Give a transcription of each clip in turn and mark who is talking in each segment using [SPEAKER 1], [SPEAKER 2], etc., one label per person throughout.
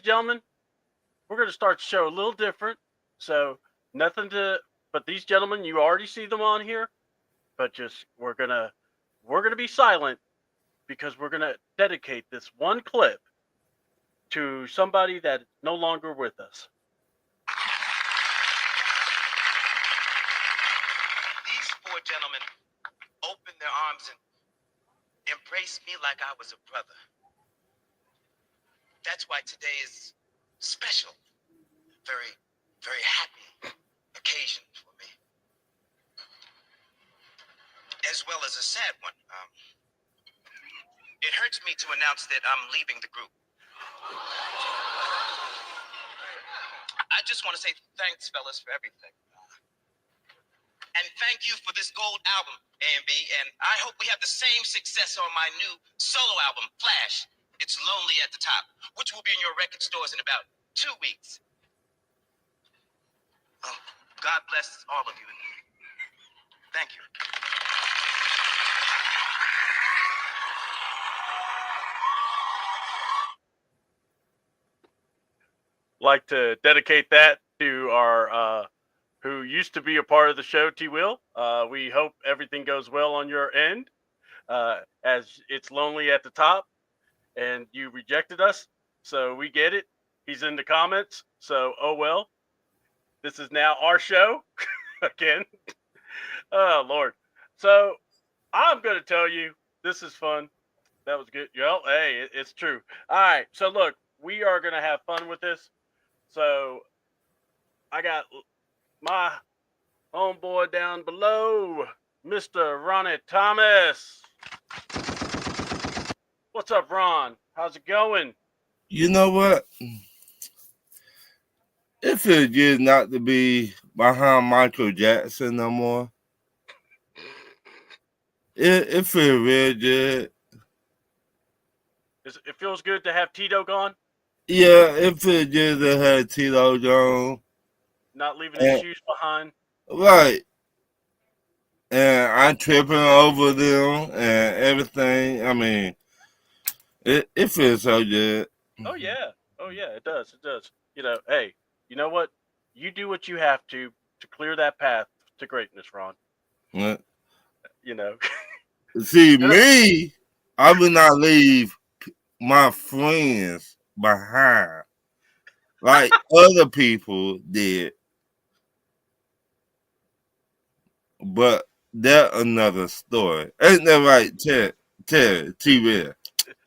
[SPEAKER 1] gentlemen, we're going to start the show a little different. So nothing to, but these gentlemen, you already see them on here, but just we're gonna be silent because we're gonna dedicate this one clip to somebody that is no longer with us.
[SPEAKER 2] These four gentlemen opened their arms and embraced me like I was a brother. That's why today is special. Very, very happy occasion for me. As well as a sad one. It hurts me to announce that I'm leaving the group. I just want to say thanks, fellas, for everything. And thank you for this gold album, A&B. And I hope we have the same success on my new solo album, Flash. It's Lonely at the Top, which will be in your record stores in about 2 weeks. Oh, God bless all of you. Thank you.
[SPEAKER 1] Like to dedicate that to our who used to be a part of the show, T. Will. We hope everything goes well on your end, as it's lonely at the top, and you rejected us, so we get it. He's in the comments, so oh well. This is now our show again. Oh Lord. So I'm gonna tell you, this is fun. That was good. Well, hey, it's true. All right. So look, we are gonna have fun with this. So I got my homeboy down below, Mr. Ronnie Thomas. What's up, Ron? How's it going?
[SPEAKER 3] You know what? It feels good not to be behind Michael Jackson no more. It feels real good.
[SPEAKER 1] It feels good to have Tito gone.
[SPEAKER 3] Yeah, it feels good to have Tito gone.
[SPEAKER 1] Not leaving his shoes behind.
[SPEAKER 3] Right. And I'm tripping over them and everything. I mean, it feels so good.
[SPEAKER 1] Oh yeah. Oh yeah, it does. It does. You know, hey, you know what? You do what you have to clear that path to greatness, Ron.
[SPEAKER 3] What?
[SPEAKER 1] You know.
[SPEAKER 3] See, me, I will not leave my friends behind like other people did. But that's another story. Ain't that right, T-Will?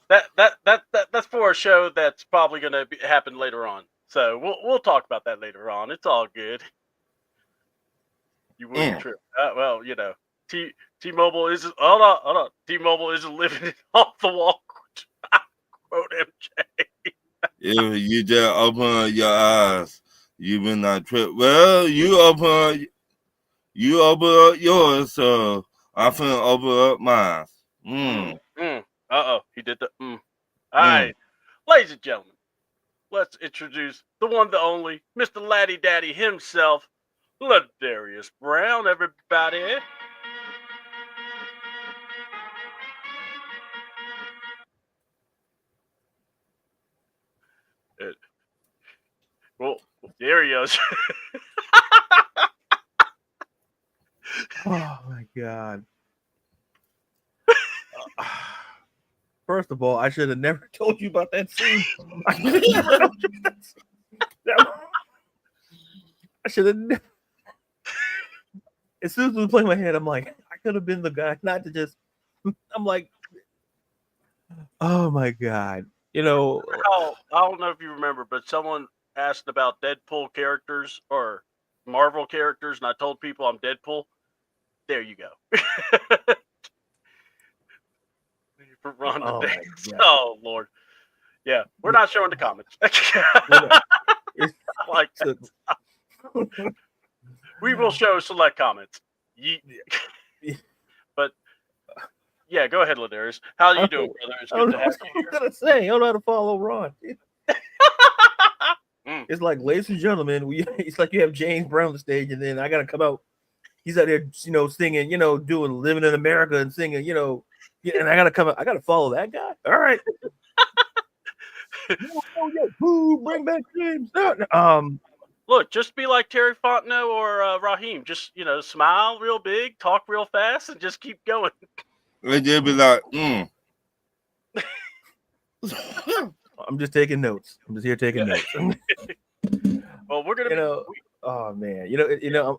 [SPEAKER 1] That's for a show that's probably going to happen later on. So we'll talk about that later on. It's all good. You wouldn't trip. Well, you know, T-Mobile isn't. Hold on. T-Mobile isn't living off the wall. Quote MJ.
[SPEAKER 3] If you just open your eyes, you will not trip. Well, you open up yours, so I'm finna open up mine.
[SPEAKER 1] Uh-oh, he did the All right, ladies and gentlemen, let's introduce the one, the only, Mr. Laddie Daddy himself, Ladarius Brown, everybody. Well, there he is.
[SPEAKER 4] Oh my God. First of all, I should have never told you about that scene. I should have never. As soon as we play my head, I'm like, I could have been the guy, not to just. I'm like, oh my God. You know,
[SPEAKER 1] I don't know if you remember, but someone asked about Deadpool characters or Marvel characters, and I told people I'm Deadpool. There you go. For Ron today. Oh Lord. Yeah, we're not showing the comments. Like we will show select comments. But yeah, go ahead, Ladarius. How are you doing, brother? It's good to have you here.
[SPEAKER 4] I was gonna say, I don't know how to follow Ron. It's like, ladies and gentlemen, it's like you have James Brown on the stage, and then I gotta come out. He's out there, singing, doing "Living in America" and singing, and I gotta come out. I gotta follow that guy. All right. Boo, bring back James.
[SPEAKER 1] Look, just be like Terry Fontenot or Raheem. Just smile real big, talk real fast, and just keep going.
[SPEAKER 3] And they'll be like,
[SPEAKER 4] I'm just taking notes. I'm just here taking notes.
[SPEAKER 1] Well, we're gonna
[SPEAKER 4] oh man,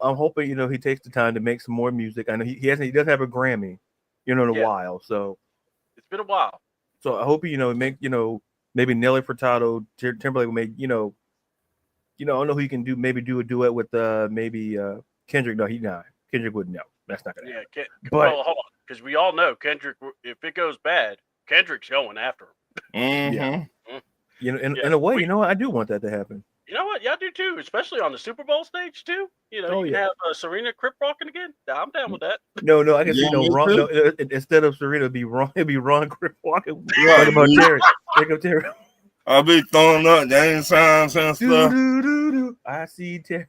[SPEAKER 4] I'm hoping he takes the time to make some more music. I know he doesn't have a Grammy, in a while. So
[SPEAKER 1] it's been a while.
[SPEAKER 4] So I hope make maybe Nelly Furtado, Timberlake make I don't know who you can do a duet with maybe Kendrick. No, Kendrick wouldn't. No, that's not gonna happen.
[SPEAKER 1] Well, hold on, because we all know Kendrick. If it goes bad, Kendrick's going after him.
[SPEAKER 3] Yeah.
[SPEAKER 4] In a way, I do want that to happen.
[SPEAKER 1] You know what? Yeah, I do too, especially on the Super Bowl stage too. You can have Serena Crip rocking again. I'm down with that.
[SPEAKER 4] No, I can see Ron. No, instead of Serena, it'd be Ron Crip walking. Talk about Terry. Think of Terry.
[SPEAKER 3] I'll be throwing up dang signs and stuff.
[SPEAKER 4] I see Terry.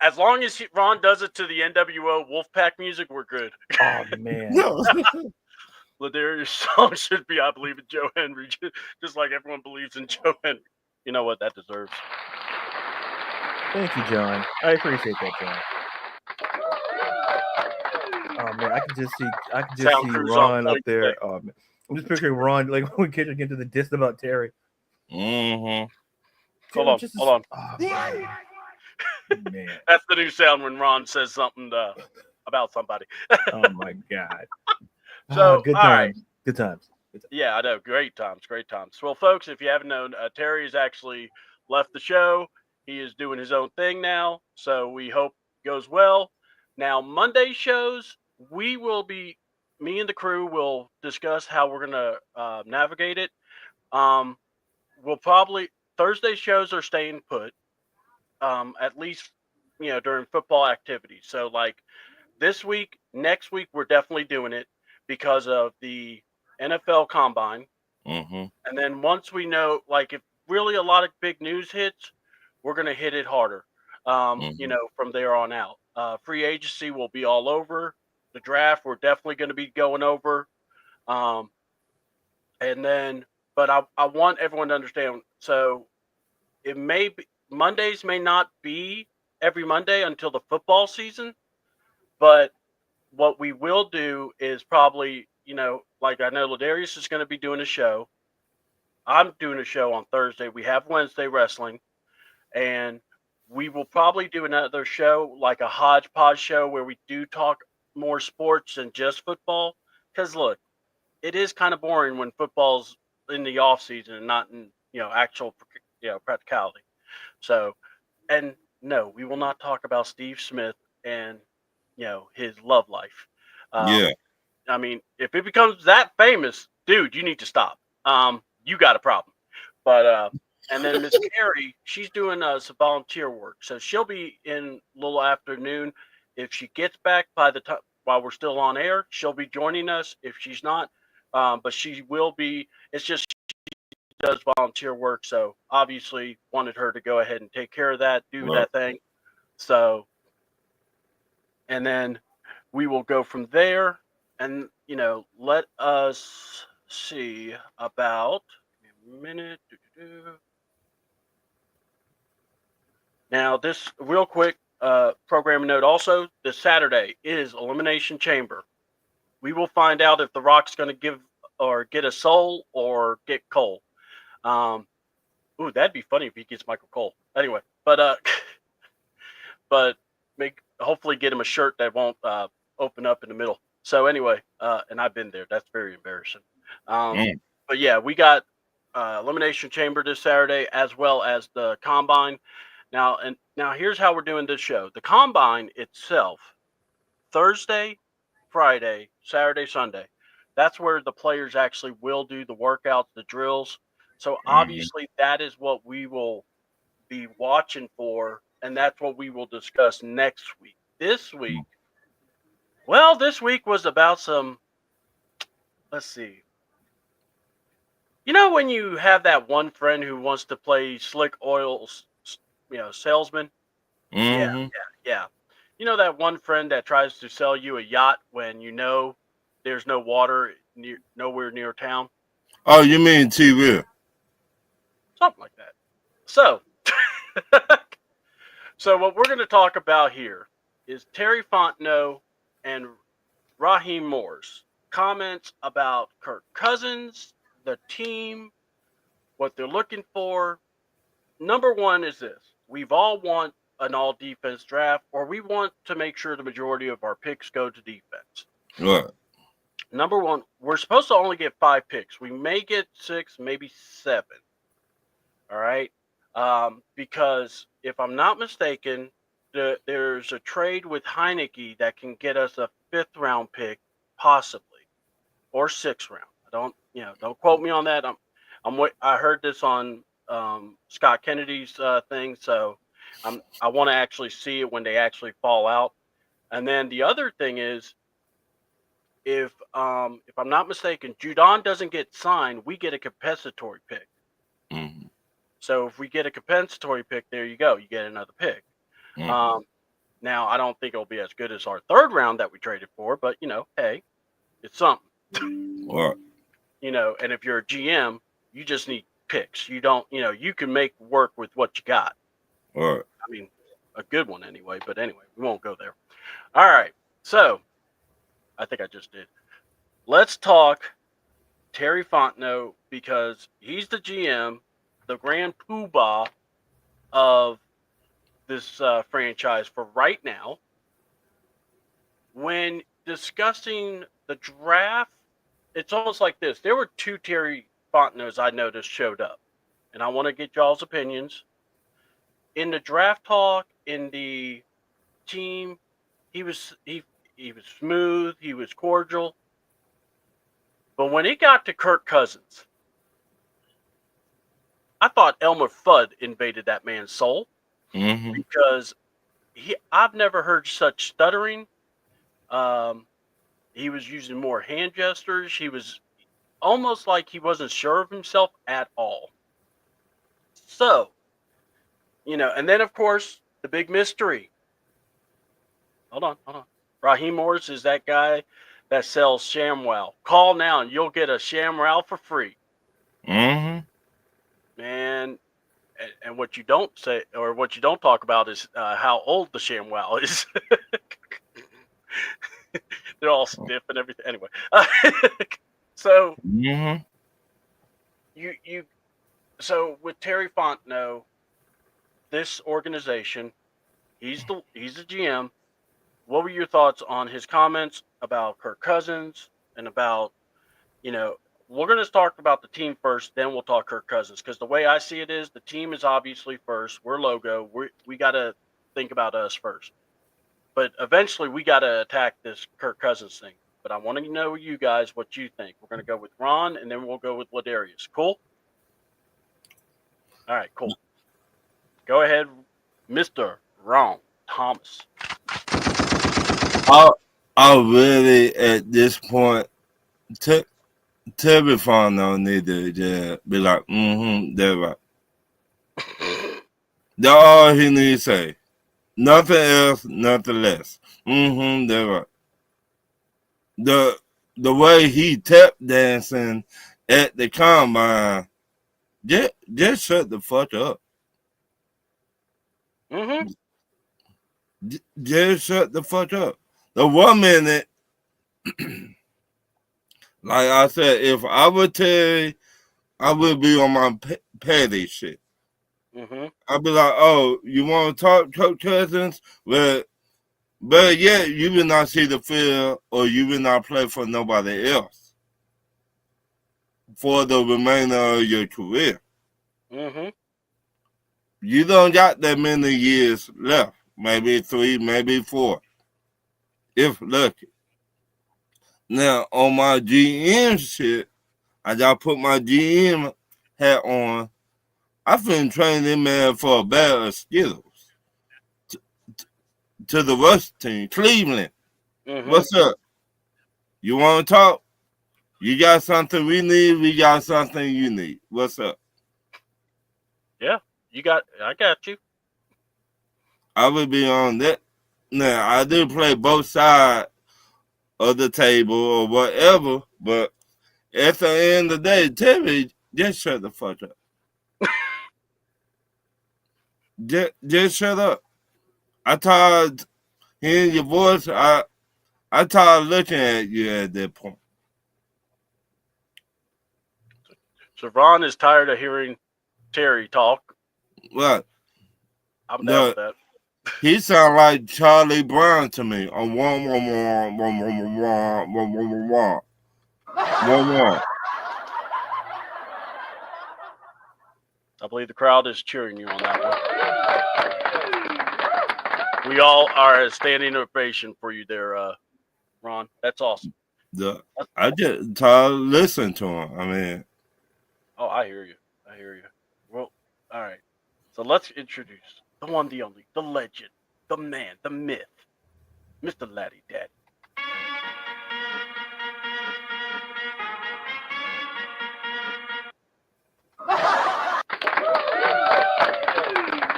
[SPEAKER 1] As long as Ron does it to the NWO Wolfpack music, we're good.
[SPEAKER 4] Oh man.
[SPEAKER 1] Ladarius' song should be "I Believe in Joe Henry," just like everyone believes in Joe Henry. You know what that deserves.
[SPEAKER 4] Thank you, John. I appreciate that, John. Oh man, I can just see Ron up there. Oh man. I'm just picturing Ron like when Kendrick get to the diss about Terry.
[SPEAKER 3] Mm-hmm.
[SPEAKER 1] Hold on.
[SPEAKER 4] Oh, man.
[SPEAKER 1] That's the new sound when Ron says something about somebody.
[SPEAKER 4] Oh my god.
[SPEAKER 1] So
[SPEAKER 4] good times. Good times.
[SPEAKER 1] Yeah, I know. Great times. Well, folks, if you haven't known, Terry has actually left the show. He is doing his own thing now, so we hope it goes well. Now, Monday shows, me and the crew will discuss how we're going to navigate it. We'll probably, Thursday shows are staying put, at least, during football activities. So, like, this week, next week, we're definitely doing it because of the NFL Combine.
[SPEAKER 3] Mm-hmm.
[SPEAKER 1] And then once we know, like, if really a lot of big news hits, we're going to hit it harder, from there on out. Free agency will be all over. The draft, we're definitely going to be going over. And then, but I want everyone to understand. So it may be, Mondays may not be every Monday until the football season. But what we will do is probably, like I know Ladarius is going to be doing a show. I'm doing a show on Thursday. We have Wednesday wrestling. And we will probably do another show, like a hodgepodge show where we do talk more sports than just football. Because look, it is kind of boring when football's in the off season and not in actual practicality. So, and no, we will not talk about Steve Smith and his love life.
[SPEAKER 3] Yeah.
[SPEAKER 1] I mean, if it becomes that famous, dude, you need to stop. You got a problem. But and then Miss Carrie, she's doing some volunteer work, so she'll be in a little afternoon. If she gets back by the time while we're still on air, she'll be joining us. If she's not, but she will be. It's just she does volunteer work, so obviously wanted her to go ahead and take care of that, do that thing. So, and then we will go from there, and let us see about a minute. Now, this real quick programming note also, this Saturday is Elimination Chamber. We will find out if The Rock's going to give or get a Soul or get Cole. Ooh, that'd be funny if he gets Michael Cole. Anyway, but hopefully get him a shirt that won't open up in the middle. So anyway, and I've been there. That's very embarrassing. But yeah, we got Elimination Chamber this Saturday as well as the Combine. Now here's how we're doing this show. The Combine itself, Thursday, Friday, Saturday, Sunday. That's where the players actually will do the workouts, the drills. So obviously that is what we will be watching for, and that's what we will discuss next week. This week was about some, let's see. When you have that one friend who wants to play slick oil, salesman?
[SPEAKER 3] Mm-hmm.
[SPEAKER 1] Yeah. That one friend that tries to sell you a yacht when there's no water nowhere near town?
[SPEAKER 3] Oh, you mean TV?
[SPEAKER 1] something like that. So, so what we're going to talk about here is Terry Fontenot and Raheem Moore's comments about Kirk Cousins, the team, what they're looking for. Number one is this: we've all want an all defense draft, or we want to make sure the majority of our picks go to defense.
[SPEAKER 3] Right.
[SPEAKER 1] Number one, we're supposed to only get 5 picks. We may get 6, maybe 7. All right. Because if I'm not mistaken, there's a trade with Heineke that can get us a 5th round pick, possibly, or 6th round. Don't quote me on that. I heard this on Scott Kennedy's thing, so I want to actually see it when they actually fall out. And then the other thing is, if I'm not mistaken, Judon doesn't get signed, we get a compensatory pick.
[SPEAKER 3] Mm-hmm.
[SPEAKER 1] So if we get a compensatory pick, there you go. You get another pick.
[SPEAKER 3] Mm-hmm.
[SPEAKER 1] Now, I don't think it'll be as good as our 3rd round that we traded for, but, hey, it's something.
[SPEAKER 3] Right.
[SPEAKER 1] And if you're a GM, you just need picks. You don't, you can make work with what you got.
[SPEAKER 3] Right.
[SPEAKER 1] I mean, a good one anyway, but anyway, we won't go there. All right. So I think I just did. Let's talk Terry Fontenot, because he's the GM, the grand poobah of this franchise for right now. When discussing the draft, it's almost like this. There were 2 Terry Fontenot's I noticed showed up, and I want to get y'all's opinions. In the draft talk, in the team, he was smooth, he was cordial. But when it got to Kirk Cousins, I thought Elmer Fudd invaded that man's soul.
[SPEAKER 3] Mm-hmm.
[SPEAKER 1] Because I've never heard such stuttering. He was using more hand gestures. He was almost like he wasn't sure of himself at all. So, and then of course the big mystery. Hold on. Raheem Morris is that guy that sells ShamWow. Call now and you'll get a ShamWow for free.
[SPEAKER 3] Mm-hmm.
[SPEAKER 1] Man, and what you don't say, or what you don't talk about, is how old the ShamWow is. They're all stiff and everything. Anyway, so
[SPEAKER 3] Mm-hmm.
[SPEAKER 1] So with Terry Fontenot, this organization, he's the GM. What were your thoughts on his comments about Kirk Cousins and about, we're going to talk about the team first, then we'll talk Kirk Cousins, because the way I see it is the team is obviously first. We're logo. We got to think about us first. But eventually we got to attack this Kirk Cousins thing. But I want to know you guys what you think. We're going to go with Ron, and then we'll go with Ladarius. Cool? All right, cool. Go ahead, Mr. Ron Thomas.
[SPEAKER 3] I really, at this point, Terry Fontenot need to just be like, that's right. That's all he needs to say. Nothing else, nothing less. That's right. The way he tap dancing at the combine, just shut the fuck up. Just shut the fuck up. The 1 minute, like I said, if I would tell you, I would be on my petty shit. I'd be like, oh, you want to talk Coach Cousins? But yeah, you will not see the field, or you will not play for nobody else for the remainder of your career. You don't got that many years left. Maybe 3, maybe 4, if lucky. Now, on my GM shit, I got to put my GM hat on. I've been training this man for a bag of Skittles to the Rush team, Cleveland. What's up? You want to talk? You got something we need, we got something you need. What's up?
[SPEAKER 1] Yeah, I got you.
[SPEAKER 3] I would be on that. Now, I do play both sides of the table or whatever, but at the end of the day, Terry, just shut the fuck up. Just shut up. I tired hearing your voice. I tired looking at you at that point.
[SPEAKER 1] So Ron is tired of hearing Terry talk.
[SPEAKER 3] What?
[SPEAKER 1] I'm down with
[SPEAKER 3] The
[SPEAKER 1] that.
[SPEAKER 3] he sound like Charlie Brown to me. On one.
[SPEAKER 1] I believe the crowd is cheering you on that one. We all are a standing ovation for you there, Ron. That's awesome.
[SPEAKER 3] I just tired listen to him. I mean,
[SPEAKER 1] Oh, I hear you. I hear you. Well, all right. So let's introduce the one, the only, the legend, the man, the myth, Mr. Laddie Daddy.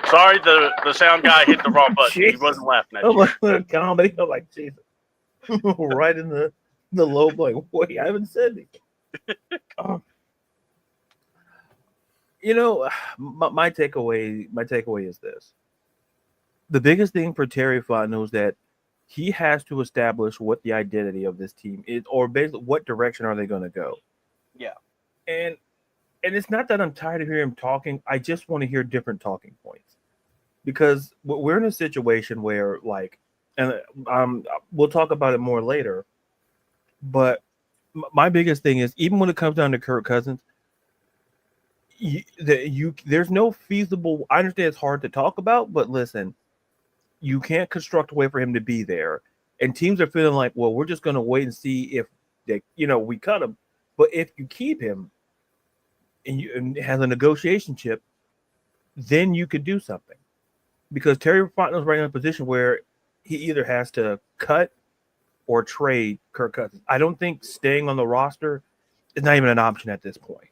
[SPEAKER 1] Sorry, the sound guy hit the wrong button. He wasn't laughing at
[SPEAKER 4] I'm
[SPEAKER 1] you.
[SPEAKER 4] like comedy. I'm like, Jesus. Right in the low, like, wait, I haven't said it. You know, my takeaway is this: the biggest thing for Terry Fontenot is that he has to establish what the identity of this team is, or basically what direction are they going to go.
[SPEAKER 1] Yeah.
[SPEAKER 4] And it's not that I'm tired of hearing him talking. I just want to hear different talking points, because we're in a situation where, like, and we'll talk about it more later. But my biggest thing is, even when it comes down to Kirk Cousins, there's no feasible. I understand it's hard to talk about, but listen, you can't construct a way for him to be there. And teams are feeling like, well, we're just going to wait and see if they, we cut him. But if you keep him and has a negotiation chip, then you could do something. Because Terry Fontenot's right in a position where he either has to cut or trade Kirk Cousins. I don't think staying on the roster is not even an option at this point.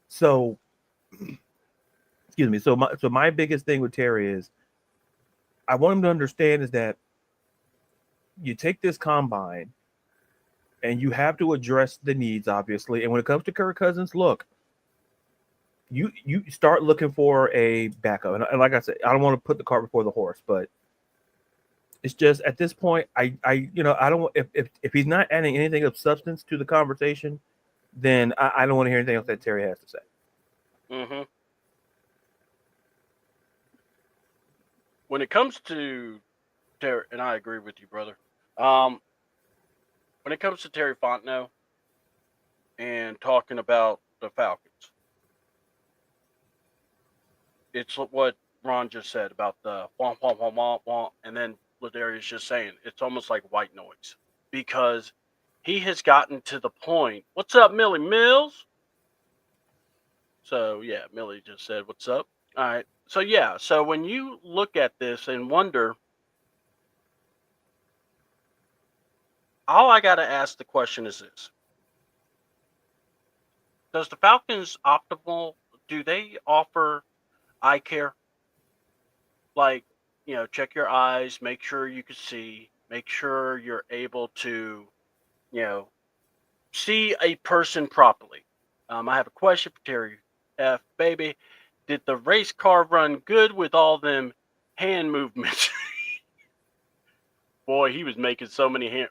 [SPEAKER 4] So, excuse me. So my biggest thing with Terry is, I want him to understand is that you take this combine and you have to address the needs, obviously. And when it comes to Kirk Cousins, look, you start looking for a backup. And like I said, I don't want to put the cart before the horse, but it's just at this point, I don't, if he's not adding anything of substance to the conversation, then I don't want to hear anything else that Terry has to say.
[SPEAKER 1] Mm-hmm. When it comes to Terry, and I agree with you, brother. When it comes to Terry Fontenot and talking about the Falcons, it's what Ron just said about the womp, womp, womp, womp, womp, and then Ladarius just saying it's almost like white noise, because he has gotten to the point. What's up, Millie Mills? So yeah, Millie just said, "What's up?" All right. So yeah. So when you look at this and wonder, all I got to ask the question is this: does the Falcons optimal? Do they offer eye care? Like, check your eyes, make sure you can see, make sure you're able to, see a person properly. I have a question for Terry F. Baby, did the race car run good with all them hand movements? Boy, he was making so many hand.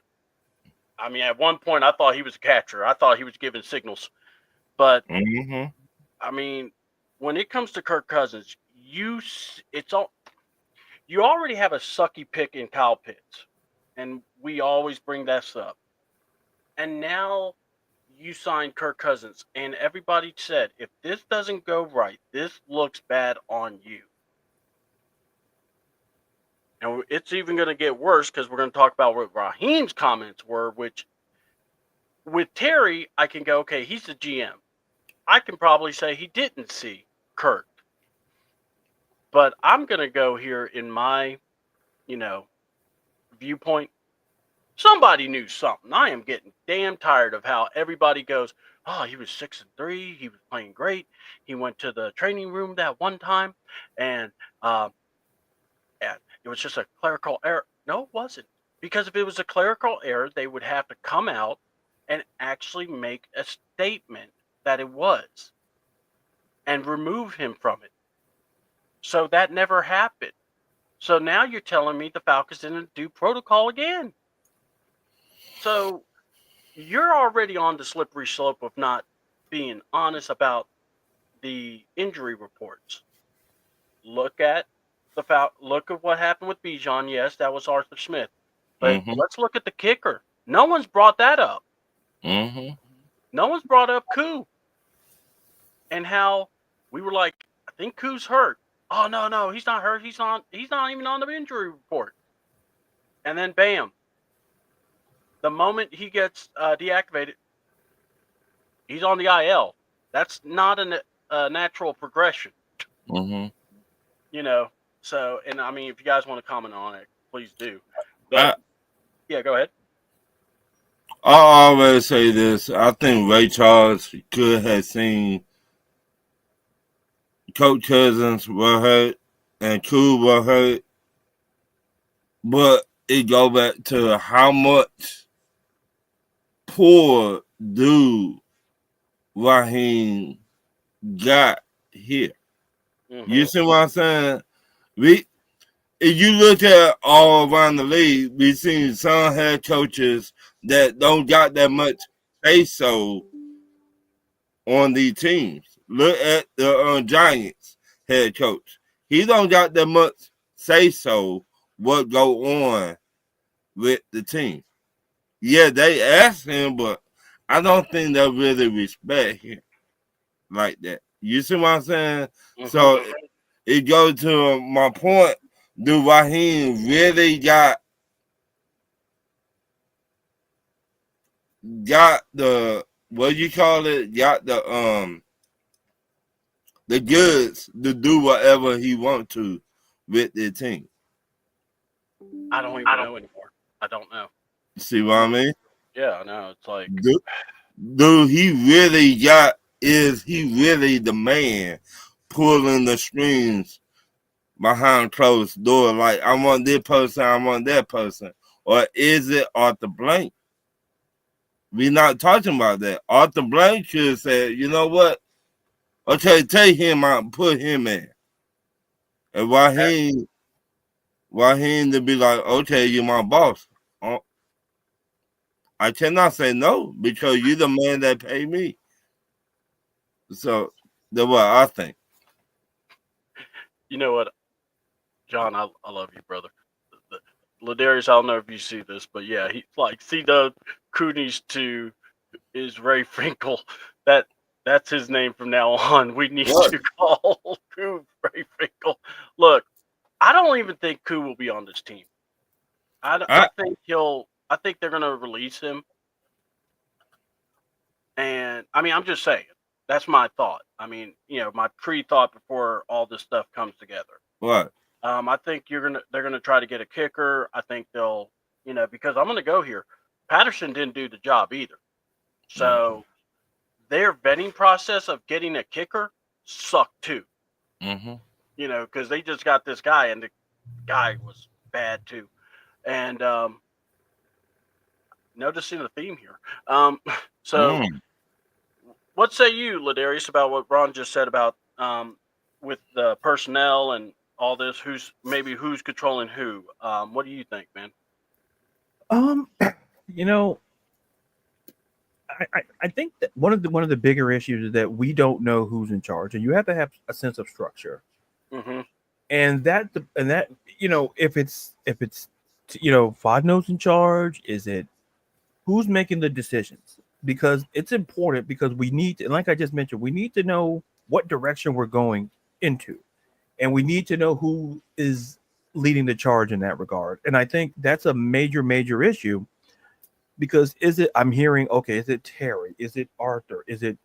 [SPEAKER 1] I mean, at one point, I thought he was a catcher. I thought he was giving signals. But, I mean, when it comes to Kirk Cousins, you already have a sucky pick in Kyle Pitts, and we always bring that up. And now you signed Kirk Cousins, and everybody said, if this doesn't go right, this looks bad on you. And it's even going to get worse, because we're going to talk about what Raheem's comments were, which with Terry, I can go, okay, he's the GM. I can probably say he didn't see Kirk. But I'm going to go here in my, viewpoint. Somebody knew something. I am getting damn tired of how everybody goes, oh, he was 6-3. He was playing great. He went to the training room that one time, and it was just a clerical error. No, it wasn't. Because if it was a clerical error, they would have to come out and actually make a statement that it was and remove him from it. So that never happened. So now you're telling me the Falcons didn't do protocol again. So you're already on the slippery slope of not being honest about the injury reports. Look at look at what happened with Bijan. Yes, that was Arthur Smith. But
[SPEAKER 3] Mm-hmm.
[SPEAKER 1] let's look at the kicker. No one's brought that up.
[SPEAKER 3] Mm-hmm.
[SPEAKER 1] No one's brought up Koo and how we were like, I think Koo's hurt. Oh no, he's not hurt. He's not even on the injury report. And then bam, the moment he gets deactivated, he's on the IL. That's not a natural progression,
[SPEAKER 3] Mm-hmm.
[SPEAKER 1] you know. So, and I mean, if you guys want to comment on it, please do. But yeah, go ahead.
[SPEAKER 3] I always say this. I think Ray Charles could have seen Coach Cousins were hurt and Cool were hurt, but it go back to how much poor dude Raheem got here.
[SPEAKER 1] Mm-hmm.
[SPEAKER 3] You see what I'm saying? If you look at all around the league, we've seen some head coaches that don't got that much say so on these teams. Look at the Giants head coach. He don't got that much say so what go on with the team. Yeah, they ask him, but I don't think they really respect him like that. You see what I'm saying?
[SPEAKER 1] Mm-hmm.
[SPEAKER 3] So it goes to my point. Do Raheem really got the what you call it? Got the goods to do whatever he want to with the team.
[SPEAKER 1] I don't even know anymore. I don't know.
[SPEAKER 3] See what I mean?
[SPEAKER 1] Yeah, I know. It's like,
[SPEAKER 3] Do he really got? Is he really the man pulling the strings behind closed door? Like I want this person, I want that person, or is it Arthur Blank? We're not talking about that. Arthur Blank should say, you know what? Okay, take him out and put him in. And Raheem to be like, okay, you're my boss. I cannot say no because you're the man that paid me. So that's what I think.
[SPEAKER 1] you know what, John, I love you, brother. Ladarius, I don't know if you see this, but yeah, he like C-Dub Coonies to is Ray Finkel. That's his name from now on. We need to call Koo Ray Finkel. Look, I don't even think Koo will be on this team. I think I think they're gonna release him. And I mean, I'm just saying. That's my thought. I mean, my pre-thought before all this stuff comes together.
[SPEAKER 3] What?
[SPEAKER 1] I think they're gonna try to get a kicker. I think they'll, because I'm gonna go here. Patterson didn't do the job either. So their vetting process of getting a kicker sucked too.
[SPEAKER 3] Mm-hmm.
[SPEAKER 1] Because they just got this guy and the guy was bad too. And noticing a theme here. So what say you, Ladarius, about what Ron just said about with the personnel and all this? Who's controlling who? What do you think, man?
[SPEAKER 4] I think that one of the bigger issues is that we don't know who's in charge, and you have to have a sense of structure.
[SPEAKER 1] Mm-hmm.
[SPEAKER 4] And that if it's Fodno's in charge, is it who's making the decisions? Because it's important because we need to, like I just mentioned, we need to know what direction we're going into, and we need to know who is leading the charge in that regard. And I think that's a major issue. Because I'm hearing, okay, is it Terry? Is it Arthur? Is it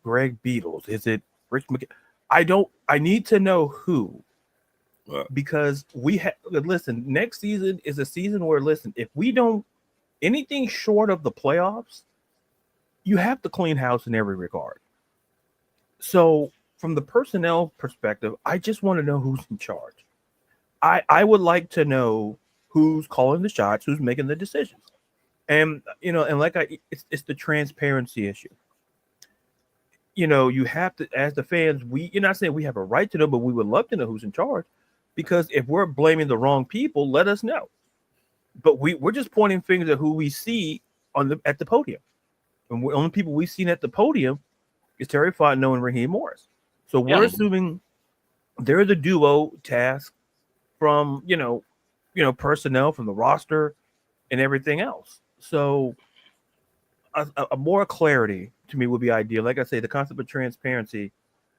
[SPEAKER 4] Greg Beatles? Is it Rich McKay? I need to know who. Because listen, next season is a season where, listen, if we don't anything short of the playoffs, you have to clean house in every regard. So from the personnel perspective, I just want to know who's in charge. I would like to know who's calling the shots, who's making the decisions. And it's the transparency issue. you have to, as the fans, you're not saying we have a right to know, but we would love to know who's in charge, because if we're blaming the wrong people, let us know. But we're just pointing fingers at who we see at the podium, and the only people we've seen at the podium is Terry Fontenot and Raheem Morris. So we're assuming they're the duo task from personnel, from the roster and everything else. So a more clarity to me would be ideal. Like I say, the concept of transparency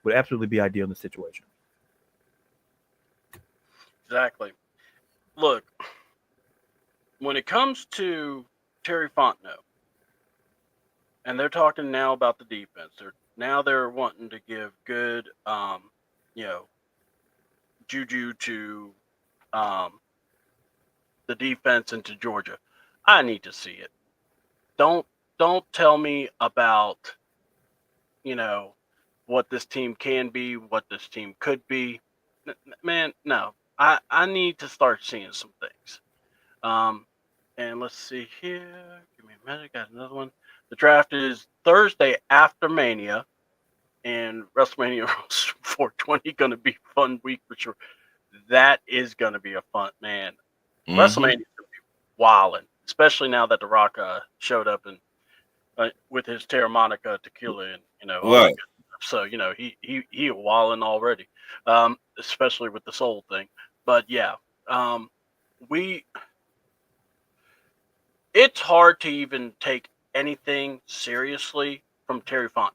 [SPEAKER 4] would absolutely be ideal in the situation.
[SPEAKER 1] Exactly. Look, when it comes to Terry Fontenot, and they're talking now about the defense, they're wanting to give good, juju to the defense and to Georgia. I need to see it. Don't tell me about, what this team can be, what this team could be. Man, no. I need to start seeing some things. And let's see here. Give me a minute. Got another one. The draft is Thursday after Mania, and WrestleMania 420 going to be a fun week for sure. That is going to be a fun, man. WrestleMania is going to be wilding, especially now that The Rock showed up and with his Terramana tequila and all that good stuff. So he wilding already, especially with the soul thing. But yeah, it's hard to even take anything seriously from Terry Fontenot.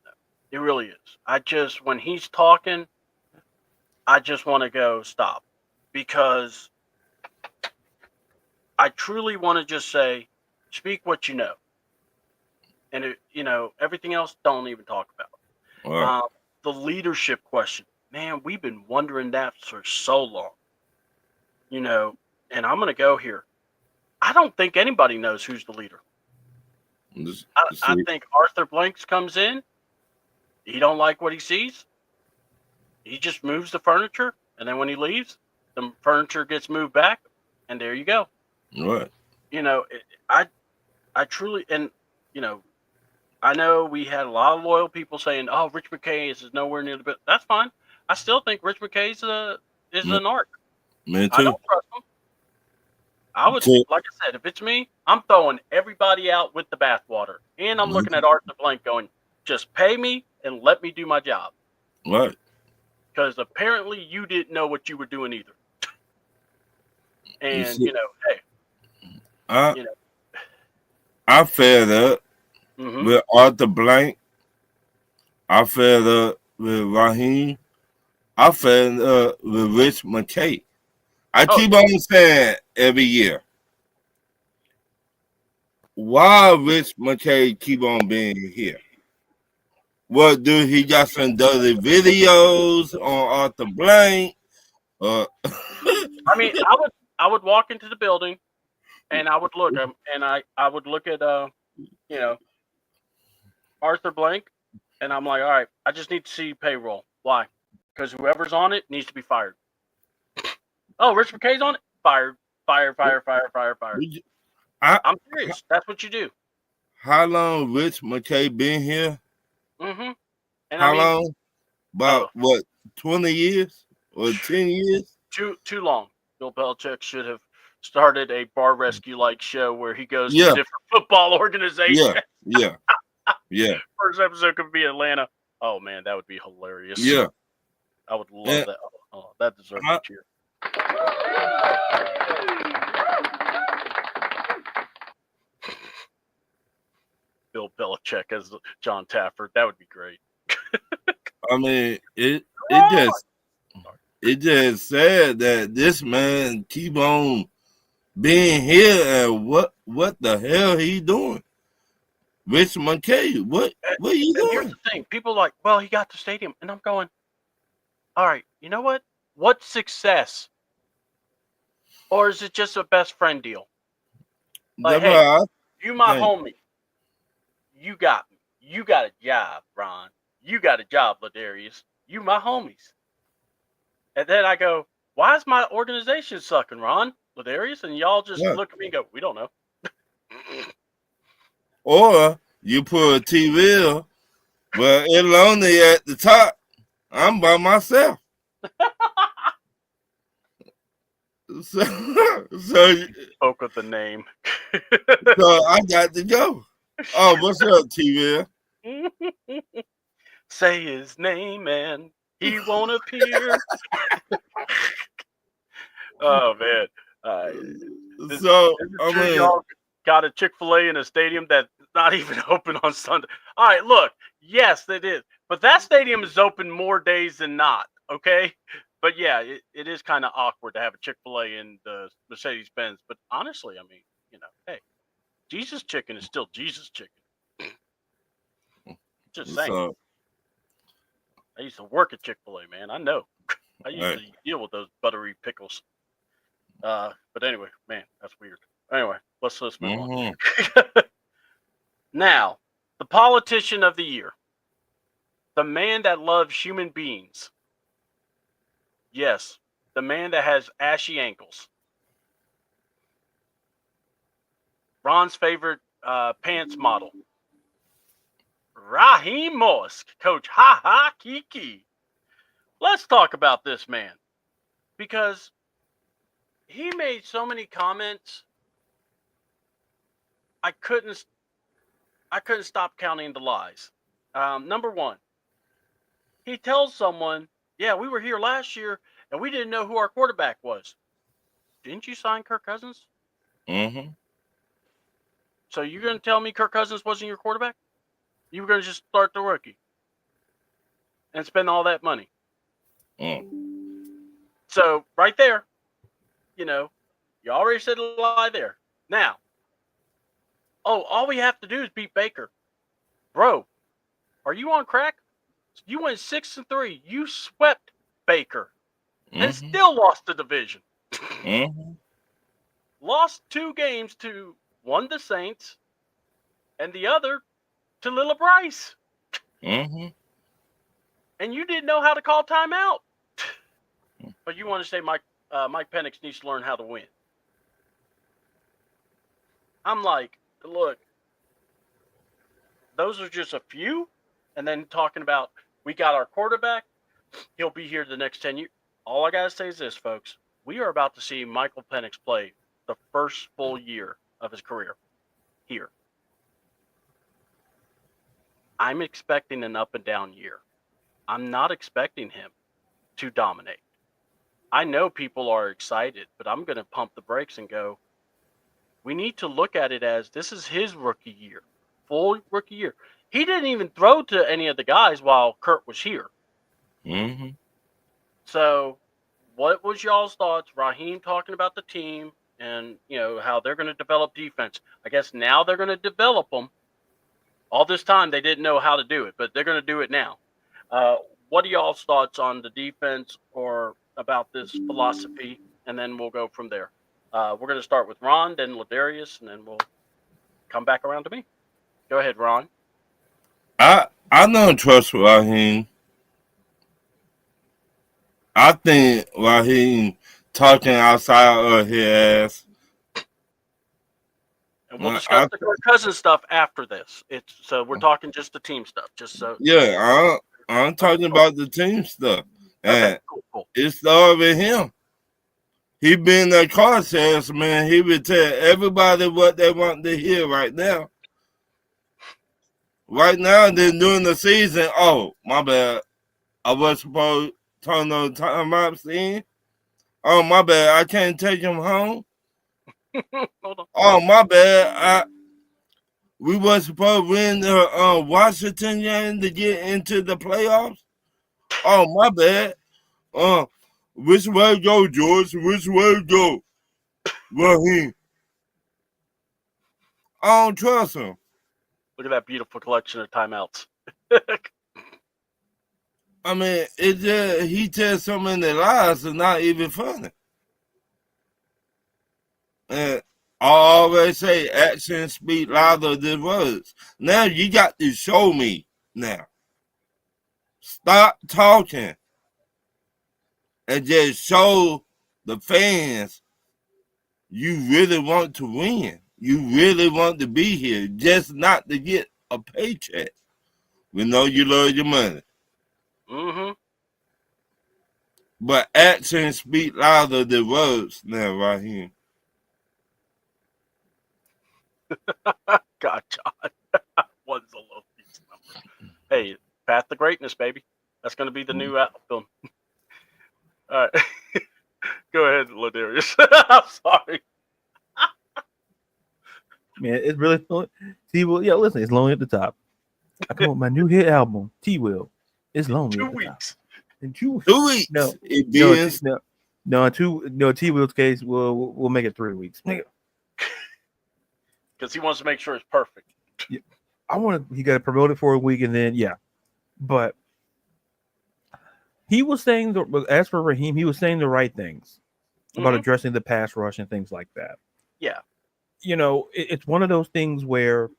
[SPEAKER 1] It really is. When he's talking, I just want to go stop, because I truly want to just say, speak what you know. And, everything else, don't even talk about.
[SPEAKER 3] Right.
[SPEAKER 1] The leadership question, man, we've been wondering that for so long. And I'm going to go here. I don't think anybody knows who's the leader. I think Arthur Blanks comes in. He don't like what he sees. He just moves the furniture, and then when he leaves, the furniture gets moved back, and there you go.
[SPEAKER 3] Right.
[SPEAKER 1] I truly, and I know we had a lot of loyal people saying, "Oh, Rich McKay is nowhere near the bit." That's fine. I still think Rich McKay is an arc.
[SPEAKER 3] Me too.
[SPEAKER 1] I don't trust him. I would, like I said, if it's me, I'm throwing everybody out with the bathwater, and I'm looking at Arthur Blank going, "Just pay me and let me do my job."
[SPEAKER 3] Right.
[SPEAKER 1] Because apparently you didn't know what you were doing either. And hey,
[SPEAKER 3] I fed up with Arthur Blank. I fed up with Raheem. I fed up with Rich McKay. I keep on saying every year, why Rich McKay keep on being here? What do he got some dirty videos on Arthur Blank?
[SPEAKER 1] I mean, I would walk into the building, and I would look and I would look at Arthur Blank, and I'm like, all right, I just need to see payroll. Why? Because whoever's on it needs to be fired. Oh, Rich McKay's on it? Fired. Fire. I'm serious. That's what you do.
[SPEAKER 3] How long Rich McKay been here?
[SPEAKER 1] And
[SPEAKER 3] how long? About 20 years or 10 years?
[SPEAKER 1] Too long. Bill Belichick should have started a bar rescue like show where he goes to different football organizations.
[SPEAKER 3] Yeah.
[SPEAKER 1] First episode could be Atlanta. Oh man, that would be hilarious.
[SPEAKER 3] Yeah.
[SPEAKER 1] I would love that. Oh, that deserves a cheer. Bill Belichick as John Tafford. That would be great.
[SPEAKER 3] I mean, it just said that this man keep on being here, and what the hell he doing? Rich McKay, what are you doing?
[SPEAKER 1] Here's the thing. People are like, well, he got the stadium. And I'm going, all right, you know what? What's success? Or is it just a best friend deal? Like, hey, you my homie. You got me. You got a job, Ron. You got a job, Ladarius. You my homies. And then I go, why is my organization sucking, Ron? Ladarius? And y'all just look at me and go, we don't know.
[SPEAKER 3] Or you put a TV Well, it's lonely at the top. I'm by myself. So, so,
[SPEAKER 1] Spoke with the name.
[SPEAKER 3] so I got to go. Oh, what's up, T-Will?
[SPEAKER 1] Say his name and he won't appear. Oh man.
[SPEAKER 3] So,
[SPEAKER 1] Is it
[SPEAKER 3] I
[SPEAKER 1] true
[SPEAKER 3] mean,
[SPEAKER 1] y'all got a Chick-fil-A in a stadium that's not even open on Sunday? All right, look, yes, it is. But that stadium is open more days than not, okay? But yeah, it is kind of awkward to have a Chick-fil-A in the Mercedes-Benz. But honestly, I mean, hey, Jesus chicken is still Jesus chicken. Just saying.
[SPEAKER 3] so,
[SPEAKER 1] I used to work at Chick-fil-A, man. I know. I used
[SPEAKER 3] right.
[SPEAKER 1] to deal with those buttery pickles. But anyway, man, that's weird. Anyway, let's move on. Now, the politician of the year, the man that loves human beings. Yes, the man that has ashy ankles. Ron's favorite pants model, Raheem Morris, Coach Ha Ha Kiki. Let's talk about this man because he made so many comments. I couldn't stop counting the lies. Number one, he tells someone, "Yeah, we were here last year and we didn't know who our quarterback was." Didn't you sign Kirk Cousins?
[SPEAKER 3] Mm-hmm.
[SPEAKER 1] So you're going to tell me Kirk Cousins wasn't your quarterback? You were going to just start the rookie and spend all that money. So right there, you already said a lie there. Now, all we have to do is beat Baker. Bro, are you on crack? You went 6-3. You swept Baker and still lost the division. Lost 2 games to one the Saints and the other to Lilla Bryce. And you didn't know how to call timeout. But you want to say Mike Penix needs to learn how to win. I'm like, look, those are just a few. And then talking about we got our quarterback. He'll be here the next 10 years. All I got to say is this, folks. We are about to see Michael Penix play the first full year of his career here. I'm expecting an up and down year. I'm not expecting him to dominate. I know people are excited, but I'm going to pump the brakes and go, we need to look at it as this is his rookie year, full rookie year. He didn't even throw to any of the guys while Kurt was here. So what was y'all's thoughts? Raheem talking about the team and, how they're going to develop defense. I guess now they're going to develop them. All this time they didn't know how to do it, but they're going to do it now. What are y'all's thoughts on the defense or about this philosophy? And then we'll go from there. We're going to start with Ron, then Ladarius, and then we'll come back around to me. Go ahead, Ron.
[SPEAKER 3] I don't trust Raheem. I think Raheem talking outside of his ass.
[SPEAKER 1] And we'll discuss the Kirk Cousins stuff after this. So we're talking just the team stuff.
[SPEAKER 3] Yeah, I'm talking about the team stuff. And
[SPEAKER 1] cool.
[SPEAKER 3] It started with him. He been a car salesman. He would tell everybody what they want to hear right now. Right now, then during the season, oh, my bad. I was supposed to turn the timeouts in. Oh, my bad. I can't take him home.
[SPEAKER 1] Hold on.
[SPEAKER 3] Oh, my bad. We were supposed to win the Washington game to get into the playoffs. Oh, my bad. Which way go, George? Which way go? Raheem. I don't trust him.
[SPEAKER 1] Look at that beautiful collection of timeouts.
[SPEAKER 3] I mean, he tells so many lies it's not even funny. And I always say actions speak louder than words. Now you got to show me now. Stop talking and just show the fans you really want to win. You really want to be here, just not to get a paycheck. We know you love your money.
[SPEAKER 1] Mm-hmm.
[SPEAKER 3] But actions speak louder than words now, Raheem.
[SPEAKER 1] God, John. One's a low piece number. Hey, Path to Greatness, baby. That's going to be the new album. All right. Go ahead, Ladarius. I'm sorry.
[SPEAKER 4] Man, it's really T Will. Yeah, listen, it's lonely at the top. I come up with my new hit album, T Will. It's lonely
[SPEAKER 1] 2
[SPEAKER 4] at the top.
[SPEAKER 1] weeks.
[SPEAKER 4] In 2 weeks.
[SPEAKER 3] 2 weeks.
[SPEAKER 4] No,
[SPEAKER 3] It
[SPEAKER 4] no,
[SPEAKER 3] being
[SPEAKER 4] T Will's case, we'll make it 3 weeks.
[SPEAKER 1] Because he wants to make sure it's perfect.
[SPEAKER 4] He got to promote it for a week and then but he was saying as for Raheem, he was saying the right things about addressing the pass rush and things like that.
[SPEAKER 1] Yeah.
[SPEAKER 4] It's one of those things where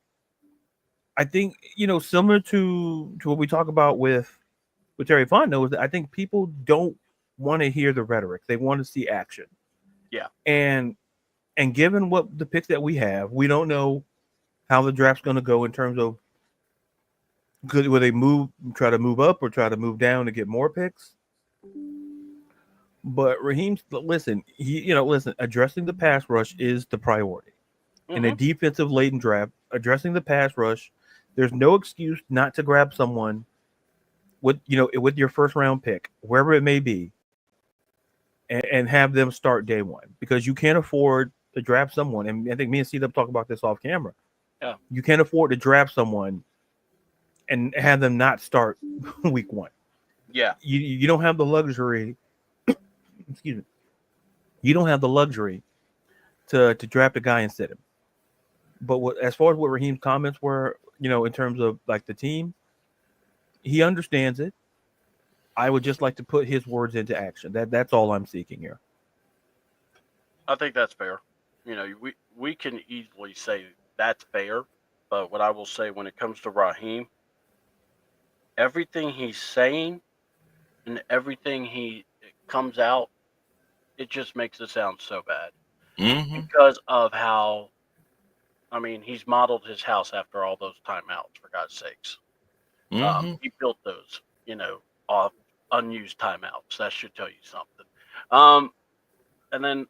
[SPEAKER 4] I think, similar to what we talk about with Terry Fontenot, is that I think people don't want to hear the rhetoric. They want to see action.
[SPEAKER 1] Yeah.
[SPEAKER 4] And given what the picks that we have, we don't know how the draft's going to go in terms of will they try to move up or try to move down to get more picks. But Raheem, listen, addressing the pass rush is the priority. In a defensive laden draft, addressing the pass rush, there's no excuse not to grab someone with your first round pick, wherever it may be, and have them start day one, because you can't afford to draft someone. And I think me and C-Dub talk about this off camera.
[SPEAKER 1] Yeah.
[SPEAKER 4] You can't afford to draft someone and have them not start week one.
[SPEAKER 1] Yeah.
[SPEAKER 4] You don't have the luxury. Excuse me. You don't have the luxury to draft a guy and sit him. But as far as what Raheem's comments were, in terms of like the team, he understands it. I would just like to put his words into action. That's all I'm seeking here.
[SPEAKER 1] I think that's fair. We can easily say that's fair, but what I will say when it comes to Raheem, everything he's saying and everything he comes out, it just makes it sound so bad because of how, he's modeled his house after all those timeouts, for God's sakes. He built those, off unused timeouts. That should tell you something. And then,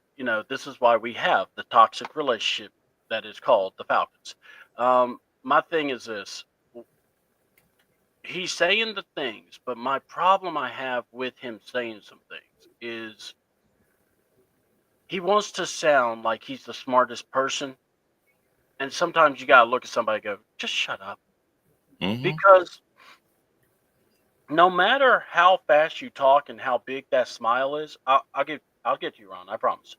[SPEAKER 1] this is why we have the toxic relationship that is called the Falcons. My thing is this. He's saying the things, but my problem I have with him saying some things is he wants to sound like he's the smartest person. And sometimes you got to look at somebody and go, just shut up. Because no matter how fast you talk and how big that smile is, I'll get to you, Ron. I promise.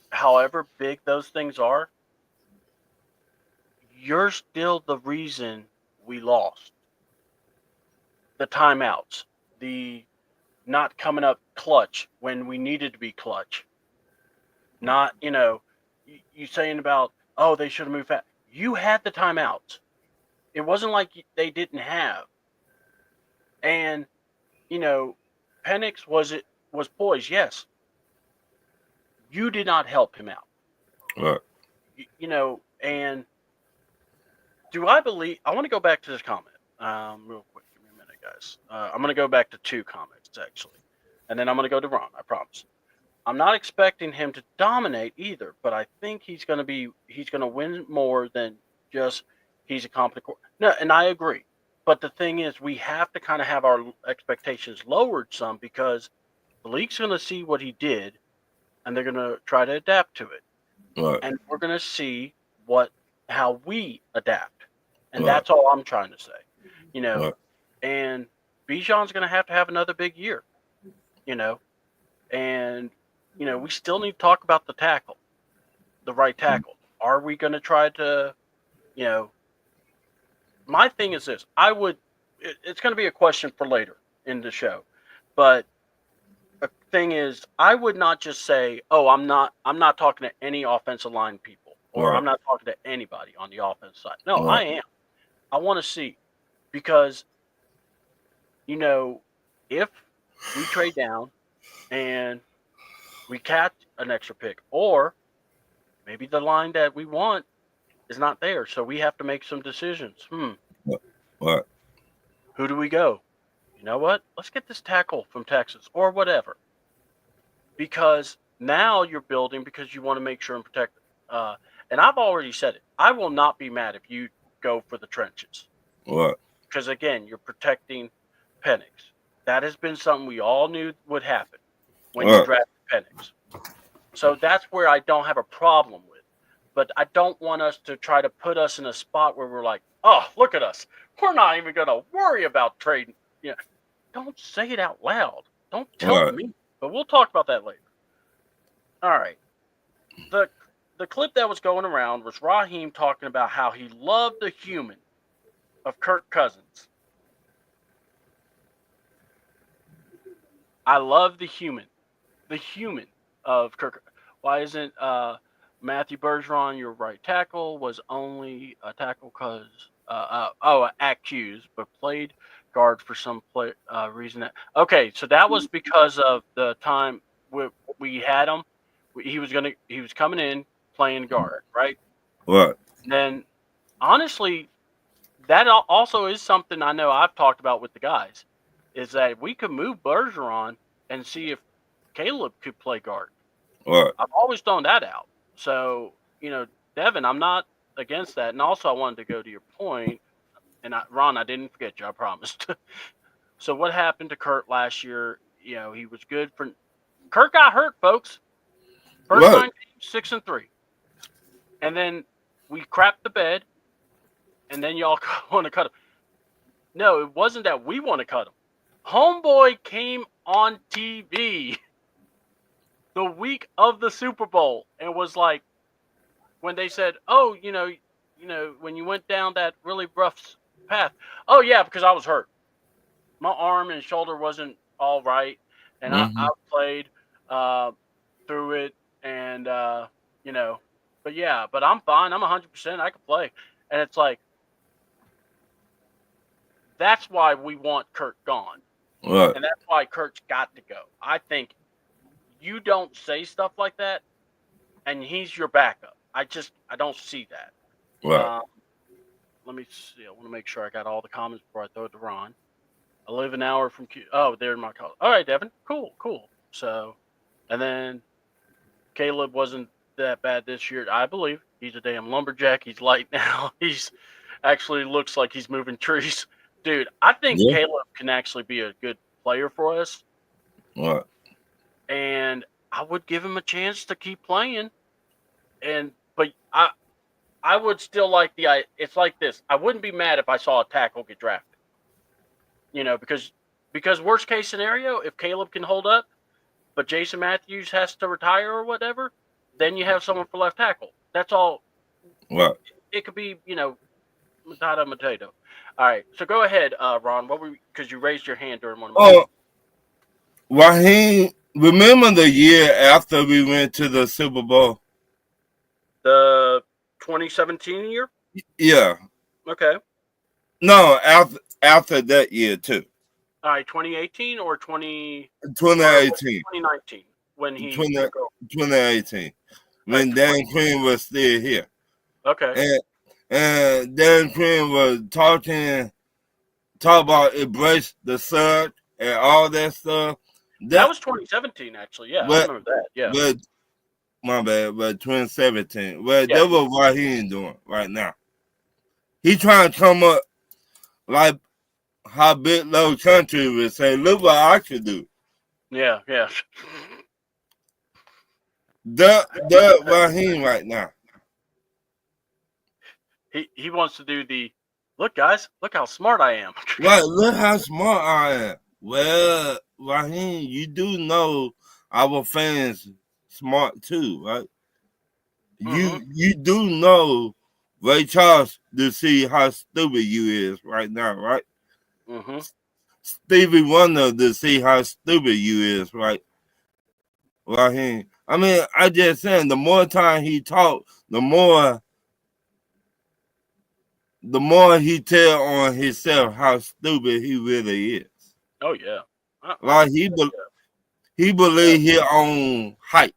[SPEAKER 1] However big those things are, you're still the reason we lost. The timeouts, the not coming up clutch when we needed to be clutch. Not, you saying about, oh, they should have moved fast. You had the timeouts. It wasn't like they didn't have. And, Penix was poised, yes. You did not help him out.
[SPEAKER 3] Right.
[SPEAKER 1] And do I believe, I want to go back to this comment real quick. Give me a minute, guys. I'm going to go back to 2 comments, actually. And then I'm going to go to Ron, I promise. I'm not expecting him to dominate either, but I think he's going to win more than just he's a competent quarterback. No, and I agree. But the thing is, we have to kind of have our expectations lowered some, because the league's going to see what he did, and they're going to try to adapt to it.
[SPEAKER 3] Right.
[SPEAKER 1] And we're going to see how we adapt. And
[SPEAKER 3] Right.
[SPEAKER 1] that's all I'm trying to say.
[SPEAKER 3] Right.
[SPEAKER 1] And Bijan's going to have another big year, and, we still need to talk about the tackle, the right tackle. Are we going to try to, my thing is this. It's going to be a question for later in the show, but the thing is, I would not just say, oh, I'm not talking to any offensive line people, or
[SPEAKER 3] Right.
[SPEAKER 1] I'm not talking to anybody on the offense side. No,
[SPEAKER 3] Right.
[SPEAKER 1] I am. I want to see, because, if we trade down and we catch an extra pick, or maybe the line that we want is not there, so we have to make some decisions.
[SPEAKER 3] What?
[SPEAKER 1] Who do we go? You know what? Let's get this tackle from Texas or whatever. Because now you're building because you want to make sure and protect. And I've already said it. I will not be mad if you go for the trenches.
[SPEAKER 3] What?
[SPEAKER 1] Because again, you're protecting Penix. That has been something we all knew would happen when you drafted Penix. So that's where I don't have a problem with. But I don't want us to try to put us in a spot where we're like, oh, look at us. We're not even going to worry about trading. You know, don't say it out loud. Don't tell me. But we'll talk about that later. All right. The clip that was going around was Raheem talking about how he loved the human of Kirk Cousins. I love the human of Kirk. Why isn't Matthew Bergeron, your right tackle, was only a tackle because accused, but played guard for some reason. Okay, so that was because of the time we had him. He was coming in playing guard, right?
[SPEAKER 3] What?
[SPEAKER 1] And then, honestly, that also is something I know I've talked about with the guys, is that we could move Bergeron and see if Caleb could play guard.
[SPEAKER 3] What?
[SPEAKER 1] I've always thrown that out. So, Devin, I'm not against that. And also, I wanted to go to your point, and Ron, I didn't forget you, I promised. So what happened to Kurt last year? He was good for. Kurt got hurt, folks. First 9 games, 6-3. And then we crapped the bed, and then y'all want to cut him. No, it wasn't that we want to cut him. Homeboy came on TV the week of the Super Bowl and was like, when they said, oh, when you went down that really rough path. Oh, yeah, because I was hurt. My arm and shoulder wasn't all right, and I played through it, and, but I'm fine. I'm 100%. I can play. And it's like, that's why we want Kurt gone.
[SPEAKER 3] Right.
[SPEAKER 1] And that's why Kurt's got to go. I think you don't say stuff like that, and he's your backup. I don't see that.
[SPEAKER 3] Right.
[SPEAKER 1] Let me see. I want to make sure I got all the comments before I throw it to Ron. I live an hour from Oh, they're in my college. All right, Devin. Cool. So, and then Caleb wasn't that bad this year, I believe. He's a damn lumberjack. He's light now. He's actually looks like he's moving trees. Dude, I think Caleb can actually be a good player for us.
[SPEAKER 3] Right.
[SPEAKER 1] And I would give him a chance to keep playing. But I would still like it's like this. I wouldn't be mad if I saw a tackle get drafted. Because worst case scenario, if Caleb can hold up, but Jason Matthews has to retire or whatever, then you have someone for left tackle. That's all.
[SPEAKER 3] Right.
[SPEAKER 1] It could be, potato. All right. So go ahead, Ron. Because you raised your hand during one of my.
[SPEAKER 3] Raheem, remember the year after we went to the Super Bowl?
[SPEAKER 1] The 2017 year?
[SPEAKER 3] Yeah.
[SPEAKER 1] Okay.
[SPEAKER 3] No, after that year too.
[SPEAKER 1] All right, 2018 or 2018? 2019 when he
[SPEAKER 3] 2018 when Dan Quinn was still here.
[SPEAKER 1] Okay.
[SPEAKER 3] And Dan Quinn was talk about embrace the sun and all that stuff.
[SPEAKER 1] That was 2017, actually. Yeah, I remember that. Yeah.
[SPEAKER 3] But my bad, but 2017. Well, that's what Raheem doing right now. He trying to come up like how Big Low Country would say, look what I can do.
[SPEAKER 1] Yeah.
[SPEAKER 3] That Raheem right now.
[SPEAKER 1] He wants to do the look, guys, look how smart I am.
[SPEAKER 3] Right, look how smart I am. Well, Raheem, you do know our fans smart too, right? You do know Ray Charles to see how stupid you is right now, right? Stevie Wonder to see how stupid you is, right? Raheem. I mean, I just saying the more time he talk, the more he tell on himself how stupid he really is.
[SPEAKER 1] Oh yeah.
[SPEAKER 3] Like he believe his own hype.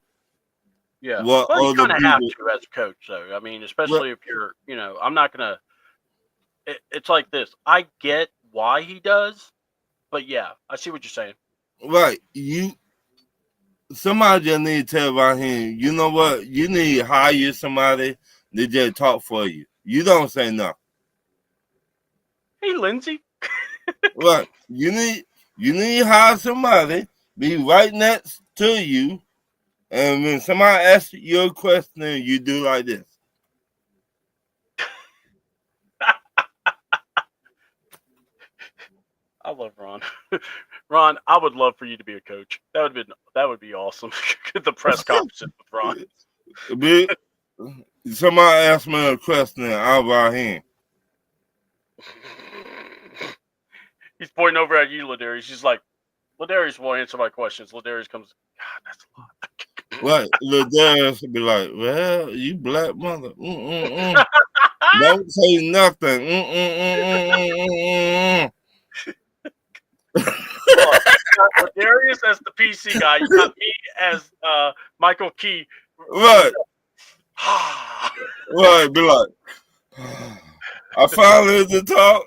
[SPEAKER 1] Yeah. Well, you kind of have to as a coach, though. I mean, especially if you're, I'm not gonna it's like this. I get why he does, but yeah, I see what you're saying.
[SPEAKER 3] Right. Somebody just need to tell about him, you know what? You need to hire somebody to just talk for you. You don't say nothing.
[SPEAKER 1] Hey, Lindsay.
[SPEAKER 3] Right. You need to hire somebody, be right next to you, and when somebody asks you a question, you do like this.
[SPEAKER 1] I love Ron. Ron, I would love for you to be a coach. That would be awesome. The press conference with Ron.
[SPEAKER 3] Somebody asked me a question out of him.
[SPEAKER 1] He's pointing over at you, Ladarius. He's like, Ladarius will answer my questions. Ladarius comes, God, that's a lot.
[SPEAKER 3] Right. Ladarius would be like, well, you black mother. Don't say nothing.
[SPEAKER 1] Ladarius as the PC guy. You got me as Michael Key.
[SPEAKER 3] Right. Right. Be like, I finally to talk.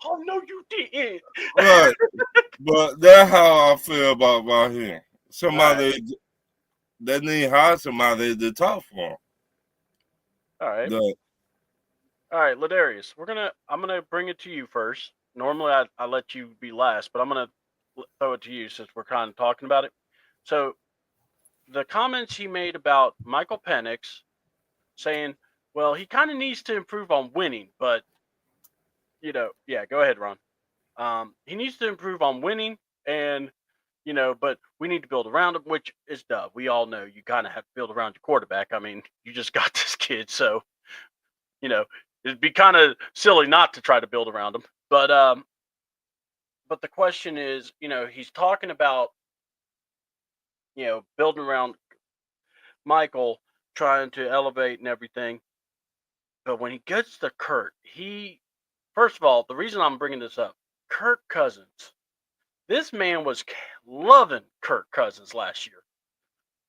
[SPEAKER 1] Oh, no, you didn't.
[SPEAKER 3] Right. But that's how I feel about him. Somebody that need to hire somebody to talk for him.
[SPEAKER 1] All right.
[SPEAKER 3] The,
[SPEAKER 1] All right, Ladarius, I'm gonna bring it to you first. Normally I let you be last, but I'm gonna throw it to you since we're kind of talking about it. So the comments he made about Michael Penix saying, well, he kind of needs to improve on winning, but yeah, go ahead, Ron. He needs to improve on winning, and but we need to build around him, which is duh. We all know you kind of have to build around your quarterback. I mean, you just got this kid, so it'd be kind of silly not to try to build around him. But the question is, he's talking about building around Michael, trying to elevate and everything. But when he gets to Kurt, first of all, the reason I'm bringing this up, Kirk Cousins, this man was loving Kirk Cousins last year,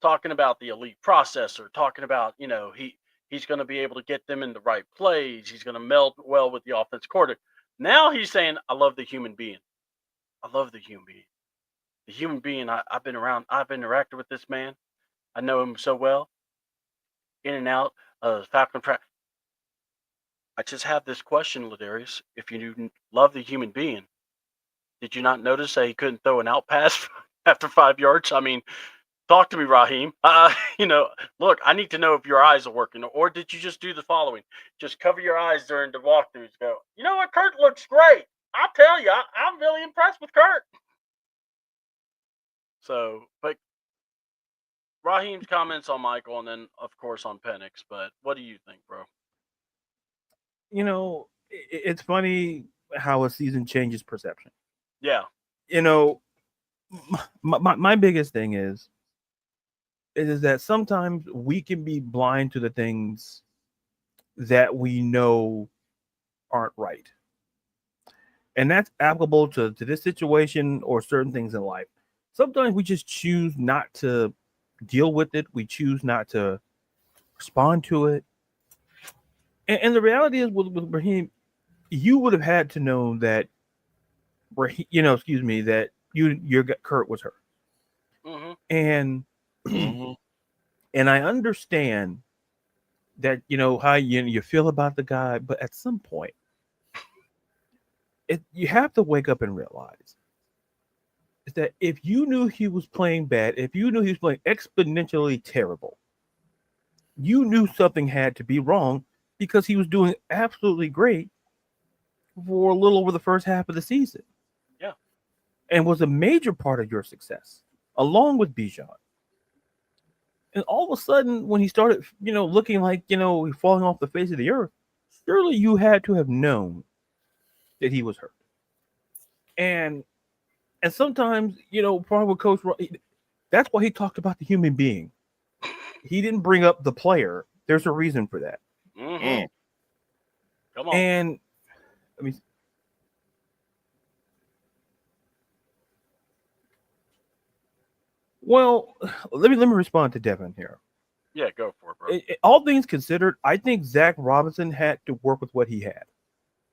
[SPEAKER 1] talking about the elite processor, talking about he's going to be able to get them in the right plays, he's going to meld well with the offense coordinator. Now he's saying, I love the human being. I love the human being. The human being I've been around, I've interacted with this man. I know him so well, in and out of Falcon practice. I just have this question, Ladarius. If you love the human being, did you not notice that he couldn't throw an out pass after 5 yards? I mean, talk to me, Raheem. Look, I need to know if your eyes are working, or did you just do the following? Just cover your eyes during the walkthroughs. Go, you know what? Kurt looks great. I'll tell you, I'm really impressed with Kurt. So, but Raheem's comments on Michael, and then of course on Penix. But what do you think, bro?
[SPEAKER 4] It's funny how a season changes perception.
[SPEAKER 1] Yeah.
[SPEAKER 4] My biggest thing is that sometimes we can be blind to the things that we know aren't right. And that's applicable to this situation or certain things in life. Sometimes we just choose not to deal with it. We choose not to respond to it. And the reality is with Raheem, you would have had to know that, that your Kurt was hurt.
[SPEAKER 1] Mm-hmm.
[SPEAKER 4] And and I understand that how you feel about the guy, but at some point, you have to wake up and realize is that if you knew he was playing bad, if you knew he was playing exponentially terrible, you knew something had to be wrong because he was doing absolutely great for a little over the first half of the season.
[SPEAKER 1] Yeah.
[SPEAKER 4] And was a major part of your success, along with Bijan. And all of a sudden, when he started, looking like, falling off the face of the earth, surely you had to have known that he was hurt. And sometimes, probably with Coach, that's why he talked about the human being. He didn't bring up the player. There's a reason for that.
[SPEAKER 1] Mm-hmm. Come on.
[SPEAKER 4] And I mean, well, let me respond to Devin here.
[SPEAKER 1] Yeah, go for it, bro.
[SPEAKER 4] All things considered, I think Zach Robinson had to work with what he had.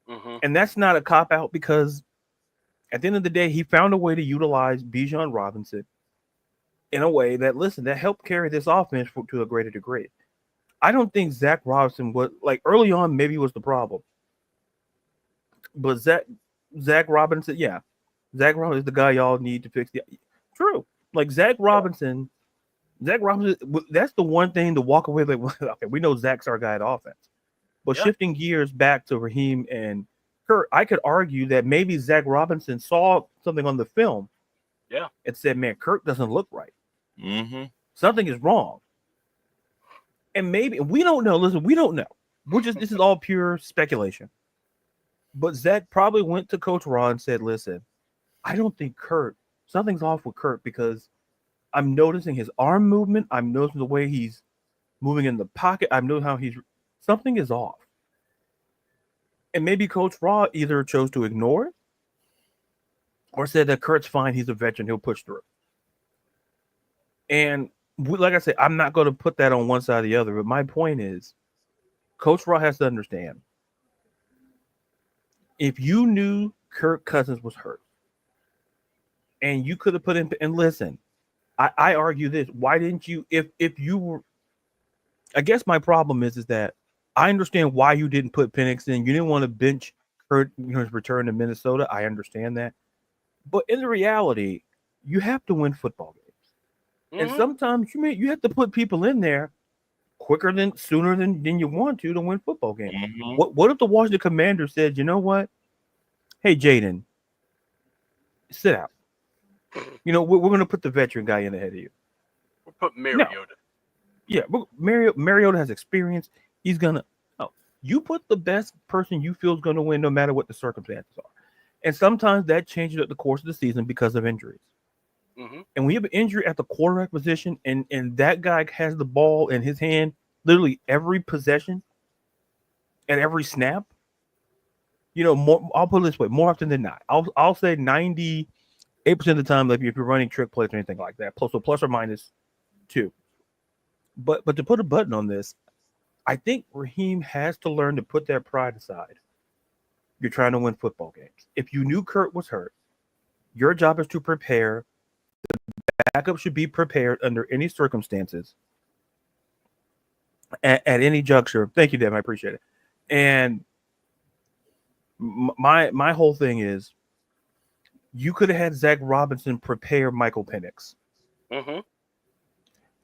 [SPEAKER 1] Mm-hmm.
[SPEAKER 4] And that's not a cop-out because at the end of the day, he found a way to utilize Bijan Robinson in a way that, that helped carry this offense to a greater degree. I don't think Zach Robinson was, like, early on, maybe was the problem. But Zach Robinson, yeah. Zach Robinson is the guy y'all need to fix the true. Like Zach Robinson, that's the one thing to walk away like, okay, we know Zach's our guy at offense. But shifting gears back to Raheem and Kurt, I could argue that maybe Zach Robinson saw something on the film, and said, "Man, Kurt doesn't look right.
[SPEAKER 3] Mm-hmm.
[SPEAKER 4] Something is wrong." And maybe we don't know. Listen, we don't know. This is all pure speculation. But Zach probably went to Coach Rah and said, "Listen, I don't think something's off with Kurt because I'm noticing his arm movement. I'm noticing the way he's moving in the pocket. I'm noticing how something is off." And maybe Coach Rah either chose to ignore it or said that Kurt's fine. He's a veteran. He'll push through. And like I said, I'm not going to put that on one side or the other. But my point is, Coach Rah has to understand, if you knew Kirk Cousins was hurt and you could have put him, and listen, I argue this. Why didn't you, if you were, I guess my problem is that I understand why you didn't put Penix in. You didn't want to bench Kurt, his return to Minnesota. I understand that. But in the reality, you have to win football games. Mm-hmm. And sometimes you have to put people in there sooner than you want to win football games. Mm-hmm. What if the Washington Commanders said, "You know what? Hey, Jaden, sit out. We're going to put the veteran guy in ahead of you.
[SPEAKER 1] We'll put Mariota."
[SPEAKER 4] No. Yeah, Mariota has experience. He's going to you put the best person you feel is going to win no matter what the circumstances are. And sometimes that changes at the course of the season because of injuries. Mm-hmm. And when you have an injury at the quarterback position and that guy has the ball in his hand literally every possession and every snap, I'll put it this way, more often than not. I'll say 98% of the time, like if you're running trick plays or anything like that, plus or minus 2. But to put a button on this, I think Raheem has to learn to put that pride aside. You're trying to win football games. If you knew Kurt was hurt, your job is to prepare. The backup should be prepared under any circumstances at any juncture. Thank you, Devin. I appreciate it. And my whole thing is, you could have had Zach Robinson prepare Michael Penix. Mm-hmm.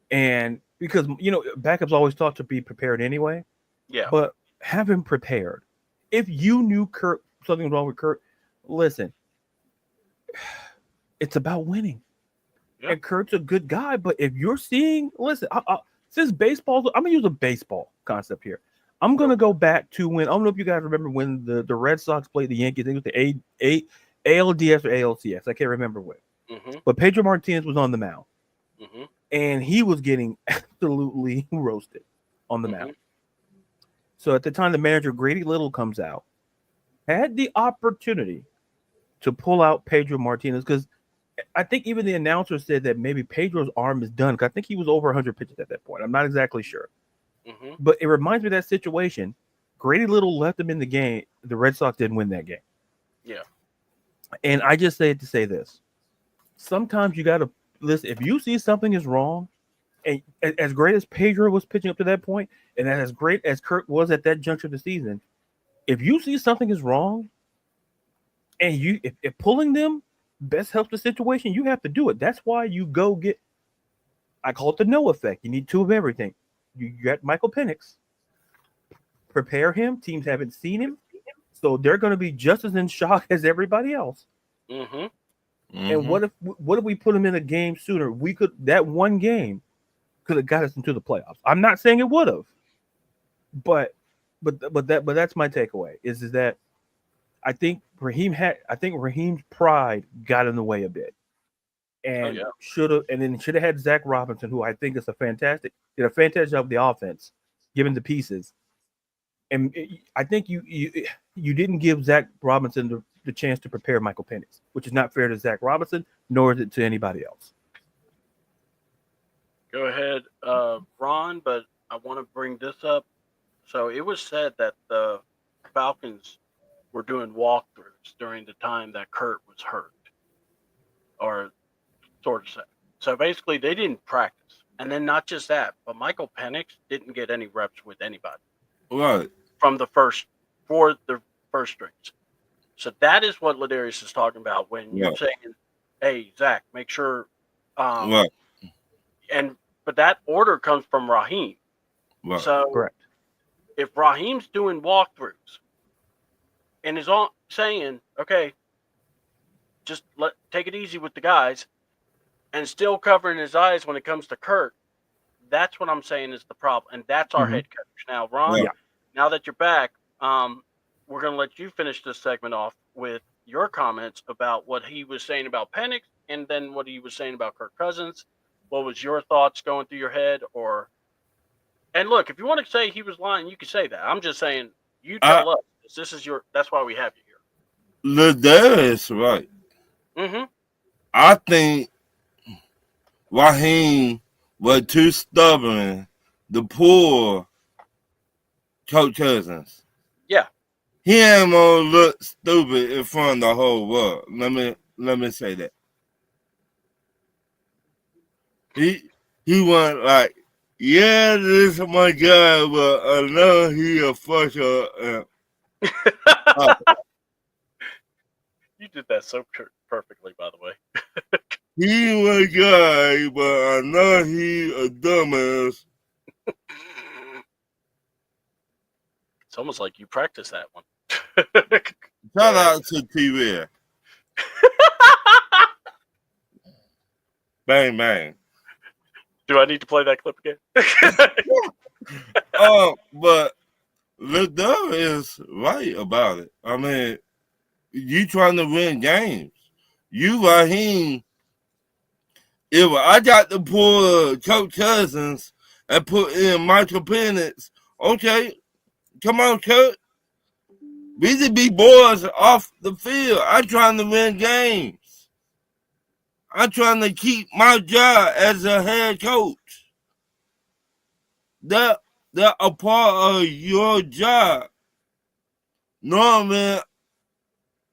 [SPEAKER 4] And because, backups always thought to be prepared anyway.
[SPEAKER 1] Yeah.
[SPEAKER 4] But have him prepared. If you knew Kurt, something wrong with Kurt, listen, it's about winning. Yeah. And Kurt's a good guy, but if you're seeing, listen, since baseball, I'm going to use a baseball concept here. I'm going to go back to when, I don't know if you guys remember when the Red Sox played the Yankees. I think it was the ALDS or ALCS. I can't remember when. Mm-hmm. But Pedro Martinez was on the mound. Mm-hmm. And he was getting absolutely roasted on the mound. So at the time, the manager, Grady Little, comes out, had the opportunity to pull out Pedro Martinez, because I think even the announcer said that maybe Pedro's arm is done, because I think he was over 100 pitches at that point. I'm not exactly sure. Mm-hmm. But it reminds me of that situation. Grady Little left him in the game. The Red Sox didn't win that game.
[SPEAKER 1] Yeah. And
[SPEAKER 4] I just say it to say this. Sometimes you got to listen. If you see something is wrong, and as great as Pedro was pitching up to that point, and as great as Kurt was at that juncture of the season, if you see something is wrong, and if pulling them best helps the situation, you have to do it. That's why you go get, I call it the no effect. You need 2 of everything. You got Michael Penix. Prepare him. Teams haven't seen him, so they're going to be just as in shock as everybody else. Mm-hmm. And what if we put him in a game sooner? That one game could have got us into the playoffs. I'm not saying it would have, but that's my takeaway is that I think Raheem's pride got in the way a bit, and should have had Zach Robinson, who I think did a fantastic job of the offense, given the pieces. And I think you didn't give Zach Robinson the chance to prepare Michael Penix, which is not fair to Zach Robinson, nor is it to anybody else.
[SPEAKER 1] Go ahead, Ron. But I want to bring this up. So it was said that the Falcons were doing walkthroughs during the time that Kurt was hurt, or sort of said. So basically, they didn't practice, and then not just that, but Michael Penix didn't get any reps with anybody
[SPEAKER 3] Right.
[SPEAKER 1] from the first for the first strings. So that is what Ladarius is talking about when you're
[SPEAKER 3] Right.
[SPEAKER 1] saying, "Hey, Zach, make sure." Um,
[SPEAKER 3] Right.
[SPEAKER 1] and but that order comes from Raheem.
[SPEAKER 3] Right.
[SPEAKER 1] So
[SPEAKER 4] Correct.
[SPEAKER 1] if Raheem's doing walkthroughs and is all saying, "Okay, just take it easy with the guys," and still covering his eyes when it comes to Kurt, that's what I'm saying is the problem, and that's our
[SPEAKER 4] Mhm.
[SPEAKER 1] head coach. Now, Ron,
[SPEAKER 3] Right.
[SPEAKER 4] Yeah.
[SPEAKER 1] now that you're back, we're going to let you finish this segment off with your comments about what he was saying about Penix, and then what he was saying about Kirk Cousins. What was your thoughts going through your head? And look, if you want to say he was lying, you can say that. I'm just saying, you
[SPEAKER 3] I
[SPEAKER 1] tell us. This is your. That's why we have you
[SPEAKER 3] Ladarius right.
[SPEAKER 1] here. Mm-hmm.
[SPEAKER 3] I think Raheem was too stubborn to pull Coach Cousins.
[SPEAKER 1] Yeah.
[SPEAKER 3] He ain't gonna look stupid in front of the whole world. Let me say that. He went like, yeah, this is my guy, but I know he a fucker.
[SPEAKER 1] You did that so perfectly, by the way.
[SPEAKER 3] He my guy, but I know he a dumbass.
[SPEAKER 1] It's almost like you practiced that one.
[SPEAKER 3] Shout out to TV. Bang bang.
[SPEAKER 1] Do I need to play that clip again?
[SPEAKER 3] But Ladarius is right about it. I mean, you trying to win games. You Raheem. If I got to pull Coach Cousins and put in Michael Penix, okay, come on, Coach. We the big boys off the field. I'm trying to win games. I'm trying to keep my job as a head coach. That a part of your job. Normally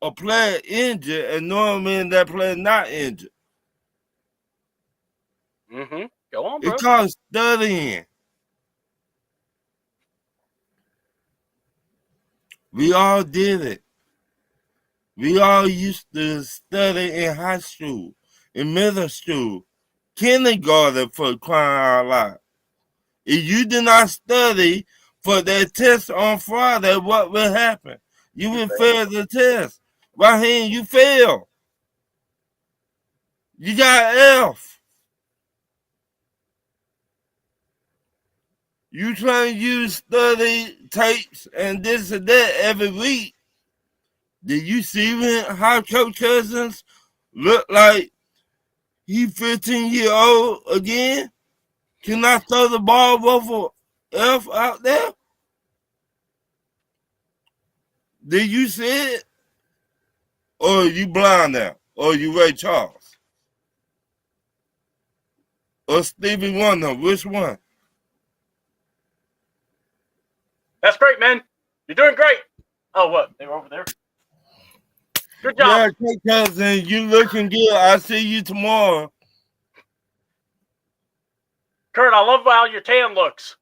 [SPEAKER 3] a player injured and normally that player not injured.
[SPEAKER 1] Mm-hmm. Go on, bro.
[SPEAKER 3] It called studying. We all did it. We all used to study in high school, in middle school, kindergarten for crying out loud. If you did not study for that test on Friday, what will happen? You will fail the test. Raheem, you fail. You got F. You trying to use study tapes and this and that every week. Did you see how Coach Cousins look like he 15-year-old again? Can I throw the ball over F out there? Did you see it? Or are you blind now? Or you Ray Charles? Or Stevie Wonder? Which one?
[SPEAKER 1] That's great, man. You're doing great. Oh, what? They were over there? Good job.
[SPEAKER 3] Yeah, Coach Cousins, you looking good. I'll see you tomorrow.
[SPEAKER 1] Kurt, I love how your tan looks.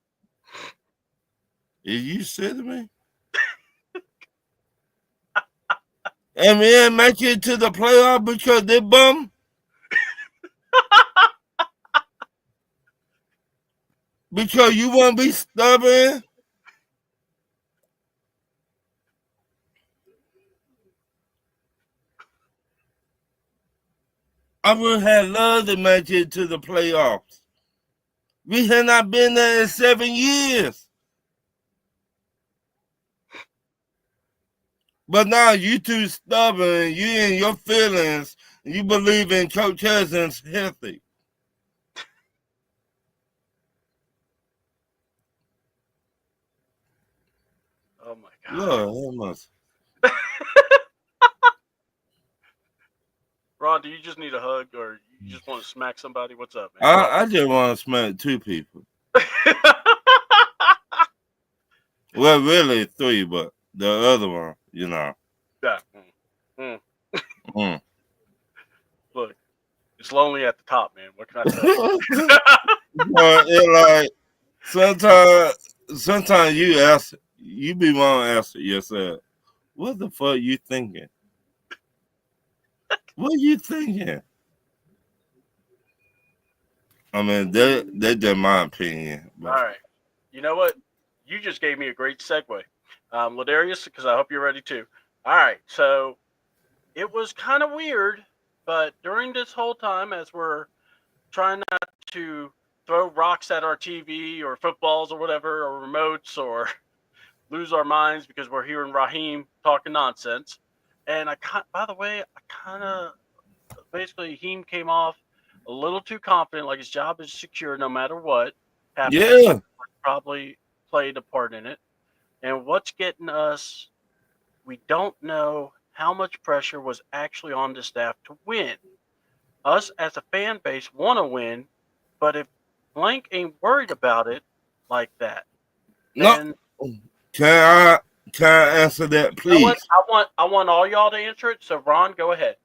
[SPEAKER 3] Is you sitting me? And we ain't make it to the playoff because they bum? Because you won't be stubborn? I would have loved to make it to the playoffs. We have not been there in 7 years. But now you too stubborn, you in your feelings, you believe in Coach Cousins healthy.
[SPEAKER 1] Oh, my God.
[SPEAKER 3] Lord, that must.
[SPEAKER 1] Ron, do you just need a hug, or you just want to smack somebody? What's up, man?
[SPEAKER 3] I just want to smack 2 people. Well, really 3, but the other one,
[SPEAKER 1] Yeah.
[SPEAKER 3] Mm.
[SPEAKER 1] Look, it's lonely at the top, man. What can I tell you?
[SPEAKER 3] But it like sometimes you be want to answer yourself, what the fuck you thinking? What you thinking? I mean, that's just my opinion.
[SPEAKER 1] All right. You know what? You just gave me a great segue. Ladarius, because I hope you're ready too. All right. So it was kind of weird, but during this whole time, as we're trying not to throw rocks at our TV or footballs or whatever, or remotes, or lose our minds because we're hearing Raheem talking nonsense. And by the way, I kind of basically Heem came off a little too confident, like his job is secure no matter what happens.
[SPEAKER 3] Yeah.
[SPEAKER 1] Probably played a part in it. And what's getting us, we don't know how much pressure was actually on the staff to win. Us as a fan base want to win, but if Blank ain't worried about it like that, then
[SPEAKER 3] No. Can I answer that, please?
[SPEAKER 1] you know what? I want all y'all to answer it. So Ron, go ahead.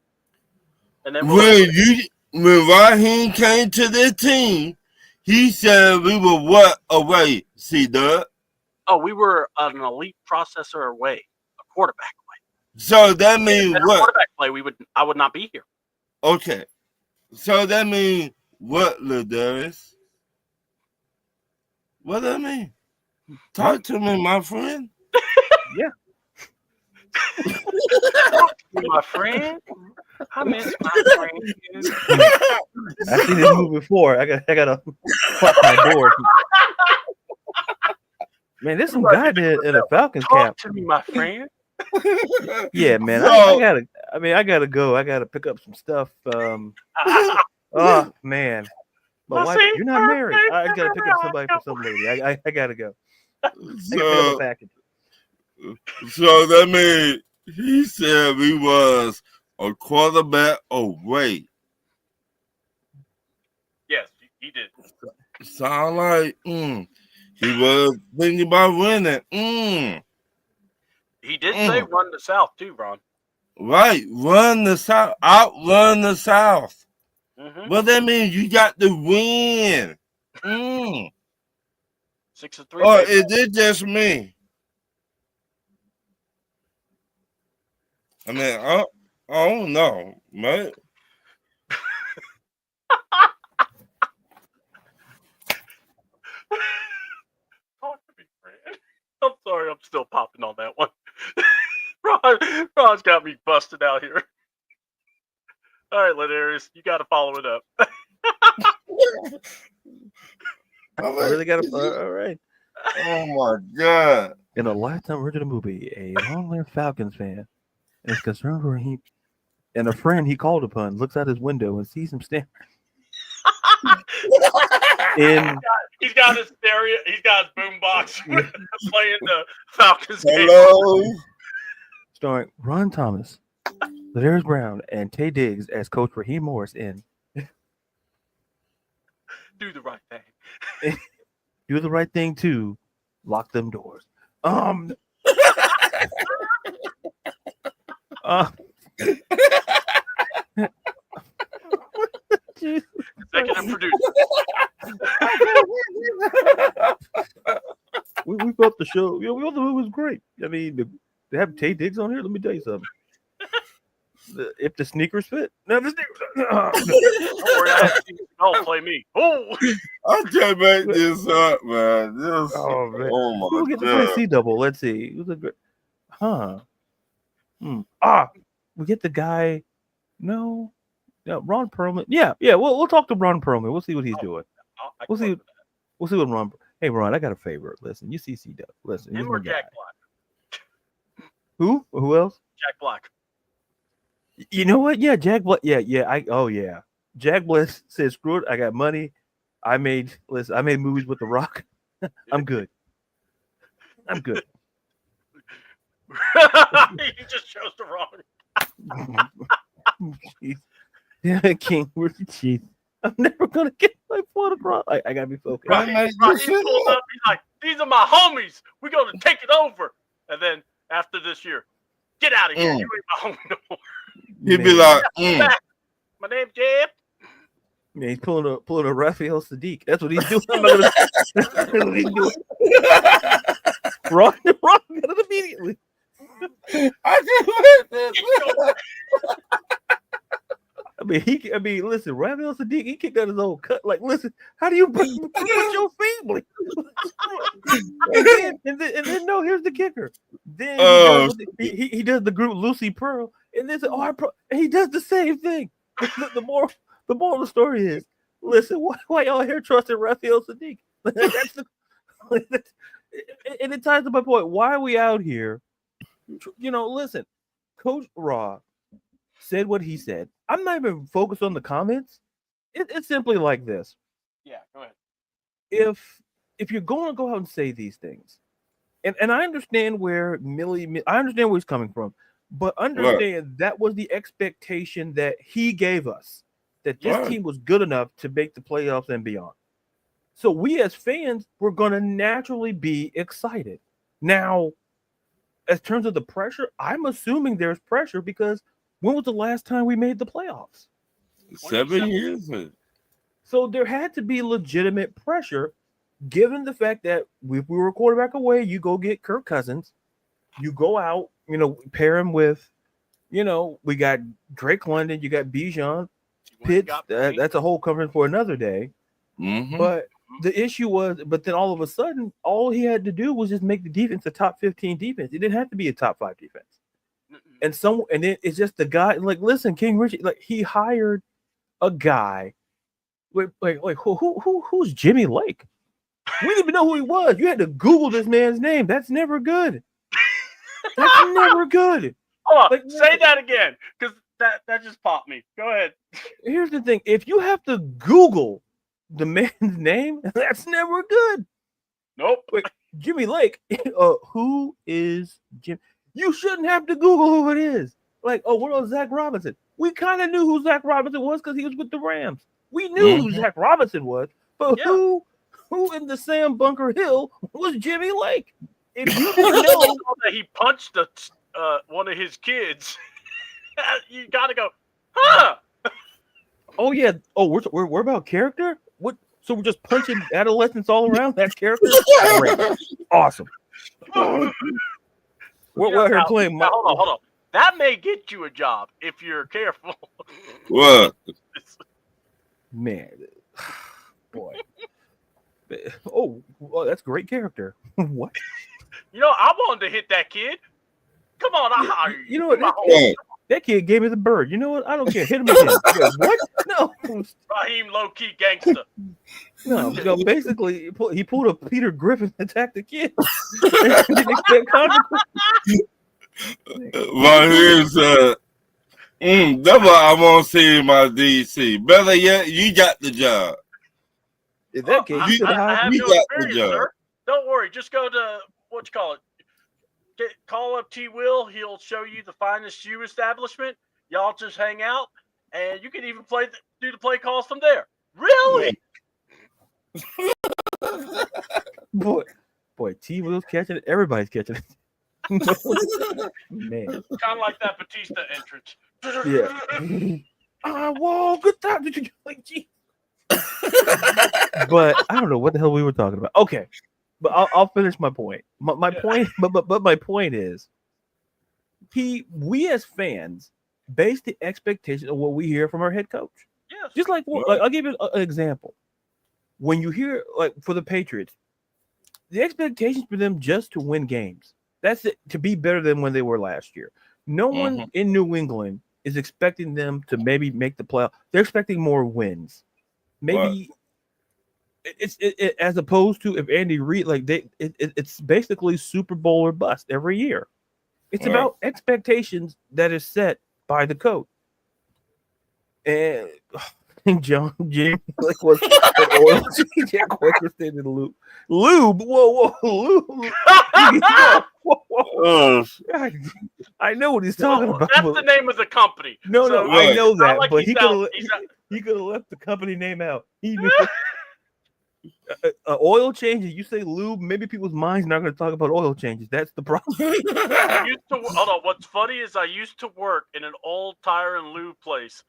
[SPEAKER 1] And then
[SPEAKER 3] When Raheem came to this team, he said we were what away, C-Dub?
[SPEAKER 1] Oh, we were an elite processor away, a quarterback away.
[SPEAKER 3] So that means what?
[SPEAKER 1] Quarterback play, I would not be here.
[SPEAKER 3] Okay. So that means what, Ladarius? What that mean? Talk to me, my friend.
[SPEAKER 4] Yeah.
[SPEAKER 1] My friend? I miss my friend.
[SPEAKER 4] I've seen this movie before. I gotta fuck my door. Man, there's some guy there in a Falcons cap.
[SPEAKER 1] Talk to me, my friend.
[SPEAKER 4] Yeah, man.
[SPEAKER 3] So-
[SPEAKER 4] I gotta go. I gotta pick up some stuff. Oh man. My wife, you're not married. I gotta pick up somebody for some lady. I gotta go. I gotta pick up a package.
[SPEAKER 3] So that means he said we was a quarterback away.
[SPEAKER 1] Yes, he did.
[SPEAKER 3] Sound like he was thinking about winning.
[SPEAKER 1] He did say run the South too, Ron.
[SPEAKER 3] Right, run the South, outrun the South.
[SPEAKER 1] Mm-hmm.
[SPEAKER 3] But that means you got to win.
[SPEAKER 1] 6-3.
[SPEAKER 3] Or is it just me? I mean, I don't know, man.
[SPEAKER 1] Talk to me, friend. I'm sorry, I'm still popping on that one. Ron's got me busted out here. All right, Ladarius, you got to follow it up.
[SPEAKER 4] I really got to. All right.
[SPEAKER 3] Oh my God!
[SPEAKER 4] In a Lifetime original movie, a long-lived Falcons fan is concerned for him, and a friend he called upon looks out his window and sees him staring.
[SPEAKER 1] He's got his stereo. He's got his boombox playing the Falcons game.
[SPEAKER 3] Hello.
[SPEAKER 4] Starring Ron Thomas, Ladarius Brown, and Tay Diggs as Coach Raheem Morris in
[SPEAKER 1] Do the right thing.
[SPEAKER 4] Do the Right Thing too. Lock them doors.
[SPEAKER 1] Executive producer.
[SPEAKER 4] we felt the show. We thought the movie was great. I mean, they have Tay Diggs on here. Let me tell you something. If the sneakers fit, no, the sneakers.
[SPEAKER 1] Don't worry, I have to play me. Oh,
[SPEAKER 3] I can't make this up, man.
[SPEAKER 4] Man.
[SPEAKER 3] Oh my
[SPEAKER 4] We'll get to
[SPEAKER 3] God!
[SPEAKER 4] play C double. Let's see. It was a good. We get the guy. No, Ron Perlman. Yeah. We'll talk to Ron Perlman. We'll see what he's doing. We'll see what Ron. Hey, Ron, I got a favor. Listen, you see C double. Listen,
[SPEAKER 1] him or Jack Black?
[SPEAKER 4] Who else?
[SPEAKER 1] Jack Black.
[SPEAKER 4] You know what? Yeah, Jack Black. Yeah. Jack Black said, "Screw it. I got money. I made movies with The Rock. I'm good.
[SPEAKER 1] You just chose the wrong.
[SPEAKER 4] Yeah, King, where's the cheese? I'm never gonna get my point across. I gotta be focused.
[SPEAKER 1] Raheem pulls up. He's like, "These are my homies. We're gonna take it over." And then after this year, get out of here. You ain't my homie no more.
[SPEAKER 3] He'd be like,
[SPEAKER 1] My name's Jeff.
[SPEAKER 4] Man, he's pulling a Raphael Sadiq. That's what he's doing. I'm not gonna, that's what he's doing. Wrong, got it immediately. I mean, listen, Raphael Sadiq, he kicked out his old cut. Like, listen, how do you put your family? and then, no, here's the kicker. Then he does the group Lucy Pearl, and then and he does the same thing. The moral of the story is, listen, why y'all here trusting Raphael Sadiq? That's the, and it ties to my point. Why are we out here? Listen, Coach Rah said what he said. I'm not even focused on the comments. It's simply like this.
[SPEAKER 1] Yeah, go ahead.
[SPEAKER 4] If you're going to go out and say these things, and I understand where I understand where he's coming from, but understand that was the expectation that he gave us, that this team was good enough to make the playoffs and beyond. So we as fans were going to naturally be excited. Now, in terms of the pressure, I'm assuming there's pressure because when was the last time we made the playoffs?
[SPEAKER 3] 7 years.
[SPEAKER 4] So there had to be legitimate pressure, given the fact that if we were a quarterback away, you go get Kirk Cousins, you go out, pair him with, we got Drake London, you got Bijan, Pitts. That's a whole conference for another day.
[SPEAKER 3] Mm-hmm.
[SPEAKER 4] But the issue was, then all of a sudden, all he had to do was just make the defense a top 15 defense. It didn't have to be a top 5 defense. And then it's just the guy. Like, listen, King Richie, like he hired a guy. Who's Jimmy Lake? We didn't even know who he was. You had to Google this man's name. That's never good. That's never good.
[SPEAKER 1] Hold on, say that again, because that just popped me. Go ahead.
[SPEAKER 4] Here's the thing: if you have to Google the man's name, that's never good.
[SPEAKER 1] Nope.
[SPEAKER 4] Wait, Jimmy Lake. Who is Jim? You shouldn't have to Google who it is. Like, what about Zach Robinson? We kind of knew who Zach Robinson was because he was with the Rams. We knew who Zach Robinson was, but who in the Sam Bunker Hill was Jimmy Lake? If you didn't know
[SPEAKER 1] that he punched one of his kids, you got to go, huh?
[SPEAKER 4] Oh yeah. Oh, we're about character. What? So we're just punching adolescents all around? That's character. Great. Awesome. We're here playing.
[SPEAKER 1] Hold on. That may get you a job if you're careful.
[SPEAKER 3] What?
[SPEAKER 4] Man, boy. Oh, well, that's great character. What?
[SPEAKER 1] I wanted to hit that kid. Come on, I hire you.
[SPEAKER 4] You know what? That kid gave me the bird. You know what? I don't care. Hit him again. What? No.
[SPEAKER 1] Raheem, low-key gangster.
[SPEAKER 4] No, basically, he pulled a Peter Griffin and attacked the kid. Didn't expect consequences.
[SPEAKER 3] Well, here's that's what I want to see in my DC. Better yet, you got the job.
[SPEAKER 4] In that case,
[SPEAKER 1] I have no experience, sir. Don't worry. Just go to call up T. Will. He'll show you the finest shoe establishment. Y'all just hang out, and you can even do the play calls from there. Really?
[SPEAKER 4] Boy, T. Will's catching it. Everybody's catching it. Man,
[SPEAKER 1] kind of like that Batista entrance.
[SPEAKER 4] Yeah. Whoa, good time. Did you like? Gee. But I don't know what the hell we were talking about. Okay, but I'll finish my point. My point, but my point is, we as fans base the expectation of what we hear from our head coach.
[SPEAKER 1] Yes.
[SPEAKER 4] Just like I'll give you an example. When you hear for the Patriots, the expectations for them just to win games. That's it, to be better than when they were last year. No one in New England is expecting them to maybe make the playoff. They're expecting more wins. Maybe it's as opposed to if Andy Reid it's basically Super Bowl or bust every year. It's about expectations that is set by the coach. And John Jim was Jack Quaker standing lube. Whoa, lube.
[SPEAKER 3] Oh,
[SPEAKER 4] I know what he's talking about.
[SPEAKER 1] That's the name of the company.
[SPEAKER 4] No,
[SPEAKER 1] So,
[SPEAKER 4] no, I know
[SPEAKER 1] it's not
[SPEAKER 4] that,
[SPEAKER 1] like
[SPEAKER 4] but he could
[SPEAKER 1] he's
[SPEAKER 4] have
[SPEAKER 1] out.
[SPEAKER 4] he could have left the company name out. He knew oil changes. You say lube, maybe people's minds not going to talk about oil changes. That's the problem.
[SPEAKER 1] I used to hold on. What's funny is I used to work in an old tire and lube place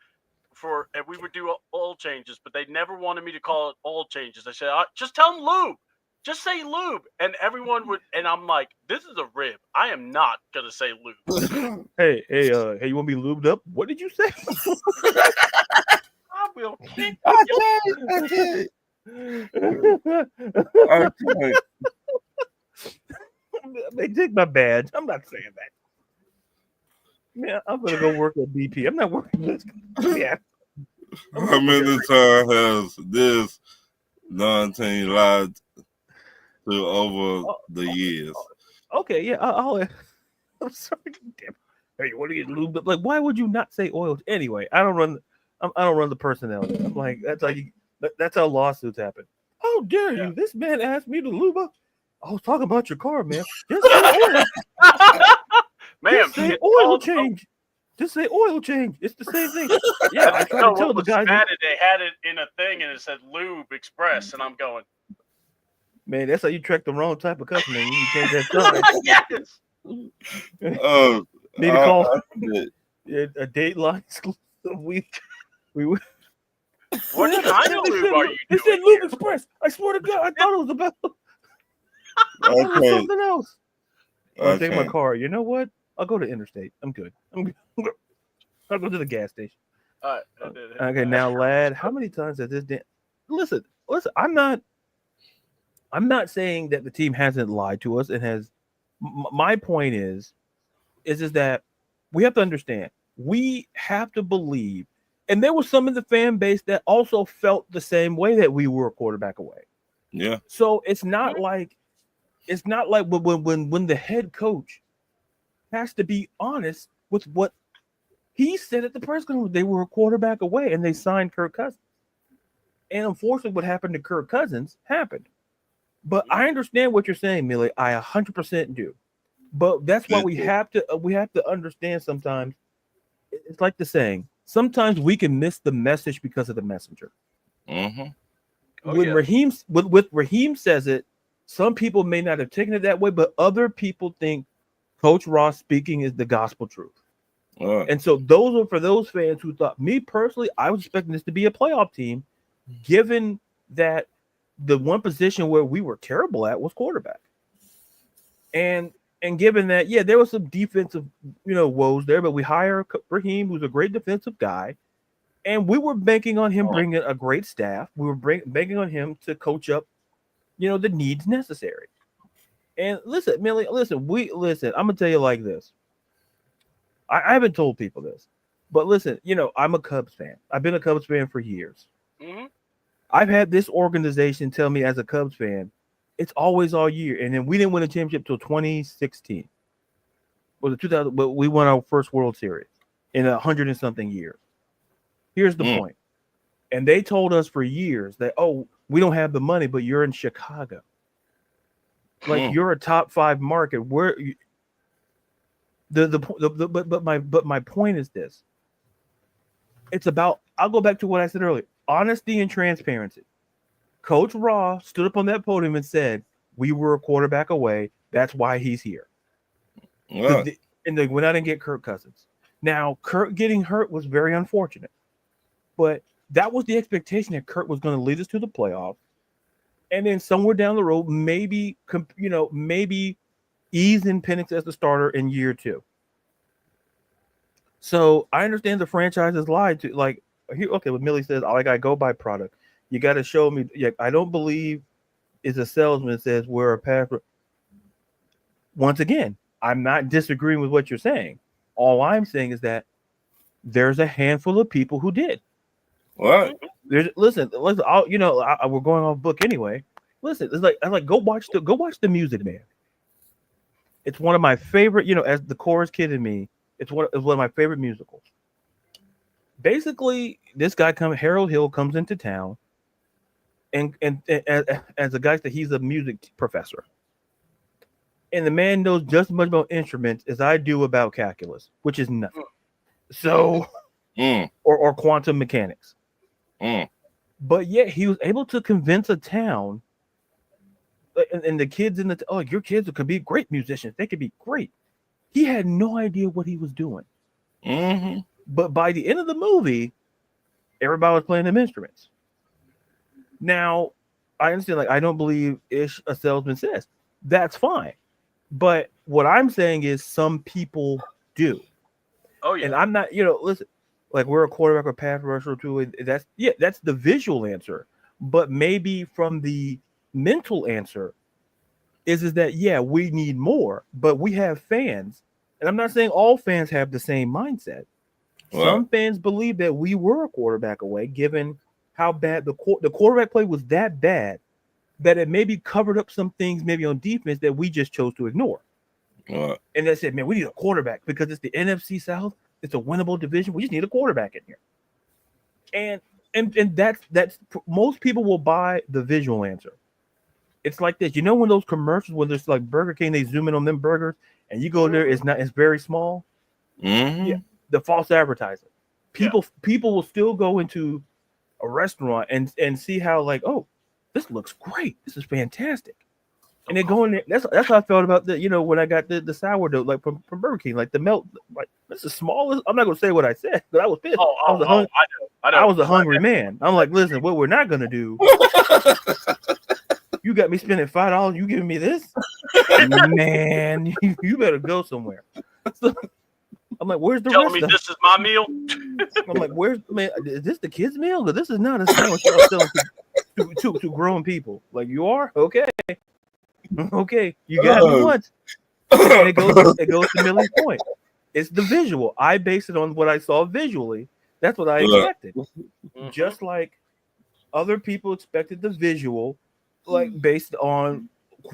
[SPEAKER 1] and we would do oil changes, but they never wanted me to call it oil changes. I said, just tell them lube. Just say lube. And everyone would, and I'm like, this is a rib. I am not going to say lube.
[SPEAKER 4] Hey, you want to be lubed up? What did you say?
[SPEAKER 1] I will kick
[SPEAKER 3] I
[SPEAKER 1] you.
[SPEAKER 3] can't. I can't.
[SPEAKER 4] They take my badge. I'm not saying that. Man, I'm gonna go work at BP. I'm not working this. Yeah.
[SPEAKER 3] How many times has this non-team lied to over the years?
[SPEAKER 4] Okay, yeah, I'm sorry. Damn. Hey, you want to get lubed up? Like, why would you not say oil? Anyway, I don't run the personnel. I'm like, that's how lawsuits happen. How dare you? This man asked me to lube up. I was talking about your car, man. Just say oil.
[SPEAKER 1] Ma'am,
[SPEAKER 4] Just say oil change. Just say oil change. It's the same thing. Yeah, I tried to tell the guys.
[SPEAKER 1] They had it in a thing and it said Lube Express, and I'm going,
[SPEAKER 4] man, that's how you track the wrong type of customer. You need to change that sign.
[SPEAKER 1] yes.
[SPEAKER 4] Need to call a Dateline exclusive week.
[SPEAKER 1] What kind of lube are you
[SPEAKER 4] doing? It said Lube Express. I swear to God, I thought it was about something else. I'll take my car. You know what? I'll go to Interstate. I'm good. I'll go to the gas station. Okay, now, lad, how many times has this? Listen. I'm not saying that the team hasn't lied to us and has. My point is that we have to understand. We have to believe, and there was some in the fan base that also felt the same way that we were a quarterback away.
[SPEAKER 3] Yeah.
[SPEAKER 4] So it's not like when the head coach has to be honest with what he said at the press conference. They were a quarterback away, and they signed Kirk Cousins. And unfortunately, what happened to Kirk Cousins happened. But I understand what you're saying, Millie. I 100% do. But that's why we have to understand sometimes. It's like the saying. Sometimes we can miss the message because of the messenger.
[SPEAKER 3] Mm-hmm.
[SPEAKER 4] When Raheem says it, some people may not have taken it that way, but other people think Coach Ross speaking is the gospel truth. And so those are for those fans who thought, me personally, I was expecting this to be a playoff team, given that the one position where we were terrible at was quarterback. And given that, yeah, there was some defensive, woes there, but we hire Raheem, who's a great defensive guy, and we were banking on him bringing a great staff. We were banking on him to coach up, the needs necessary. And listen, Millie, I'm gonna tell you like this. I haven't told people this, but listen, I'm a Cubs fan. I've been a Cubs fan for years.
[SPEAKER 1] Mm-hmm.
[SPEAKER 4] I've had this organization tell me as a Cubs fan, it's always all year. And then we didn't win a championship till 2016. Was it 2000? But we won our first World Series in 100 and something years. Here's the point. And they told us for years that, we don't have the money, but you're in Chicago. Like you're a top 5 market. Where but my point is this. It's about, I'll go back to what I said earlier, honesty and transparency. Coach Raw stood up on that podium and said, we were a quarterback away. That's why he's here. And they went out and get Kirk Cousins. Now, Kirk getting hurt was very unfortunate, but that was the expectation that Kirk was going to lead us to the playoffs. And then somewhere down the road, maybe ease in Penix as the starter in year 2. So I understand the franchise has lied to, like, what Millie says, I go by product. You got to show me. Yeah, I don't believe it's a salesman that says we're a pass. Once again, I'm not disagreeing with what you're saying. All I'm saying is that there's a handful of people who did.
[SPEAKER 3] What?
[SPEAKER 4] Listen. We're going off book anyway. Listen, it's like go watch the Music Man. It's one of my favorite. As the chorus kid in me, it's one of my favorite musicals. Basically, this guy Harold Hill comes into town, and as a guy that he's a music professor, And the man knows just as much about instruments as I do about calculus, which is nothing. So, or quantum mechanics. But yet he was able to convince a town, and the kids in the your kids could be great musicians. They could be great. He had no idea what he was doing. But by the end of the movie, everybody was playing them instruments. Now, I understand. Like, I don't believe Ish a salesman says. That's fine. But what I'm saying is some people do.
[SPEAKER 1] Oh yeah.
[SPEAKER 4] And I'm not, listen, like we're a quarterback or pass rusher too. That's the visual answer. But maybe from the mental answer is that we need more, but we have fans. And I'm not saying all fans have the same mindset. Some fans believe that we were a quarterback away, given how bad the quarterback play was that bad that it maybe covered up some things maybe on defense that we just chose to ignore. And they said, man, we need a quarterback because it's the NFC South. It's a winnable division. We just need a quarterback in here. And that's most people will buy the visual answer. It's like this. You know when those commercials where there's like Burger King, they zoom in on them burgers and you go there, it's very small. Yeah, the false advertising. People will still go into a restaurant and see how like, oh, this looks great. This is fantastic. And they go in there. That's how I felt about the when I got the sourdough like from Burger King, like the melt, like that's the smallest. I'm not gonna say what I said, but I was pissed. I was a hungry man. I'm like, listen, what we're not gonna do. You got me spending $5. You giving me this, man? You better go somewhere. So, I'm like, where's the rest?
[SPEAKER 1] Telling me this is my meal.
[SPEAKER 4] I'm like, is this the kids' meal? Because this is not a sandwich y'all selling to grown people. Like, you are okay. Okay, you got me once. And it goes to Millie's point. It's the visual. I base it on what I saw visually. That's what I expected. Just like other people expected the visual, like based on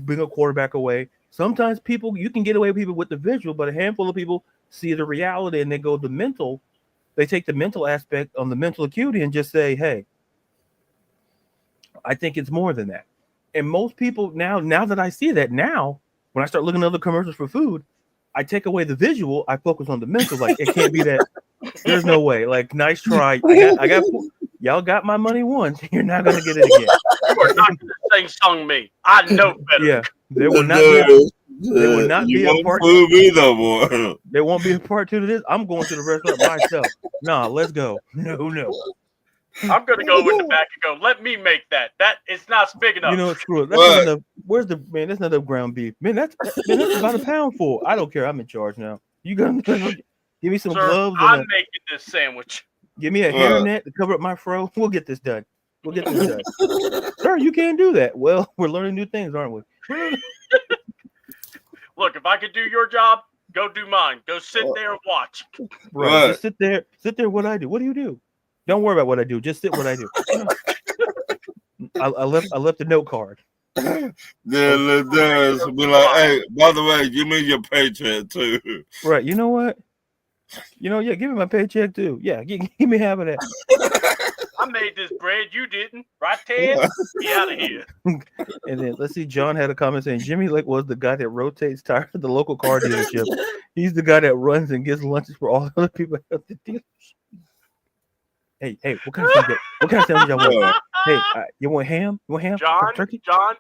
[SPEAKER 4] being a quarterback away. Sometimes you can get away with people with the visual, but a handful of people see the reality and they go the mental. They take the mental aspect on the mental acuity and just say, hey, I think it's more than that. And most people now that I see that now, when I start looking at other commercials for food, I take away the visual. I focus on the mental. Like, it can't be that. There's no way. Like, nice try. I got y'all got my money once. You're not gonna get it again.
[SPEAKER 1] You are not gonna sing song me. I know better.
[SPEAKER 4] Yeah, there will not be a part. There won't be a part 2 to this. I'm going to the restaurant myself. Nah, let's go. No.
[SPEAKER 1] I'm gonna go in the back and go. Let me make that. That it's not big enough.
[SPEAKER 4] You know, screw it. That's not enough. Where's the man? That's not enough ground beef. Man, that's about a pound full. I don't care. I'm in charge now. You gonna give me some gloves?
[SPEAKER 1] I'm making this sandwich.
[SPEAKER 4] Give me a hairnet to cover up my fro. We'll get this done. Sir, you can't do that. Well, we're learning new things, aren't we?
[SPEAKER 1] Look, if I could do your job, go do mine. Go sit there and watch.
[SPEAKER 4] Right. Just sit there. What I do. What do you do? Don't worry about what I do. Just sit what I do. I left a note card.
[SPEAKER 3] Then be like, hey, by the way, give me your paycheck too.
[SPEAKER 4] Right. You know what? Give me my paycheck too. Yeah, give me half of that.
[SPEAKER 1] I made this bread. You didn't. Right, Ted? Get out of here.
[SPEAKER 4] And then let's see. John had a comment saying Jimmy Lake was the guy that rotates tires at the local car dealership. He's the guy that runs and gets lunches for all the other people at the dealership. Hey, what kind of sandwich y'all want? Hey, you want ham? You want ham? Turkey?
[SPEAKER 1] John,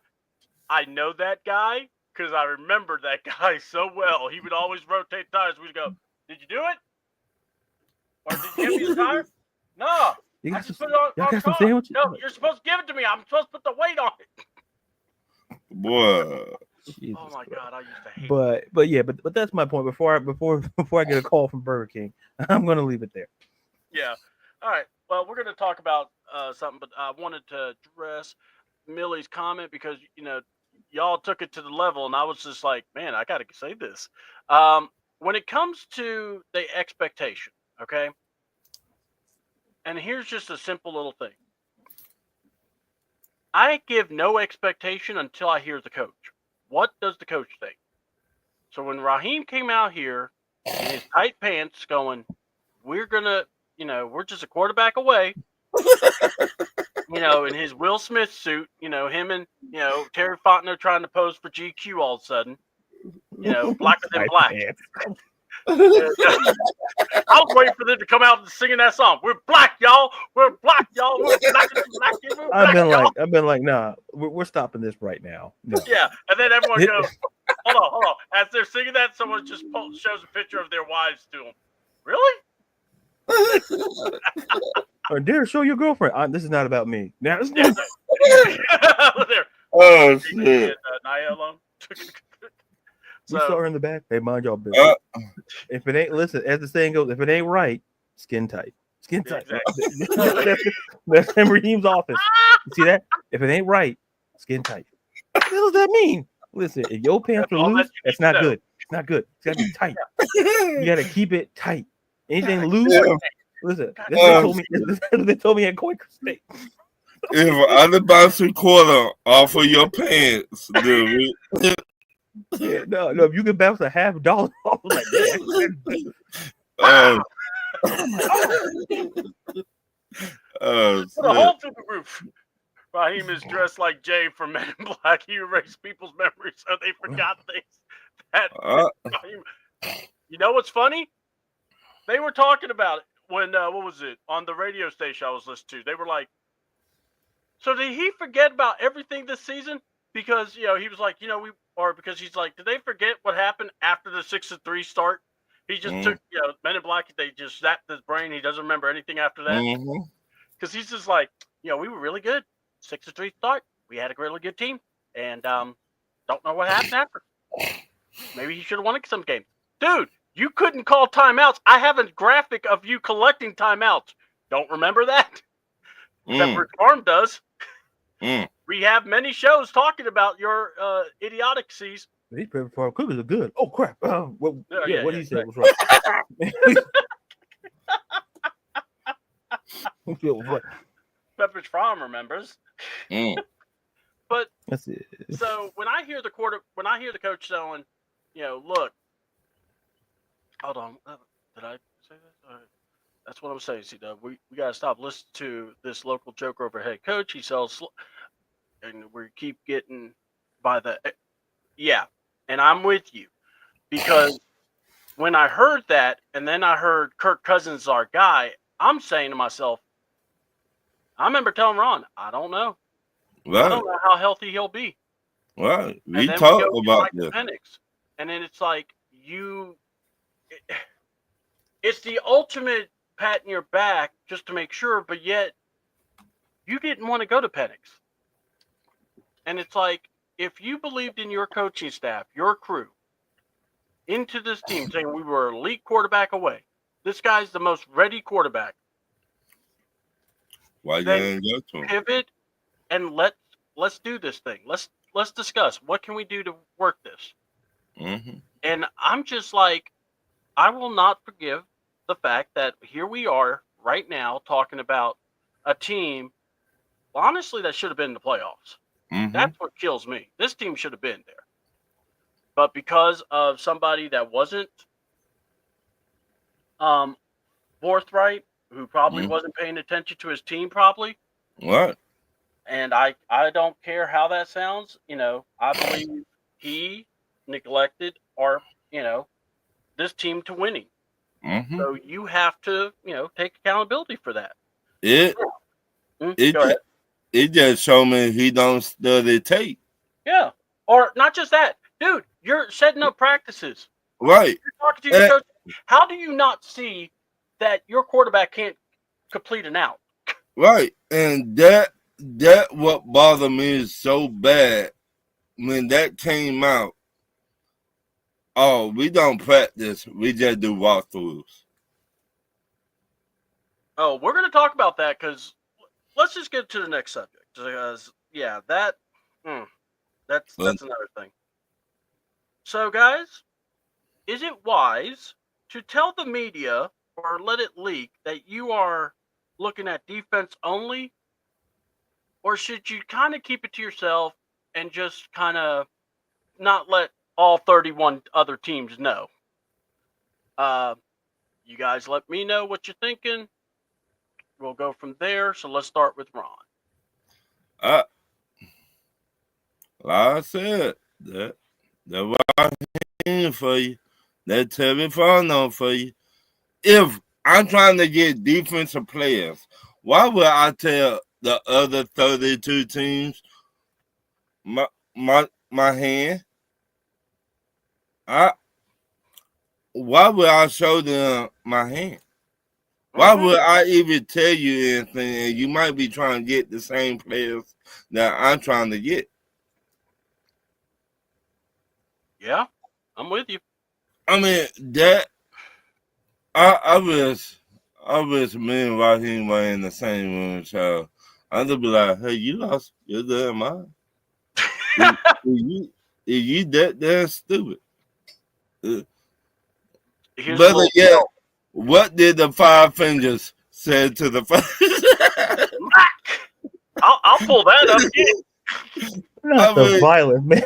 [SPEAKER 1] I know that guy because I remember that guy so well. He would always rotate tires. We'd go, did you do it? Or did you give me the tire? No.
[SPEAKER 4] You
[SPEAKER 1] I just put it on
[SPEAKER 4] some sandwich?
[SPEAKER 1] No, you're supposed to give it to me. I'm supposed to put the weight on it.
[SPEAKER 3] Boy.
[SPEAKER 4] Jesus
[SPEAKER 1] oh my God, I used to hate
[SPEAKER 4] but that's my point. Before I get a call from Burger King, I'm gonna leave it there.
[SPEAKER 1] Yeah. All right. Well, we're going to talk about something, but I wanted to address Millie's comment because, y'all took it to the level, and I was just like, man, I got to say this. When it comes to the expectation, okay? And here's just a simple little thing. I give no expectation until I hear the coach. What does the coach think? So when Raheem came out here in his tight pants going, we're going to, we're just a quarterback away. In his Will Smith suit, him and, Terry Fontenot trying to pose for GQ all of a sudden. blacker than
[SPEAKER 4] Tight
[SPEAKER 1] black.
[SPEAKER 4] pants.
[SPEAKER 1] I was waiting for them to come out and singing that song. We're black, y'all. We're black, y'all. We're blacker than black. We're black,
[SPEAKER 4] I've been like, nah, we're stopping this right now. No.
[SPEAKER 1] Yeah, and then everyone goes, hold on. As they're singing that, someone just shows a picture of their wives to them. Really?
[SPEAKER 4] Or dare show your girlfriend. This is not about me. Now,
[SPEAKER 1] Yeah. There.
[SPEAKER 3] Oh shit!
[SPEAKER 1] Naya alone.
[SPEAKER 4] We saw her in the back. Hey, mind y'all business. If it ain't, listen, as the saying goes, if it ain't right, skin tight. Skin tight.
[SPEAKER 1] Exactly.
[SPEAKER 4] That's in Raheem's office. You see that? If it ain't right, skin tight. What the hell does that mean? Listen, if your pants are loose, that's not good. It's not good. It's got to be tight. You got to keep it tight. Anything loose, listen, this they told me at Quaker State.
[SPEAKER 3] If other bounce a quarter off of your pants, dude.
[SPEAKER 4] Yeah, no, if you can bounce a $50 off, like
[SPEAKER 1] put a hole through the roof. Raheem is dressed like Jay from Men in Black. He erased people's memories so they forgot things. Raheem, you know what's funny? They were talking about it when what was it on the radio station I was listening to? They were like, "So did he forget about everything this season?" Because he was like, because he's like, did they forget what happened after the 6-3 start? He just took, Men in Black. They just zapped his brain. He doesn't remember anything after that. Because he's just like, we were really good. 6-3 start. We had a really good team, and don't know what happened after. Maybe he should have won some games, dude. You couldn't call timeouts. I have a graphic of you collecting timeouts. Don't remember that? Separate Farm does. We have many shows talking about your idioticies.
[SPEAKER 4] These Pepperidge Farm cookies are good. Oh crap! What he said was right.
[SPEAKER 1] Pepperidge Farm remembers. But
[SPEAKER 4] that's it.
[SPEAKER 1] So when I hear the coach saying, look, hold on, did I say that? That's what I'm saying. See, we gotta stop listening to this local joker over head coach. He sells, and we keep getting by the and I'm with you, because when I heard that, and then I heard Kirk Cousins is our guy, I'm saying to myself, I remember telling Ron, I don't know. Right. I don't know how healthy he'll be.
[SPEAKER 3] Right. We talked about this.
[SPEAKER 1] And then it's like it's the ultimate pat in your back just to make sure, but yet you didn't want to go to Penix. And it's like, if you believed in your coaching staff, your crew, into this team, saying we were elite quarterback away, this guy's the most ready quarterback.
[SPEAKER 3] Why didn't go to him?
[SPEAKER 1] Pivot and let's do this thing. Let's discuss what can we do to work this. And I'm just like, I will not forgive the fact that here we are right now talking about a team, honestly, that should have been in the playoffs. That's what kills me. This team should have been there. But because of somebody that wasn't forthright, who probably wasn't paying attention to his team probably.
[SPEAKER 3] What?
[SPEAKER 1] And I don't care how that sounds. I believe he neglected this team to winning. So you have to, take accountability for that.
[SPEAKER 3] It just showed me he don't study tape.
[SPEAKER 1] Yeah. Or not just that. Dude, you're setting up practices.
[SPEAKER 3] Right.
[SPEAKER 1] You're talking to your coach. How do you not see that your quarterback can't complete an out?
[SPEAKER 3] Right. And that what bothered me so bad when that came out. Oh, we don't practice. We just do walkthroughs.
[SPEAKER 1] Oh, we're going to talk about that because let's just get to the next subject. Because, that's another thing. So, guys, is it wise to tell the media or let it leak that you are looking at defense only? Or should you kind of keep it to yourself and just kind of not let all 31 other teams know? You guys let me know what you're thinking. We'll go from there. So let's start with Ron.
[SPEAKER 3] Like I said, that what I for you. That Terry Farno for you. If I'm trying to get defensive players, why would I tell the other 32 teams my hand? Why would I show them my hand? Why would I even tell you anything? And you might be trying to get the same players that I'm trying to get.
[SPEAKER 1] Yeah, I'm with you.
[SPEAKER 3] I mean that I wish me and Raheem were in the same room, so I'd be like, hey, you lost your damn mind. If you that damn stupid. Brother, yeah. What did the five fingers say to the five?
[SPEAKER 1] I'll pull that up again.
[SPEAKER 4] Not the violence, man.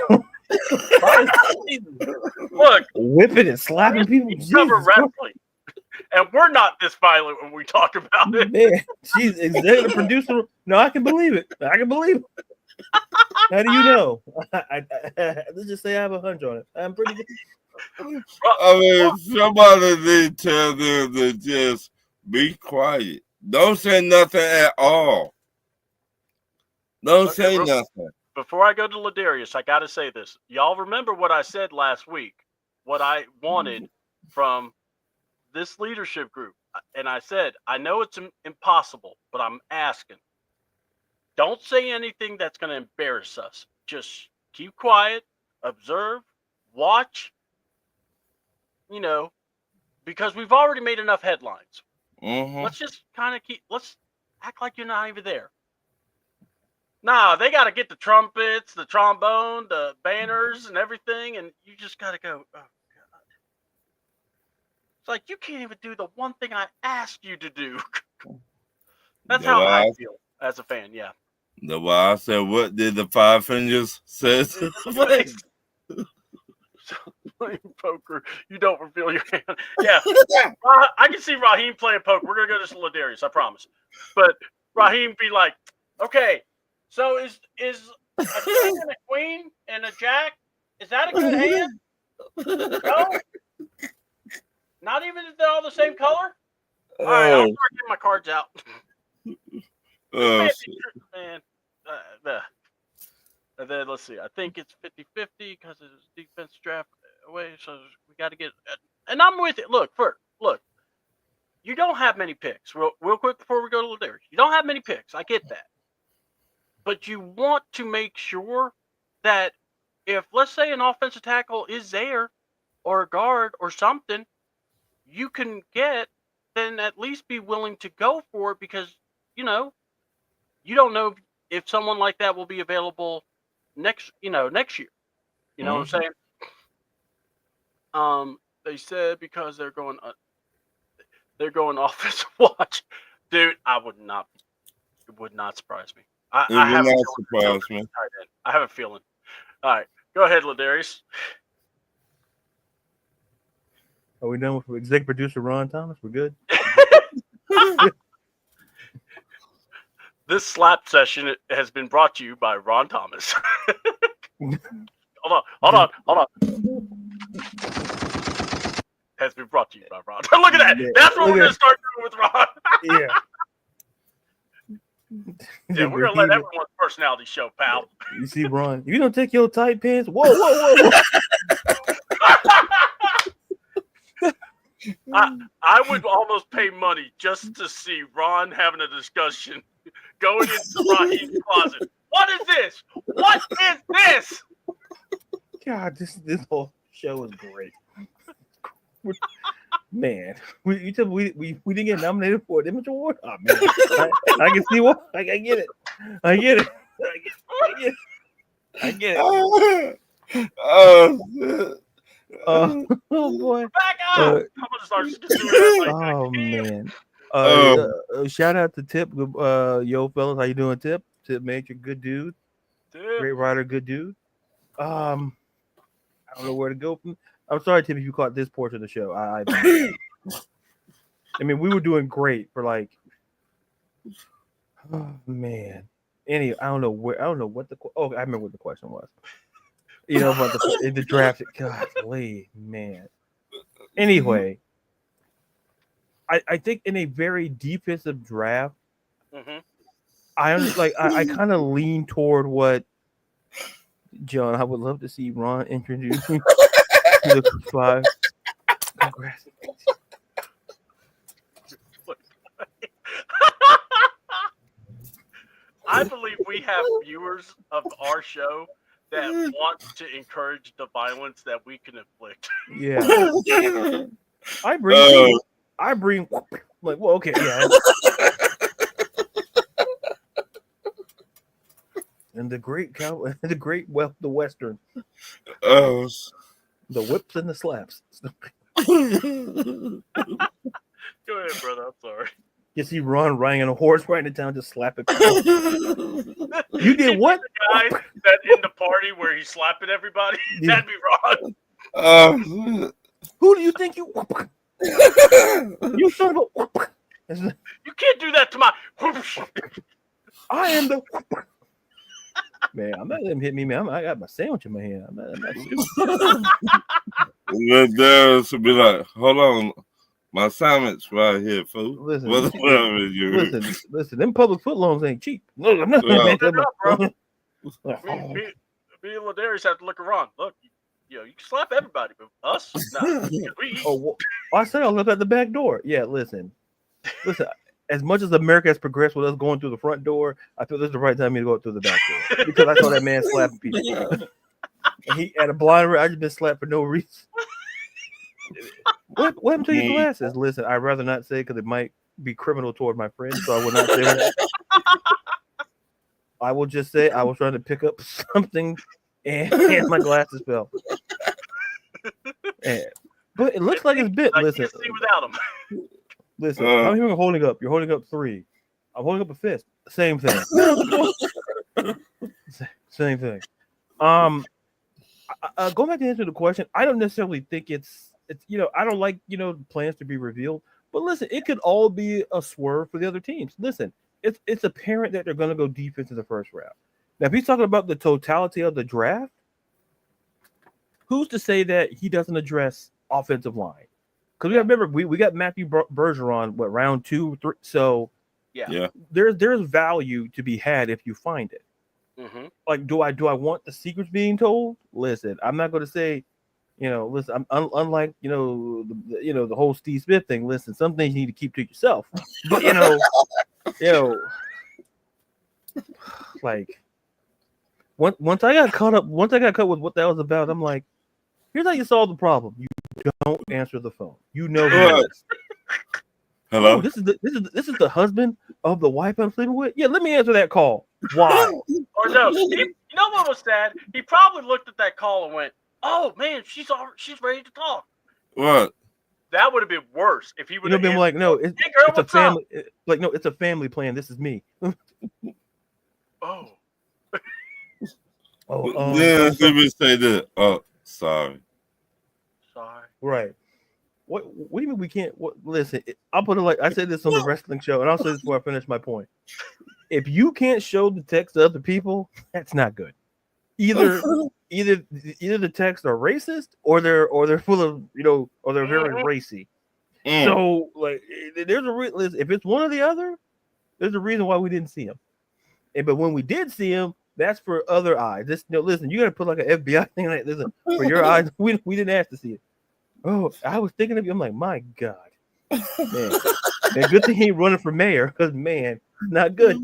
[SPEAKER 1] Look,
[SPEAKER 4] whipping and slapping people.
[SPEAKER 1] Cover wrestling, and we're not this violent when we talk about it.
[SPEAKER 4] Man, she's executive producer. No, I can believe it. I can believe it. How do you know? Let's just say I have a hunch on it. I'm pretty good.
[SPEAKER 3] I mean, somebody did tell them to just be quiet. Don't say nothing at all. Don't say nothing.
[SPEAKER 1] Before I go to Ladarius, I got to say this. Y'all remember what I said last week, what I wanted from this leadership group. And I said, I know it's impossible, but I'm asking. Don't say anything that's going to embarrass us. Just keep quiet, observe, watch, because we've already made enough headlines. Let's just kind of let's act like you're not even there. Nah, they got to get the trumpets, the trombone, the banners, and everything, and you just got to go, oh, God. It's like, you can't even do the one thing I asked you to do. That's how I feel as a fan, yeah.
[SPEAKER 3] The why I said, what did the five fingers say to the face?
[SPEAKER 1] Playing poker, you don't reveal your hand. Yeah, I can see Raheem playing poker. We're going to go to Ladarius, I promise. But Raheem be like, okay, so is a king and a queen and a jack, is that a good hand? No? Not even if they're all the same color? All right, I'll start getting my cards out. Man. And then let's see. I think it's 50-50 because it's defense draft away. So we got to get. And I'm with it. Look, you don't have many picks. Real quick before we go to Ladarius, you don't have many picks. I get that. But you want to make sure that if, let's say, an offensive tackle is there or a guard or something, you can get, then at least be willing to go for it because, you don't know if someone like that will be available next year. You know what I'm saying? They said because they're going offensive watch. Dude, it would not surprise me. I have a feeling. All right, go ahead, Ladarius.
[SPEAKER 4] Are we done with executive producer Ron Thomas? We're good.
[SPEAKER 1] This slap session has been brought to you by Ron Thomas. Hold on. Has been brought to you by Ron. Look at that. Yeah, that's what we're going to start doing with Ron.
[SPEAKER 4] Yeah.
[SPEAKER 1] Yeah, we're going to let everyone's personality show, pal.
[SPEAKER 4] You see, Ron, you don't take your tight pants. Whoa.
[SPEAKER 1] I would almost pay money just to see Ron having a discussion going into Raheem's closet. What is this? What is this?
[SPEAKER 4] God, this whole show is great. Man, we didn't get nominated for an Image Award. Oh man, I can see what I get it. I get it. Oh boy!
[SPEAKER 1] Back up! I'm gonna start doing
[SPEAKER 4] man! Shout out to Tip. Yo, fellas, how you doing, Tip? Tip Major, good dude.
[SPEAKER 1] Tip.
[SPEAKER 4] Great writer, good dude. I don't know where to go. I'm sorry, Tip, if you caught this portion of the show. I mean, we were doing great for like. Oh man! Anyway, I don't know what the. Oh, I remember what the question was. You know, but in the draft, golly, man. Anyway, I think in a very defensive draft,
[SPEAKER 1] Mm-hmm.
[SPEAKER 4] I kind of lean toward what John. I would love to see Ron introduce me to the five. Congrats.
[SPEAKER 1] I believe we have viewers of our show that want to encourage the violence that we can inflict.
[SPEAKER 4] Yeah, I bring like, well, okay, yeah. And the great the Western,
[SPEAKER 3] Oh,
[SPEAKER 4] the whips and the slaps.
[SPEAKER 1] Go ahead, brother. I'm sorry.
[SPEAKER 4] You see Ron riding on a horse right into town, just slapping people. You did what?
[SPEAKER 1] The guy that in the party where he's slapping everybody.
[SPEAKER 4] Yeah.
[SPEAKER 1] That'd be Ron.
[SPEAKER 4] Who do you think you? You son of a.
[SPEAKER 1] You can't do that to my.
[SPEAKER 4] I am the. Man, I'm not letting him hit me, man. I got my sandwich in my hand. I'm not
[SPEAKER 3] And then should be like, hold on, my sandwich right here, fool.
[SPEAKER 4] Listen, listen. Them public foot loans ain't cheap. Look, I'm not.
[SPEAKER 3] Yeah.
[SPEAKER 1] Bro. Me and Ladarius have to look around. Look, you can slap everybody, but us, no.
[SPEAKER 4] I said I'll look at the back door. Yeah, listen. As much as America has progressed with us going through the front door, I feel this is the right time for me to go through the back door because I saw that man slapping people. And he at a blind rate, I just been slapped for no reason. What happened to your glasses? Listen, I'd rather not say because it might be criminal toward my friend, so I will not say that. I will just say I was trying to pick up something and my glasses fell. But it looks like it's bit. Listen,
[SPEAKER 1] see without him.
[SPEAKER 4] Listen, I'm hearing holding up. You're holding up 3. I'm holding up a fist. Same thing. Same thing. Going back to answer the question, I don't necessarily think it's I don't like plans to be revealed. But listen, it could all be a swerve for the other teams. Listen, it's apparent that they're going to go defense in the first round. Now, if he's talking about the totality of the draft, who's to say that he doesn't address offensive line? Because we remember we got Matthew Bergeron, round 2, 3. So
[SPEAKER 1] yeah.
[SPEAKER 4] There's value to be had if you find it.
[SPEAKER 1] Mm-hmm.
[SPEAKER 4] Like, do I want the secrets being told? Listen, I'm not going to say, listen. I'm unlike the whole Steve Smith thing. Listen, some things you need to keep to yourself. But like once I got caught with what that was about, I'm like, here's how you solve the problem. You don't answer the phone. You know who it is.
[SPEAKER 3] Hello.
[SPEAKER 4] Oh, this is the husband of the wife I'm sleeping with. Yeah, let me answer that call. Why?
[SPEAKER 1] Or no, you know what was sad? He probably looked at that call and went, "Oh man, she's ready to talk."
[SPEAKER 3] What?
[SPEAKER 1] That would have been worse if he would have
[SPEAKER 4] been like, "No, it's a family." Like, no, it's a family plan. This is me.
[SPEAKER 1] Oh.
[SPEAKER 3] Yeah, let me say that. Oh, sorry.
[SPEAKER 4] Right. What do you mean we can't? Listen, I'll put it like I said this on the wrestling show, and I'll say this before I finish my point. If you can't show the text to other people, that's not good. Either the texts are racist or they're full of or they're very racy. So like, there's if it's one or the other, there's a reason why we didn't see him. But when we did see him, that's for other eyes. Listen, you got to put like an FBI thing like this for your eyes. We didn't ask to see it. Oh, I was thinking of you. I'm like, my God, man. And good thing he ain't running for mayor because man, not good.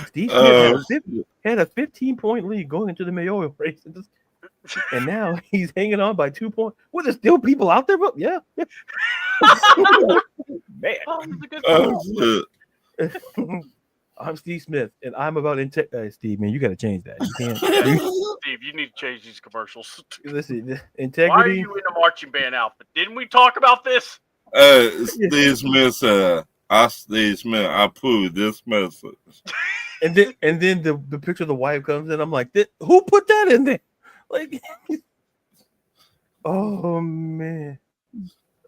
[SPEAKER 4] Steve Smith had a 15-point lead going into the mayoral race, and now he's hanging on by 2 points. Well, there's still people out there, but yeah. Man.
[SPEAKER 3] Oh,
[SPEAKER 4] I'm Steve Smith, and I'm about Steve, man, you got to change that. You can't.
[SPEAKER 1] Steve, you need to change these commercials.
[SPEAKER 4] Listen, integrity.
[SPEAKER 1] Why are you in the marching band outfit? Didn't we talk about this?
[SPEAKER 3] Steve Smith said, Steve Smith, I approve this message.
[SPEAKER 4] And then the picture of the wife comes in. I'm like, who put that in there? Like, oh man.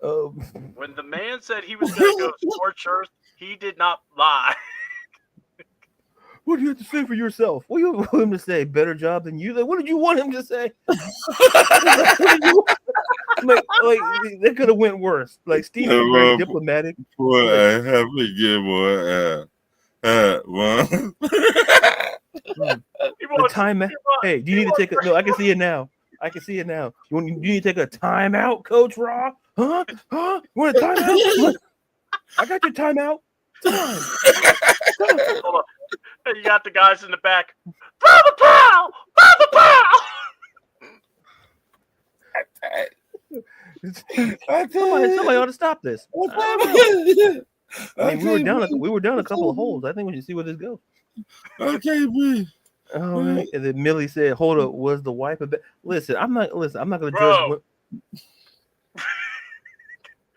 [SPEAKER 1] When the man said he was going to go scorch earth, he did not lie.
[SPEAKER 4] What do you have to say for yourself? What do you want him to say? Better job than you? Like, what did you want him to say? Like, what did you like that could have went worse. Like Steve was very diplomatic.
[SPEAKER 3] Boy,
[SPEAKER 4] Like,
[SPEAKER 3] I have to give boy. One.
[SPEAKER 4] The time. Hey, do you need to take a? No, I can see it now. I can see it now. You need to take a timeout, Coach Rah? Huh? You want a timeout? I got your timeout. Time.
[SPEAKER 1] Hold on. You got the guys in the back. Throw the plow! Throw the plow!
[SPEAKER 4] Somebody ought to stop this. I mean, we were down a couple of holes. I think we should see where this goes.
[SPEAKER 3] Okay, please.
[SPEAKER 4] All right. And then Millie said, "Hold up, was the wife a bit?" Listen, I'm not going to judge.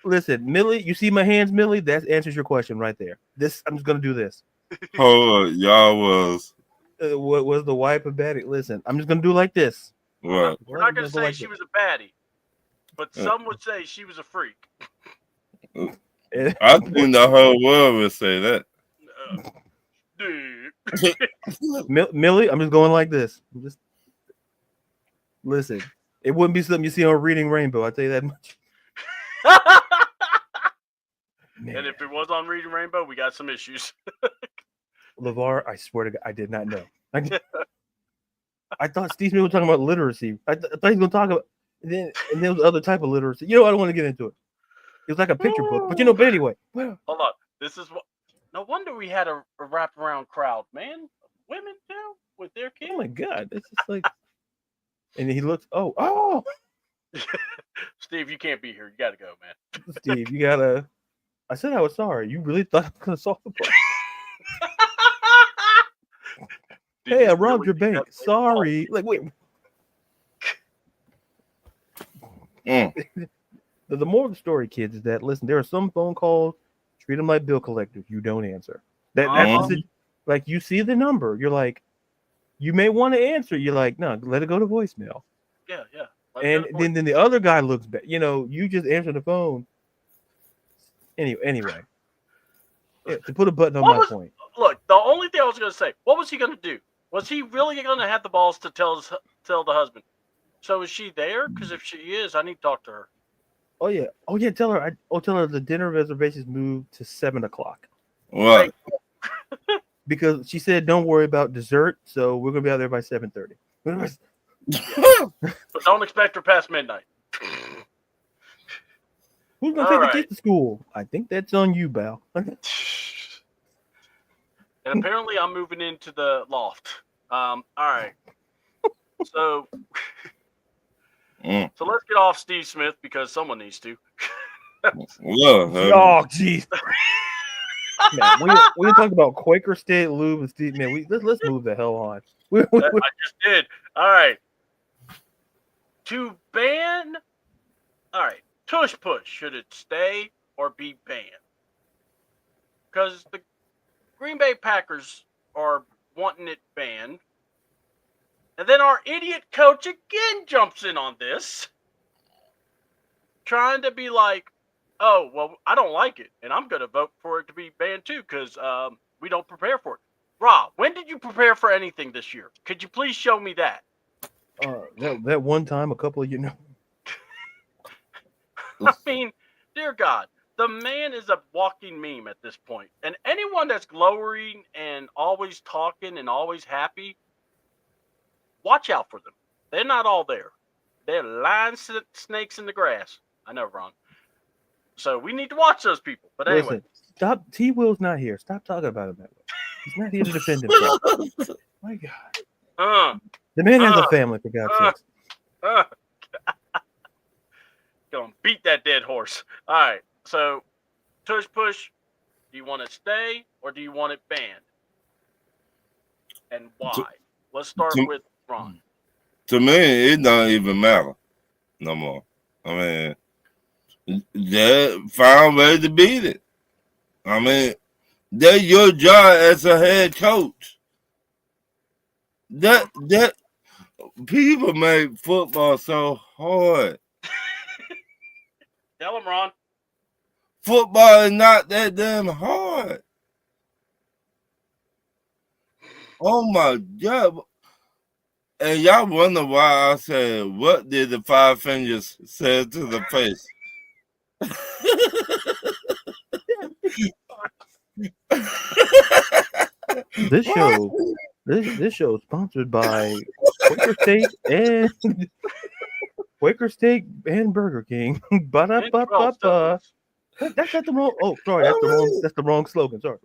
[SPEAKER 4] Listen, Millie, you see my hands, Millie? That answers your question right there. I'm just going to do this.
[SPEAKER 3] Hold on, y'all was.
[SPEAKER 4] What was the wife a baddie? Listen, I'm just going to do like this.
[SPEAKER 3] What?
[SPEAKER 1] We're not going to say she was a baddie, but some would say she was a freak.
[SPEAKER 3] I think the whole world would say that.
[SPEAKER 1] Dude.
[SPEAKER 4] Millie, I'm just going like this. Listen, it wouldn't be something you see on Reading Rainbow. I'll tell you that much.
[SPEAKER 1] And if it was on Reading Rainbow, we got some issues.
[SPEAKER 4] LeVar, I swear to God, I did not know. I thought Steve Smith was talking about literacy. I thought he was going to talk about, and there was other type of literacy. I don't want to get into it. It was like a picture book, but anyway.
[SPEAKER 1] Hold on. This is what. No wonder we had a wraparound crowd, man. Women too, with their kids.
[SPEAKER 4] Oh my God, it's just like. And he looks. Oh.
[SPEAKER 1] Steve, you can't be here. You got to go, man.
[SPEAKER 4] Steve, you gotta. I said I was sorry. You really thought I was gonna solve the problem? Hey, I robbed your bank. Sorry. Like, wait. The moral of the story, kids, is that listen. There are some phone calls. Treat them like bill collectors. You don't answer. That's like you see the number. You're like, you may want to answer. You're like, no, let it go to voicemail.
[SPEAKER 1] Yeah.
[SPEAKER 4] And then the other guy looks back. You just answer the phone. Anyway, to put a button on my point.
[SPEAKER 1] Look, the only thing I was going to say, what was he going to do? Was he really going to have the balls to tell the husband? So is she there? Because if she is, I need to talk to her.
[SPEAKER 4] Oh yeah. Tell her. Tell her the dinner reservations moved to 7:00.
[SPEAKER 3] What?
[SPEAKER 4] Because she said, "Don't worry about dessert." So we're gonna be out there by 7:30.
[SPEAKER 1] But don't expect her past midnight.
[SPEAKER 4] Who's gonna take the kids to school? I think that's on you, Bal.
[SPEAKER 1] And apparently, I'm moving into the loft. All right. So let's get off Steve Smith because someone needs to.
[SPEAKER 4] Oh, jeez. Man, we talked about Quaker State Lube and Steve. Man, let's move the hell on.
[SPEAKER 1] I just did. All right. To ban. All right. Tush push. Should it stay or be banned? Because the Green Bay Packers are wanting it banned. And then our idiot coach again jumps in on this, trying to be like, oh, well, I don't like it, and I'm going to vote for it to be banned too because we don't prepare for it. Rob, when did you prepare for anything this year? Could you please show me that?
[SPEAKER 4] That one time, a couple of
[SPEAKER 1] I mean, dear God, the man is a walking meme at this point. And anyone that's glowering and always talking and always happy, watch out for them. They're not all there. They're lying snakes in the grass. I know, Ron. So we need to watch those people. But anyway.
[SPEAKER 4] Listen, stop. T. Will's not here. Stop talking about him that way. He's not here to defend himself. My God. The man has a family, for God's sake.
[SPEAKER 1] Gonna beat that dead horse. All right. So, tush push. Do you want it stay or do you want it banned? And why? Let's start with Ron.
[SPEAKER 3] To me, it don't even matter no more. I mean, they found ways to beat it. I mean, that's your job as a head coach. That people make football so hard.
[SPEAKER 1] Tell him, Ron.
[SPEAKER 3] Football is not that damn hard. Oh my God. And y'all wonder why I said, what did the five fingers say to the face?
[SPEAKER 4] This show, this show is sponsored by Quaker Steak and Burger King. Ba da
[SPEAKER 1] And
[SPEAKER 4] ba
[SPEAKER 1] 12
[SPEAKER 4] ba ba.
[SPEAKER 1] stones.
[SPEAKER 4] That's not the wrong. Oh, sorry, that's the wrong slogan. Sorry.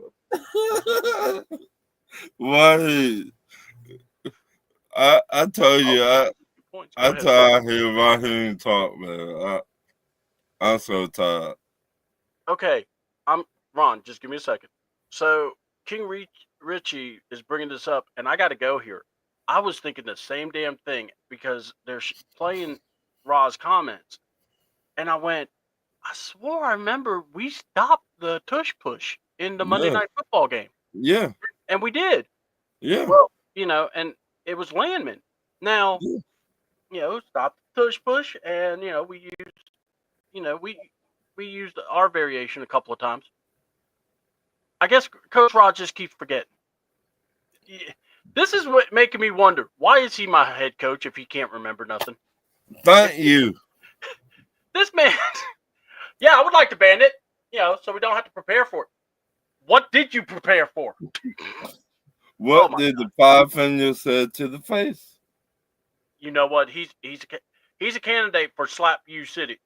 [SPEAKER 3] Why? I told you,
[SPEAKER 1] Points. Go
[SPEAKER 3] I
[SPEAKER 1] ahead.
[SPEAKER 3] tired of hearing Raheem talk, man. I'm so tired.
[SPEAKER 1] Okay, I'm Ron. Just give me a second. So King Richie is bringing this up, and I got to go here. I was thinking the same damn thing because they're playing Ra's comments, and I went, I swore I remember we stopped the tush push in the Monday
[SPEAKER 3] Yeah,
[SPEAKER 1] Night Football game,
[SPEAKER 3] yeah,
[SPEAKER 1] and we did.
[SPEAKER 3] yeah.
[SPEAKER 1] Well, and it was Landman. Now,
[SPEAKER 3] Yeah.
[SPEAKER 1] stop the tush push, and we used, we used our variation a couple of times. I guess Coach Rod just keeps forgetting. This is what making me wonder. Why is he my head coach if he can't remember nothing?
[SPEAKER 3] Thank you.
[SPEAKER 1] This man. Yeah, I would like to ban it. So we don't have to prepare for it. What did you prepare for?
[SPEAKER 3] What did the five fingers say to the face?
[SPEAKER 1] You know what? He's a candidate for Slap U City.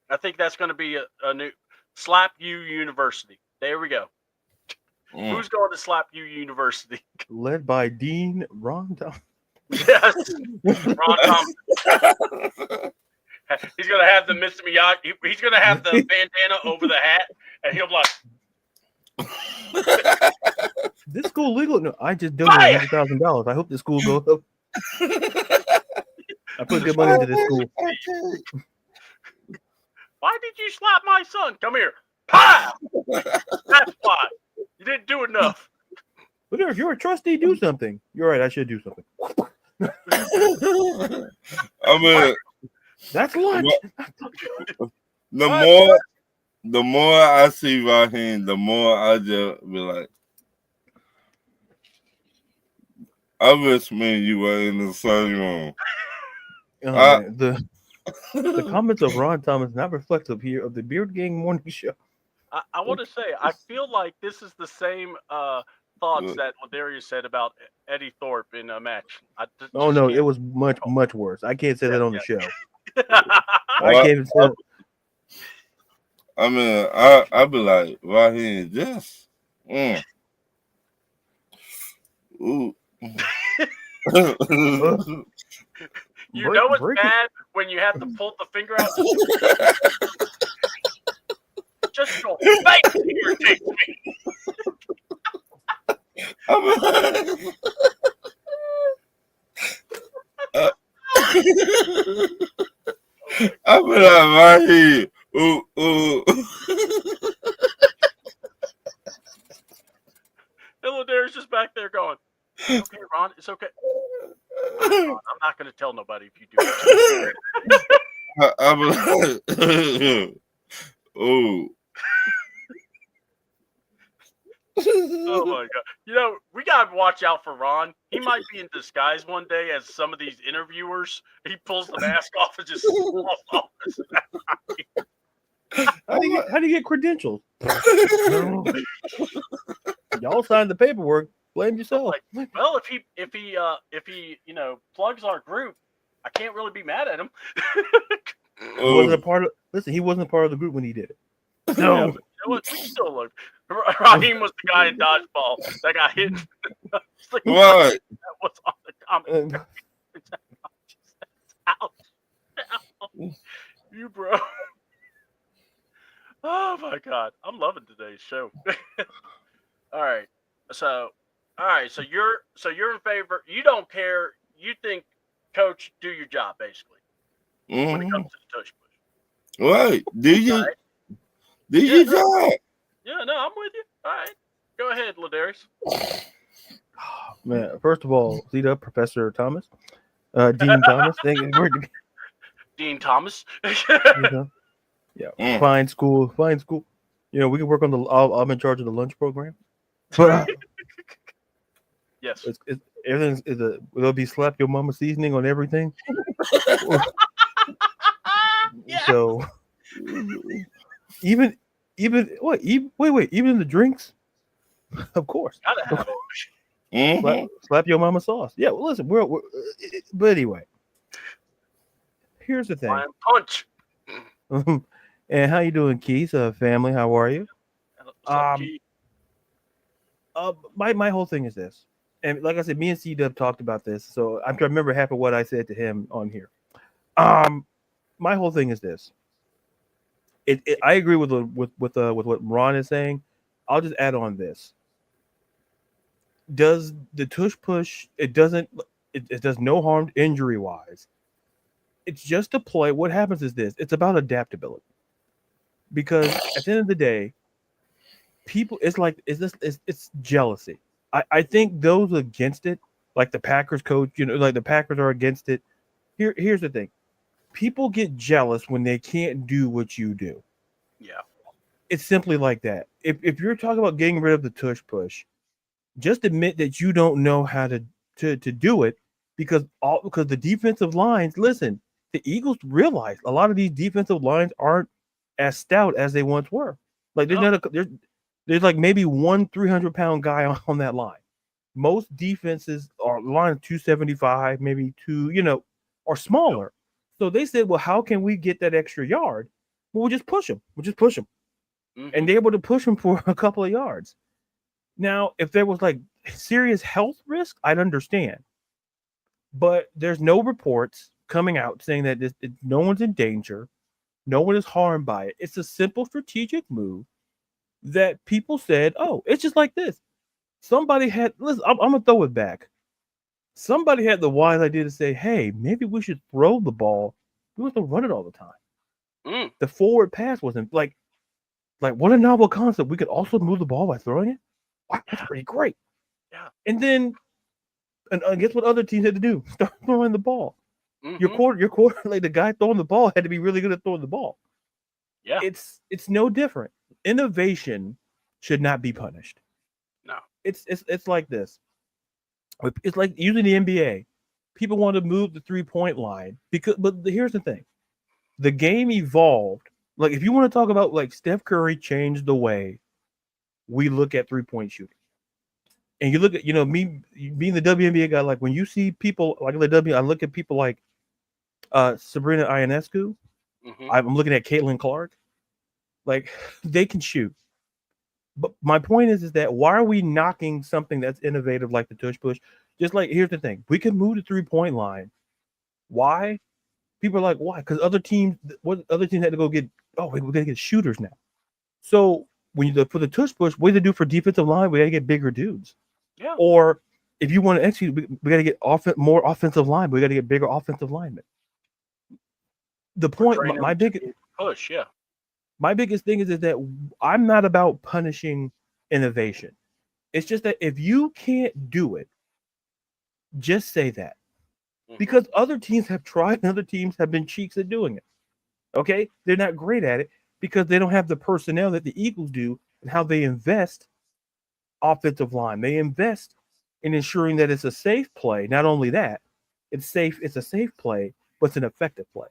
[SPEAKER 1] I think that's going to be a new Slap U University. There we go. Who's going to Slap U University?
[SPEAKER 4] Led by Dean Ron Thomas.
[SPEAKER 1] Yes, Ron Thomas. He's going to have the Mr. Miyagi. He's going to have the bandana over the hat, and he'll be like,
[SPEAKER 4] "This school legal? No, I just donated $100,000. I hope this school goes up. I put good money into this school."
[SPEAKER 1] Why did you slap my son? Come here. Pow! That's why. You didn't do enough.
[SPEAKER 4] But if you're a trustee, do something. You're right. I should do something.
[SPEAKER 3] I mean,
[SPEAKER 4] that's lunch.
[SPEAKER 3] The more I see Raheem, the more I just be like, I wish me and you were in the same room.
[SPEAKER 4] The comments of Ron Thomas not reflective here of the Beard Gang morning show.
[SPEAKER 1] I want to say, I feel like this is the same thoughts that Darius said about Eddie Thorpe in a match.
[SPEAKER 4] Oh no, it was much worse. I can't say that on the show.
[SPEAKER 3] I can't even say. I mean, I be like, Raheem, this. Ooh.
[SPEAKER 1] You know it's bad when you have to pull the finger out. Just your face irritates me.
[SPEAKER 3] I be like, Raheem, ooh.
[SPEAKER 1] Hello, Darius just back there going, "It's okay, Ron. It's okay. I'm not going to tell nobody if you do it."
[SPEAKER 3] I be like, ooh.
[SPEAKER 1] Oh my god! We gotta watch out for Ron. He might be in disguise one day as some of these interviewers. He pulls the mask off and just falls off.
[SPEAKER 4] How do you get credentials? Y'all signed the paperwork. Blame yourself.
[SPEAKER 1] Well, if he plugs our group, I can't really be mad at him.
[SPEAKER 4] He wasn't a part of. Listen, he wasn't part of the group when he did it. No.
[SPEAKER 1] You know what? We still look. Raheem was the guy in dodgeball that got hit. What? That was on the comment. Ouch. You bro. Oh my god, I'm loving today's show. All right, so you're in favor. You don't care. You think, Coach, do your job basically when it comes to the tush push.
[SPEAKER 3] Right? Do you? Do your job?
[SPEAKER 1] Yeah, no, I'm with you. All right, go ahead, Ladarius.
[SPEAKER 4] Man, first of all, lead up, Professor Thomas, Dean Thomas. Thank you.
[SPEAKER 1] Dean Thomas.
[SPEAKER 4] Yeah, fine school. We can work on I'm in charge of the lunch program. But
[SPEAKER 1] Yes.
[SPEAKER 4] Everything's will it be slap your mama seasoning on everything?
[SPEAKER 1] Yeah.
[SPEAKER 4] So even what? Wait, even the drinks, of course.
[SPEAKER 1] Gotta have it.
[SPEAKER 4] Slap your mama sauce. Yeah, well, listen, but anyway, here's the thing.
[SPEAKER 1] Flying punch.
[SPEAKER 4] And how you doing, Keith? Family, how are you?
[SPEAKER 1] What's up, Keith?
[SPEAKER 4] My whole thing is this, and like I said, me and C Dub talked about this, so I'm trying to remember half of what I said to him on here. My whole thing is this. I agree with what Ron is saying. I'll just add on this. Does the tush push? It does no harm injury wise. It's just a play. What happens is this. It's about adaptability. Because at the end of the day, people, it's jealousy. I think those against it, like the Packers coach, like the Packers are against it. Here's the thing. People get jealous when they can't do what you do.
[SPEAKER 1] Yeah.
[SPEAKER 4] It's simply like that. If you're talking about getting rid of the tush push, just admit that you don't know how to do it because the defensive lines, listen, the Eagles realize a lot of these defensive lines aren't as stout as they once were. Like there's like maybe one 300-pound guy on that line. Most defenses are line 275, maybe or smaller. So they said, well, how can we get that extra yard? Well, we'll just push them. Mm-hmm. And they're able to push them for a couple of yards. Now, if there was like serious health risk, I'd understand. But there's no reports coming out saying that no one's in danger. No one is harmed by it. It's a simple strategic move that people said, oh, it's just like this. Somebody had, listen, I'm going to throw it back. Somebody had the wise idea to say, hey, maybe we should throw the ball. We have to run it all the time. The forward pass wasn't like what a novel concept. We could also move the ball by throwing it. Wow, that's pretty great.
[SPEAKER 1] Yeah.
[SPEAKER 4] And then, and guess what other teams had to do? Start throwing the ball. Mm-hmm. Your quarter, like the guy throwing the ball had to be really good at throwing the ball.
[SPEAKER 1] Yeah.
[SPEAKER 4] It's no different. Innovation should not be punished.
[SPEAKER 1] No.
[SPEAKER 4] It's like this. It's like using the NBA. People want to move the 3-point line but here's the thing. The game evolved. Like if you want to talk about like Steph Curry changed the way we look at 3-point shooting. And you look at, me being the WNBA guy, like when you see people like I look at people like Sabrina Ionescu. Mm-hmm. I'm looking at Caitlin Clark. Like they can shoot. But my point is that why are we knocking something that's innovative like the tush push? Just like, here's the thing. We can move the 3-point line. Why? People are like, why? Because other teams had to go get, we got to get shooters now. So for the tush push, what do they do for defensive line? We got to get bigger dudes.
[SPEAKER 1] Yeah.
[SPEAKER 4] Or if you want to execute, we got to get more offensive line. But we got to get bigger offensive linemen. The point, my biggest
[SPEAKER 1] push, yeah.
[SPEAKER 4] My biggest thing is that I'm not about punishing innovation. It's just that if you can't do it, just say that. Mm-hmm. Because other teams have tried and other teams have been cheeks at doing it. Okay? They're not great at it because they don't have the personnel that the Eagles do and how they invest offensive line. They invest in ensuring that it's a safe play. Not only that, it's a safe play, but it's an effective play.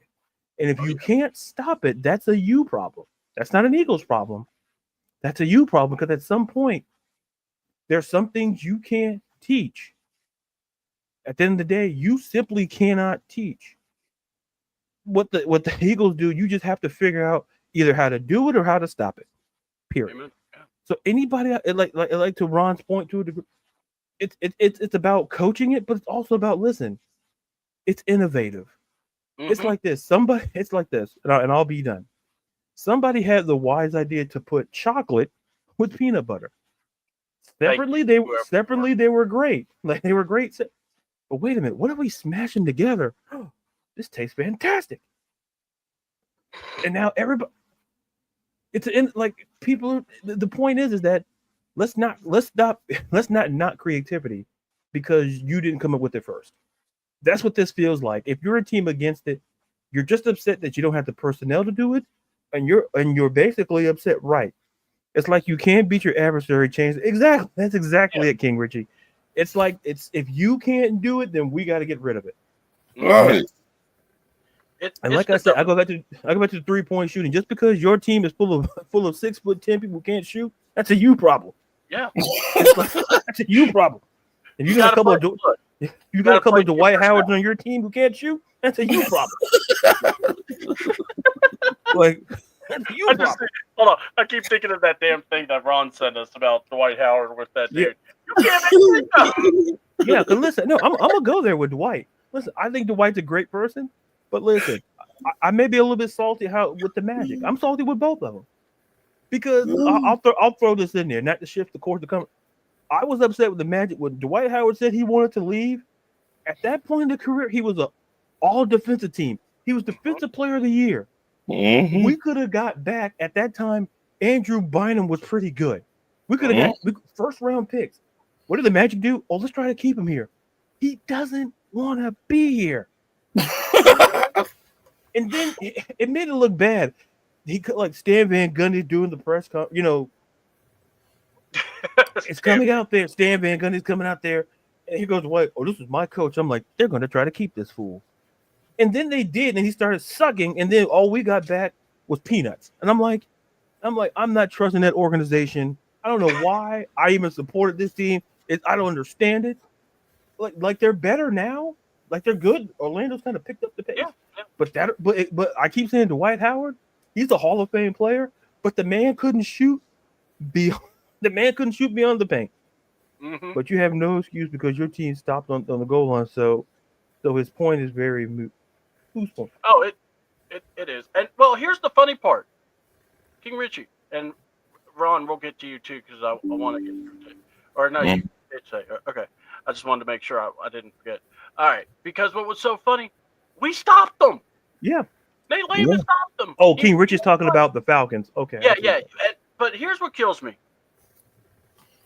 [SPEAKER 4] And if you can't stop it, that's a you problem. That's not an Eagles problem. That's a you problem because at some point, there's some things you can't teach. At the end of the day, you simply cannot teach. What the Eagles do, you just have to figure out either how to do it or how to stop it. Period. Yeah. So anybody like to Ron's point to a degree, it's about coaching it, but it's also about it's innovative. Mm-hmm. It's like this. It's like this, and I'll be done. Somebody had the wise idea to put chocolate with peanut butter. Separately, they were great. Like they were great. But wait a minute, what are we smashing together? Oh, this tastes fantastic. And now everybody, people. The point is that let's not knock creativity because you didn't come up with it first. That's what this feels like. If you're a team against it, you're just upset that you don't have the personnel to do it, and you're basically upset, right? It's like you can't beat your adversary. Change exactly. That's exactly it, King Richie. It's like if you can't do it, then we got to get rid of it.
[SPEAKER 3] Right.
[SPEAKER 4] And like I said, I go back to the 3-point shooting. Just because your team is full of 6'10" people who can't shoot, that's a you problem.
[SPEAKER 1] Yeah,
[SPEAKER 4] That's a you problem. If you got a couple of Dwight Howards on your team who can't shoot, that's a you problem. Like, that's a you problem.
[SPEAKER 1] Hold on, I keep thinking of that damn thing that Ron sent us about Dwight Howard with that dude. You can't make it.
[SPEAKER 4] Yeah, because listen, no, I'm gonna go there with Dwight. Listen, I think Dwight's a great person, but listen, I may be a little bit salty with the Magic. I'm salty with both of them because I'll throw this in there, not to shift the course to come. I was upset with the Magic when Dwight Howard said he wanted to leave. At that point in the career, he was a all defensive team. He was defensive player of the year.
[SPEAKER 3] Mm-hmm.
[SPEAKER 4] We could have got back at that time. Andrew Bynum was pretty good. We could have got first round picks. What did the Magic do? Oh, let's try to keep him here. He doesn't want to be here. And then it made it look bad. He could like Stan Van Gundy doing the press conference, it's coming out there. Stan Van Gundy's coming out there, and he goes, "What? Oh, this is my coach." I'm like, they're going to try to keep this fool. And then they did, and he started sucking, and then all we got back was peanuts. And I'm like, I'm not trusting that organization. I don't know why I even supported this team. I don't understand it. Like they're better now. Like they're good. Orlando's kind of picked up the pace.
[SPEAKER 1] Yeah.
[SPEAKER 4] But I keep saying Dwight Howard, he's a Hall of Fame player, but the man couldn't shoot beyond the paint.
[SPEAKER 1] Mm-hmm.
[SPEAKER 4] But you have no excuse because your team stopped on the goal line. So his point is very moot. Whose point?
[SPEAKER 1] Oh, it is. And well, here's the funny part. King Richie and Ron, we'll get to you too because I want to get through it. Or no, you did say okay. I just wanted to make sure I didn't forget. All right, because what was so funny, we stopped them.
[SPEAKER 4] Yeah.
[SPEAKER 1] They later stopped them.
[SPEAKER 4] Oh, King Richie's talking about the Falcons. Okay.
[SPEAKER 1] Yeah. But here's what kills me.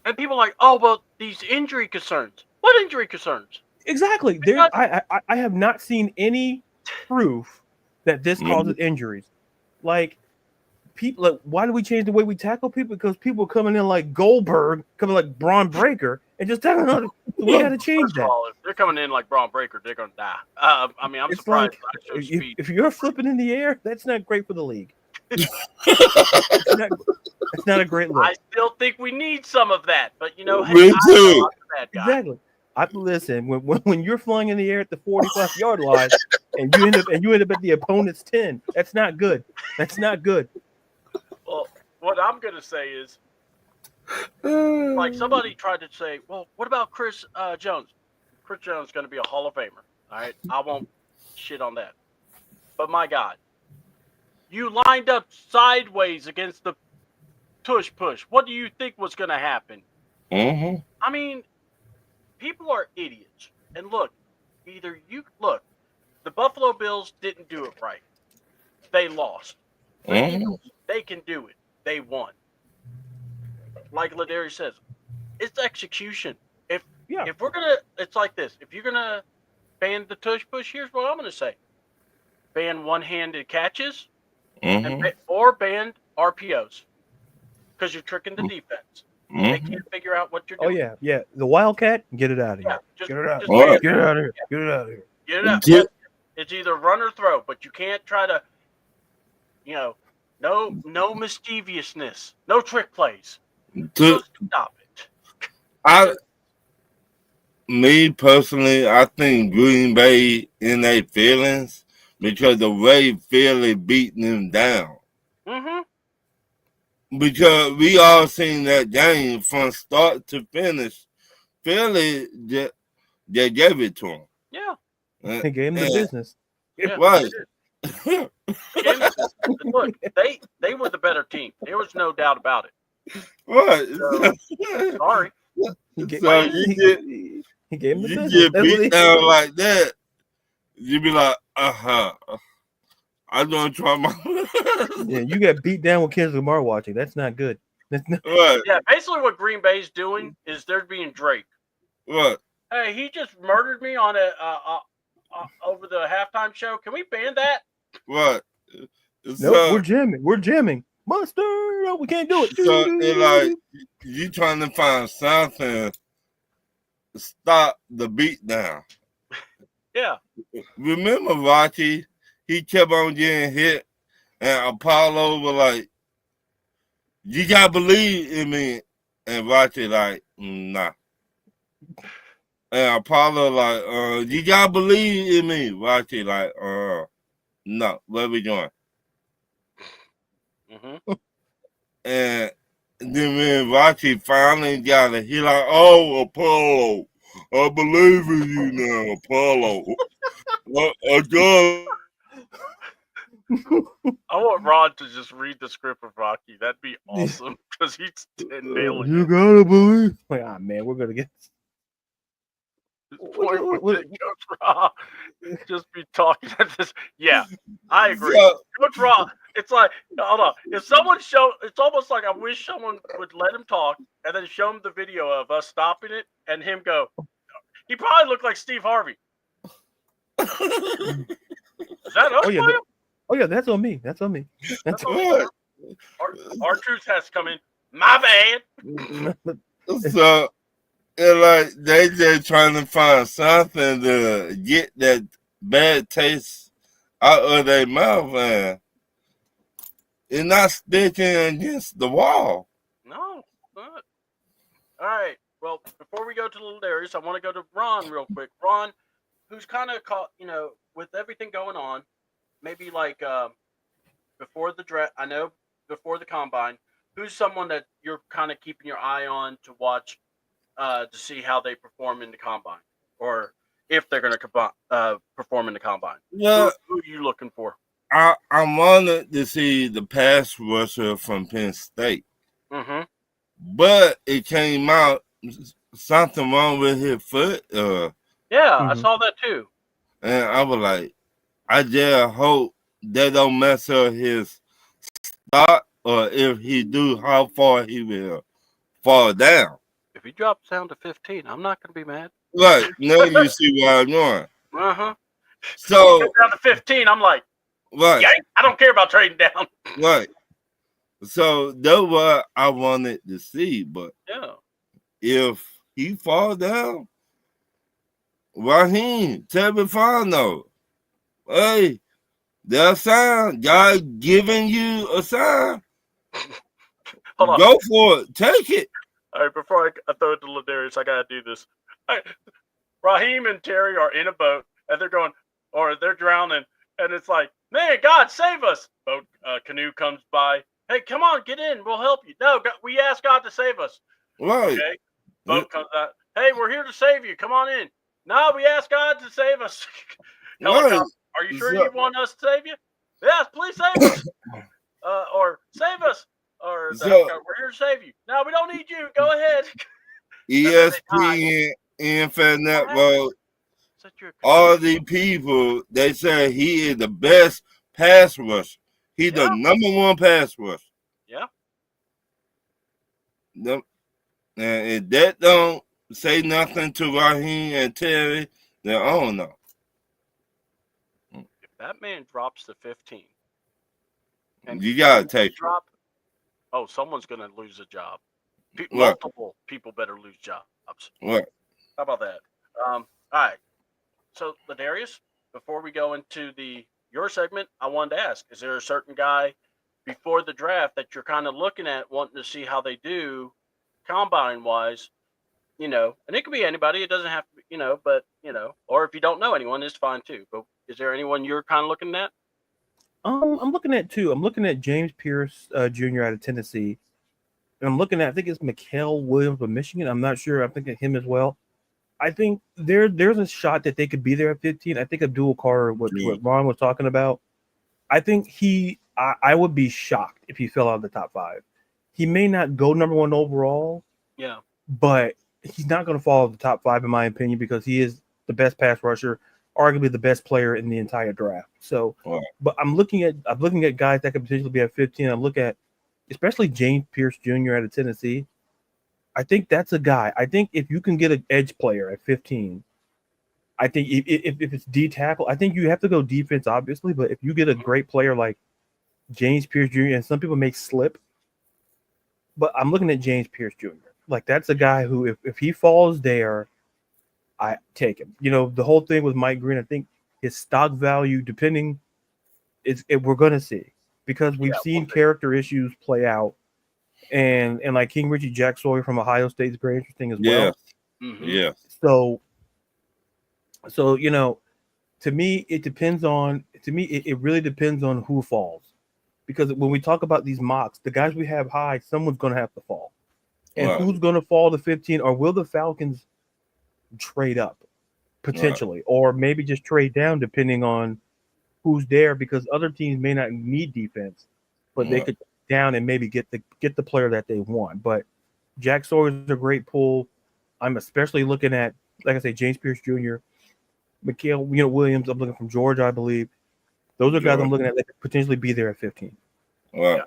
[SPEAKER 1] And people are like, oh, well, these injury concerns. What injury concerns?
[SPEAKER 4] Exactly. I have not seen any proof that this causes injuries. Like, people, why do we change the way we tackle people? Because people coming in like Goldberg, coming like Braun Breaker, and just telling them we got to change that.
[SPEAKER 1] All, if they're coming in like Braun Breaker, they're going to die. I'm
[SPEAKER 4] it's
[SPEAKER 1] surprised.
[SPEAKER 4] Like, if you're flipping in the air, that's not great for the league. It's not a great look.
[SPEAKER 1] I still think we need some of that, but
[SPEAKER 3] Me too.
[SPEAKER 4] Exactly. Listen, when you're flying in the air at the 45-yard line and you end up at the opponent's 10, that's not good. That's not good.
[SPEAKER 1] Well, what I'm gonna say is, like somebody tried to say, well, what about Chris Jones? Chris Jones is gonna be a Hall of Famer. All right, I won't shit on that. But my God, you lined up sideways against the tush push. What do you think was gonna happen?
[SPEAKER 3] Mm-hmm.
[SPEAKER 1] I mean, people are idiots. And look, the Buffalo Bills didn't do it right. They lost. The Eagles, they can do it. They won. Like Ladarius says, it's execution. If we're gonna, it's like this. If you're gonna ban the tush push, here's what I'm gonna say: ban one-handed catches, or ban RPOs, because you're tricking the defense. They can't figure out what you're doing.
[SPEAKER 4] Oh yeah. The Wildcat, get it out of here.
[SPEAKER 1] Yeah,
[SPEAKER 4] get it out.
[SPEAKER 1] Get it
[SPEAKER 4] out of here. Get it out of here.
[SPEAKER 1] Get it out. It's either run or throw, but you can't try to, no mischievousness, no trick plays. Just stop it.
[SPEAKER 3] Me personally, I think Green Bay in their feelings because the way Philly beating them down.
[SPEAKER 1] Mm-hmm.
[SPEAKER 3] Because we all seen that game from start to finish. Philly, they gave it to them.
[SPEAKER 4] Yeah. They gave them the business.
[SPEAKER 3] Yeah, right.
[SPEAKER 1] Look, they were the better team. There was no doubt about it.
[SPEAKER 3] Right.
[SPEAKER 1] So, sorry.
[SPEAKER 3] He gave him the business. You get beat down like that, you be like, I'm gonna try my.
[SPEAKER 4] Yeah, you got beat down with Kendrick Lamar watching. That's not good. That's not...
[SPEAKER 3] Right.
[SPEAKER 1] Yeah, basically what Green Bay's doing is they're being Drake.
[SPEAKER 3] What?
[SPEAKER 1] Hey, he just murdered me on over the halftime show. Can we ban that?
[SPEAKER 3] What?
[SPEAKER 4] No, we're jamming. We're jamming. Monster! No, we can't do it.
[SPEAKER 3] So it's like you trying to find something stop the beat down.
[SPEAKER 1] Yeah.
[SPEAKER 3] Remember Rocky? He kept on getting hit, and Apollo was like, "You gotta believe in me," and Rocky like, "Nah." And Apollo like, "You gotta believe in me." Rocky like, "No, where we going?"
[SPEAKER 1] Mm-hmm.
[SPEAKER 3] And then when Rocky finally got it, he like, "Oh, Apollo, I believe in you now, Apollo. I got."
[SPEAKER 1] I want Ron to just read the script of Rocky. That'd be awesome because he's nailing
[SPEAKER 4] You
[SPEAKER 1] it.
[SPEAKER 4] gotta believe. Like, man, we're gonna get.
[SPEAKER 1] This point would be Coach Ra just be talking at this. Yeah, I agree.
[SPEAKER 3] So,
[SPEAKER 1] Coach Ra, it's like, hold on. If someone it's almost like I wish someone would let him talk and then show him the video of us stopping it and him go. He probably looked like Steve Harvey. Is that us?
[SPEAKER 4] Oh yeah, that's on me. That's on me.
[SPEAKER 1] That's on me. Our truth has to come in. My bad.
[SPEAKER 3] So it's like they just trying to find something to get that bad taste out of their mouth, and it's not sticking against the wall.
[SPEAKER 1] No, not. All right. Well, before we go to Little Darius, I want to go to Ron real quick. Ron, who's kind of caught, with everything going on, maybe like before the draft. I know before the combine, who's someone that you're kind of keeping your eye on to watch to see how they perform in the combine, or if they're going to perform in the combine.
[SPEAKER 3] Yeah,
[SPEAKER 1] who are you looking for?
[SPEAKER 3] I wanted to see the pass rusher from Penn State, but it came out something wrong with his foot.
[SPEAKER 1] I saw that too.
[SPEAKER 3] And I was like, I just hope they don't mess up his start, or if he do, how far he will fall down.
[SPEAKER 1] If he drops down to 15, I'm not going to be mad.
[SPEAKER 3] Right, now you see where I'm going.
[SPEAKER 1] So down to 15, I'm like,
[SPEAKER 3] right,
[SPEAKER 1] yeah, I don't care about trading down.
[SPEAKER 3] Right. So that's what I wanted to see, but if he fall down, Raheem, Tevin, hey, that sign, God giving you a sign. Go for it. Take it.
[SPEAKER 1] All right, before I throw it to Ladarius, I got to do this. Right. Raheem and Terry are in a boat, and they're going, or they're drowning, and it's like, man, God, save us. Boat canoe comes by. Hey, come on, get in. We'll help you. No, we asked God to save us.
[SPEAKER 3] Right.
[SPEAKER 1] Okay. Boat comes out. Hey, we're here to save you. Come on in. No, we asked God to save us. Helicopter. Right. Are you sure you want us to save you? Yes, please save us. Or save us. Or we're here to save you. No, we don't need you. Go ahead.
[SPEAKER 3] ESPN, NFL Network, all the people, they say he is the best pass rusher. He's the number one pass rusher.
[SPEAKER 1] Yeah.
[SPEAKER 3] And if that don't say nothing to Raheem and Terry, then I don't know.
[SPEAKER 1] If that man drops to 15,
[SPEAKER 3] and you gotta take it.
[SPEAKER 1] Oh, someone's gonna lose a job. Multiple people better lose jobs.
[SPEAKER 3] Right.
[SPEAKER 1] How about that? All right. So, Ladarius, before we go into your segment, I wanted to ask: is there a certain guy before the draft that you're kind of looking at, wanting to see how they do, combine wise? And it could be anybody. It doesn't have to be, but or if you don't know anyone, it's fine too. But is there anyone you're kind of looking at?
[SPEAKER 4] I'm looking at two. I'm looking at James Pierce Jr. out of Tennessee. And I'm looking at, I think it's Mikael Williams of Michigan. I'm not sure. I'm thinking of him as well. I think there's a shot that they could be there at 15. I think Abdul Carter, what Ron was talking about. I think I would be shocked if he fell out of the top 5. He may not go number 1 overall.
[SPEAKER 1] Yeah.
[SPEAKER 4] But he's not going to fall out of the top 5, in my opinion, because he is the best pass rusher, arguably the best player in the entire draft. So, but I'm looking at guys that could potentially be at 15. I'm looking at especially James Pierce Jr. out of Tennessee. I think that's a guy. I think if you can get an edge player at 15, I think if it's D tackle, I think you have to go defense, obviously. But if you get a great player like James Pierce Jr., and some people may slip, but I'm looking at James Pierce Jr. Like, that's a guy who, if he falls there, I take him. You know, the whole thing with Mike Green, I think his stock value, depending, we're gonna see because we've seen character issues play out, and like King Richie Jack Sawyer from Ohio State is very interesting as well.
[SPEAKER 3] Yeah.
[SPEAKER 4] So you know, to me, it depends on. To me, it really depends on who falls, because when we talk about these mocks, the guys we have high, someone's gonna have to fall, and who's gonna fall to 15, or will the Falcons trade up potentially, or maybe just trade down depending on who's there, because other teams may not need defense, but they could down and maybe get the player that they want. But Jack Sawyer is a great pull. I'm especially looking at, like I say, James Pierce Jr., Mikael, Williams. I'm looking from Georgia, I believe. Those are guys I'm looking at that could potentially be there at 15.
[SPEAKER 1] Yeah.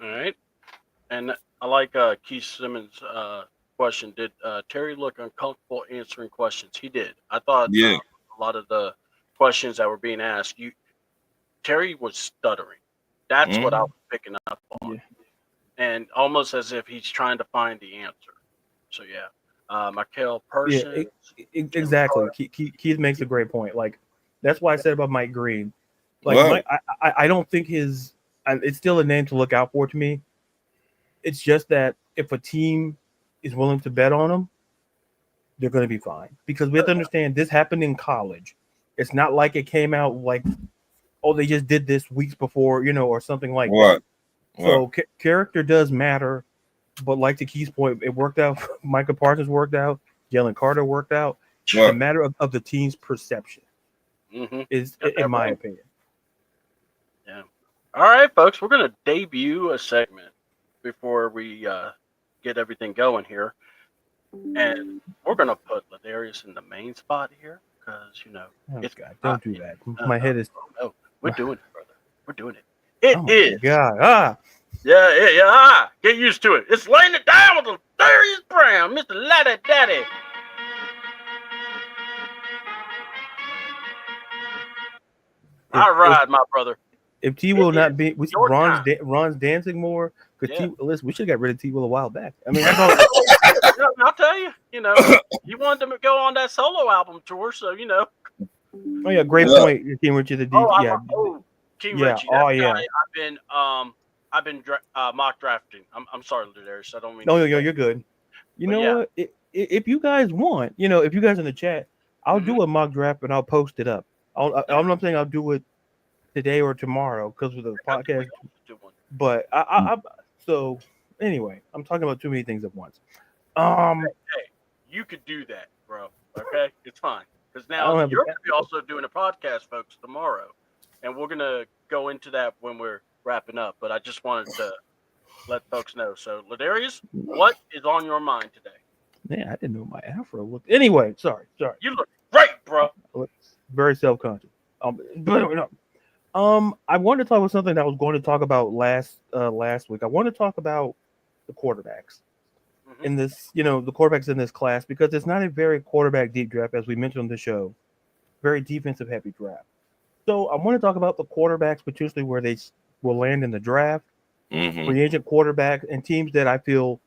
[SPEAKER 1] All right. And I like Keith Simmons' question. Did Terry look uncomfortable answering questions? He did. I thought a lot of the questions that were being asked, Terry was stuttering. That's what I was picking up on.
[SPEAKER 4] Yeah.
[SPEAKER 1] And almost as if he's trying to find the answer. So, Mikael Person.
[SPEAKER 4] Yeah, exactly. Keith makes a great point. Like, that's why I said about Mike Green. Like, I don't think it's still a name to look out for to me. It's just that if a team is willing to bet on him, they're going to be fine. Because we have to understand this happened in college. It's not like it came out like, oh, they just did this weeks before, or something like that. So character does matter. But like to Keith's point, it worked out. Micah Parsons worked out. Jalen Carter worked out. It's a matter of the team's perception, is in my opinion.
[SPEAKER 1] Yeah. All right, folks, we're going to debut a segment before we get everything going here. And we're going to put Ladarius in the main spot here because,
[SPEAKER 4] it's God, don't do that. My head is...
[SPEAKER 1] No, we're doing it, brother. We're doing it. It is.
[SPEAKER 4] God.
[SPEAKER 1] Yeah. Get used to it. It's laying it down with Ladarius Brown, Mr. Laddy Daddy. All right, my brother.
[SPEAKER 4] If T will not be, Ron's dancing more. Because listen, we should have got rid of T Will a while back. I mean,
[SPEAKER 1] I'll tell you, he wanted to go on that solo album tour, so
[SPEAKER 4] Oh yeah, great point, King Richie. The DJ,
[SPEAKER 1] King Richie. I've been mock drafting. I'm sorry, Ladarius. I don't mean.
[SPEAKER 4] No, you're good. You know what? If you guys want, if you guys in the chat, I'll do a mock draft and I'll post it up. I'm saying I'll do it today or tomorrow because of the podcast. But so anyway, I'm talking about too many things at once.
[SPEAKER 1] Hey, you could do that, bro. Okay, it's fine. Because now you're going to be also doing a podcast, folks, tomorrow, and we're going to go into that when we're wrapping up. But I just wanted to let folks know. So, Ladarius, what is on your mind today?
[SPEAKER 4] Yeah, I didn't know my afro looked. Anyway, sorry.
[SPEAKER 1] You look great, bro.
[SPEAKER 4] Very self-conscious. But I wanted to talk about something that I was going to talk about last week. I want to talk about the quarterbacks in this, the quarterbacks in this class, because it's not a very quarterback deep draft, as we mentioned on the show. Very defensive heavy draft. So I want to talk about the quarterbacks, potentially where they will land in the draft, free agent quarterback, and teams that I feel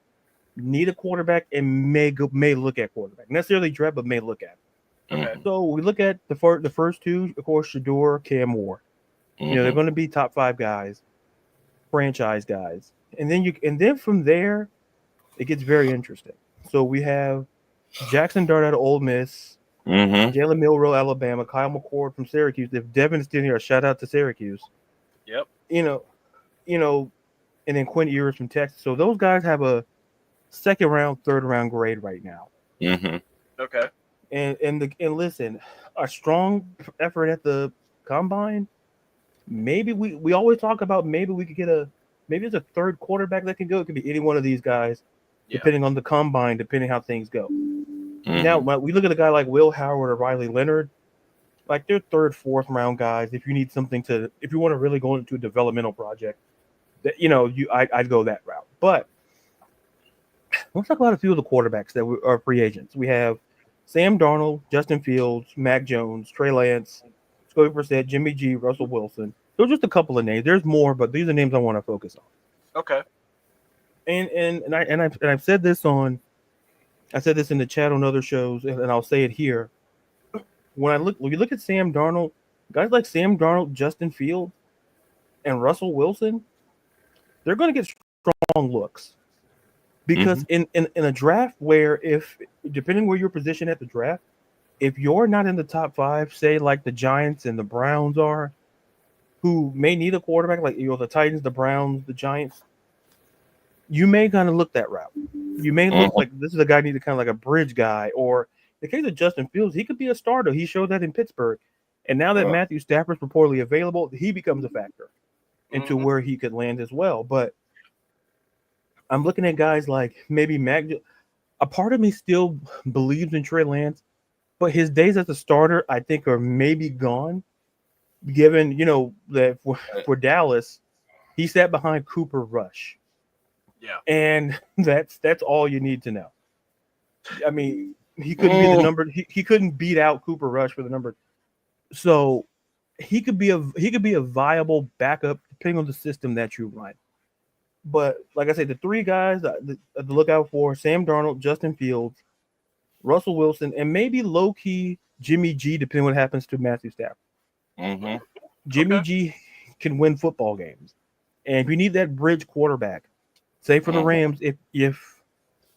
[SPEAKER 4] need a quarterback and may look at quarterback. Necessarily draft, but may look at. Okay. So we look at the first two, of course, Shador, Cam Moore. They're going to be top 5 guys, franchise guys, and then from there, it gets very interesting. So we have Jackson Dart out of Ole Miss, Jalen Milroe, Alabama, Kyle McCord from Syracuse. If Devin is still here, shout out to Syracuse.
[SPEAKER 1] Yep.
[SPEAKER 4] And then Quinn Ewers from Texas. So those guys have a second round, third round grade right now.
[SPEAKER 1] Okay.
[SPEAKER 4] And listen, a strong effort at the combine. Maybe we always talk about maybe we could get maybe it's a third quarterback that can go. It could be any one of these guys, depending on the combine, depending how things go. Now, when we look at a guy like Will Howard or Riley Leonard, like they're third, fourth round guys. If you need something if you want to really go into a developmental project, that I'd go that route. But let's talk about a few of the quarterbacks that are free agents. We have Sam Darnold, Justin Fields, Mac Jones, Trey Lance, Jacoby Brissett, Jimmy G, Russell Wilson. Those are just a couple of names. There's more, but these are names I want to focus on.
[SPEAKER 1] Okay.
[SPEAKER 4] And I've said this on I said this in the chat on other shows, and I'll say it here. When you look at Sam Darnold, guys like Sam Darnold, Justin Fields, and Russell Wilson, they're going to get strong looks because in a draft where if depending where your position at the draft, if you're not in the top 5, say like the Giants and the Browns are, who may need a quarterback, like the Titans, the Browns, the Giants, you may kind of look that route. You may look like this is a guy needed kind of like a bridge guy, or in the case of Justin Fields, he could be a starter. He showed that in Pittsburgh, and now that Matthew Stafford's reportedly available, he becomes a factor into where he could land as well. But I'm looking at guys like maybe Mac. A part of me still believes in Trey Lance, but his days as a starter, I think, are maybe gone. Given that for Dallas, he sat behind Cooper Rush.
[SPEAKER 1] Yeah,
[SPEAKER 4] and that's all you need to know. I mean, he couldn't be the number. He couldn't beat out Cooper Rush for the number. So he could be a viable backup depending on the system that you run. But like I said, the 3 guys to look out for: Sam Darnold, Justin Fields, Russell Wilson, and maybe low key Jimmy G, depending on what happens to Matthew Stafford. Jimmy G can win football games, and if you need that bridge quarterback, say for the Rams, if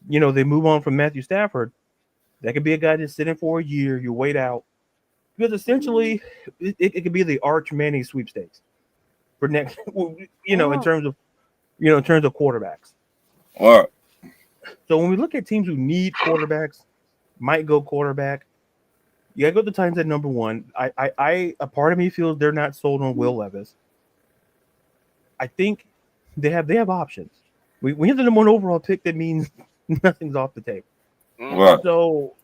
[SPEAKER 4] they move on from Matthew Stafford, that could be a guy that's sitting for a year. You wait out because essentially it could be the Arch Manning sweepstakes for next. In terms of quarterbacks.
[SPEAKER 3] All right.
[SPEAKER 4] So when we look at teams who need quarterbacks, might go quarterback. You gotta go to the Titans at number 1. A part of me feels they're not sold on Will Levis. I think they have options. We have the number 1 overall pick. That means nothing's off the table.
[SPEAKER 3] Right.
[SPEAKER 4] So,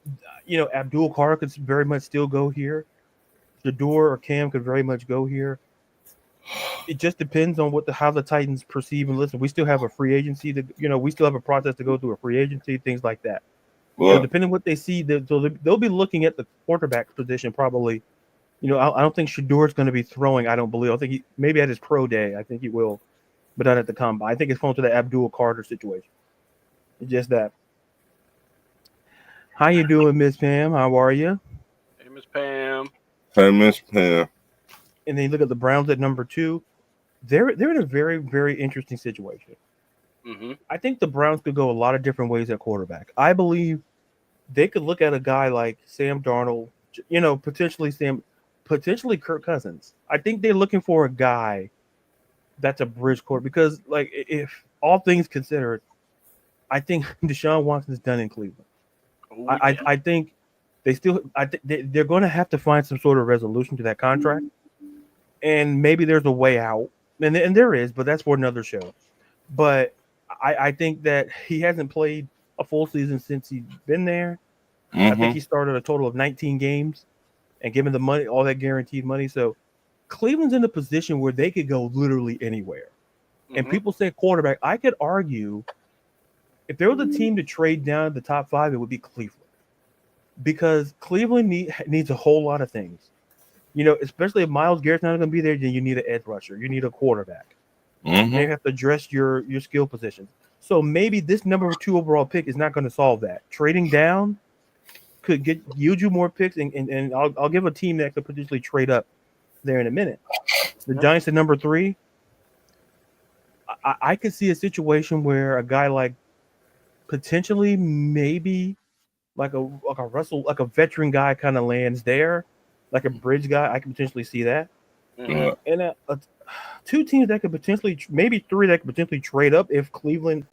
[SPEAKER 4] Abdul Carr could very much still go here. Shador or Cam could very much go here. It just depends on how the Titans perceive and listen. We still have a free agency we still have a process to go through, a free agency, things like that.
[SPEAKER 3] Well,
[SPEAKER 4] depending on what they see, they'll be looking at the quarterback position probably. I don't think Shador's going to be throwing. I don't believe. I think he maybe at his pro day. I think he will, but not at the combine. I think it's going to the Abdul Carter situation. It's just that. How you doing, Miss Pam? How are you?
[SPEAKER 1] Hey, Miss Pam.
[SPEAKER 3] Hey, Miss Pam.
[SPEAKER 4] And then you look at the Browns at number 2. They're in a very, very interesting situation. I think the Browns could go a lot of different ways at quarterback. I believe they could look at a guy like Sam Darnold, potentially Kirk Cousins. I think they're looking for a guy that's a bridge quarterback because, like, if all things considered, I think Deshaun Watson's done in Cleveland. I think they're going to have to find some sort of resolution to that contract, and maybe there's a way out, and there is, but that's for another show. But I think that he hasn't played a full season since he's been there. I think he started a total of 19 games and given the money, all that guaranteed money. So Cleveland's in a position where they could go literally anywhere. And people say quarterback. I could argue if there was a team to trade down to the top 5, it would be Cleveland. Because Cleveland needs a whole lot of things. Especially if Myles Garrett's not going to be there, then you need an edge rusher. You need a quarterback. You have to address your skill positions. So maybe this number 2 overall pick is not going to solve that. Trading down could yield you more picks, and I'll give a team that could potentially trade up there in a minute. The Giants at number 3. I could see a situation where a guy like potentially maybe like a Russell, like a veteran guy kind of lands there, like a bridge guy. I can potentially see that. And 2 teams that could potentially, maybe 3 that could potentially trade up if Cleveland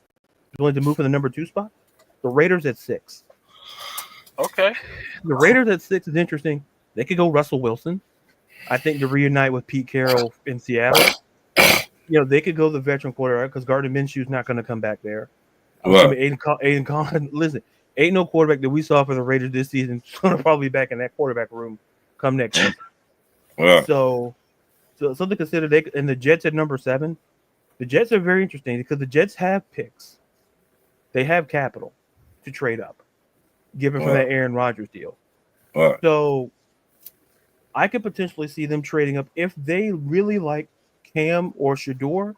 [SPEAKER 4] is willing to move for the number 2 spot. The Raiders at 6.
[SPEAKER 1] Okay.
[SPEAKER 4] The Raiders at 6 is interesting. They could go Russell Wilson. I think to reunite with Pete Carroll in Seattle. They could go the veteran quarterback because Gardner Minshew's not going to come back there. Aiden Collins, listen, ain't no quarterback that we saw for the Raiders this season going to probably be back in that quarterback room come next season. So something to consider. And the Jets at number 7. The Jets are very interesting because the Jets have picks. They have capital to trade up, given from that Aaron Rodgers deal. So I could potentially see them trading up if they really like Cam or Shador.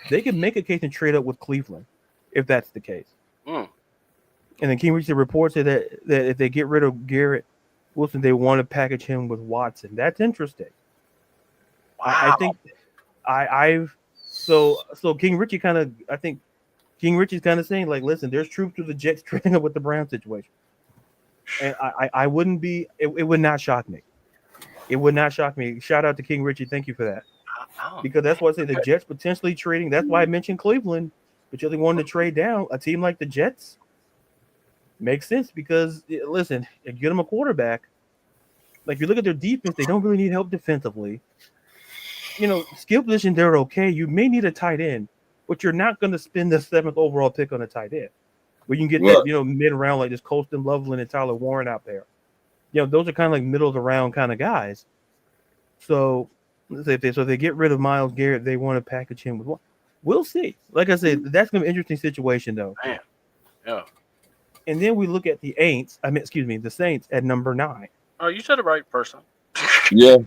[SPEAKER 4] They could make a case and trade up with Cleveland if that's the case. And then King Richie reports that if they get rid of Garrett Wilson, they want to package him with Watson. That's interesting.
[SPEAKER 1] Wow.
[SPEAKER 4] I think I've so King Richie I think King Richie's kind of saying like, listen, there's truth to the Jets trading up with the Brown situation, and I wouldn't be. It would not shock me. It would not shock me. Shout out to King Richie. Thank you for that. Because that's why I say the Jets potentially trading. That's why I mentioned Cleveland, potentially wanting to trade down. A team like the Jets makes sense because listen, if you get them a quarterback, like you look at their defense, they don't really need help defensively. Skill position, they're okay. You may need a tight end, but you're not going to spend the 7th overall pick on a tight end. Where you can get that, mid round like this Colston Loveland and Tyler Warren out there. Those are kind of like middle of the round kind of guys. So if they get rid of Myles Garrett, they want to package him with one. We'll see. Like I said, that's going to be an interesting situation though.
[SPEAKER 1] Man. Yeah.
[SPEAKER 4] And then we look at the Saints at number 9.
[SPEAKER 1] Oh, you said it right first time.
[SPEAKER 3] Yeah.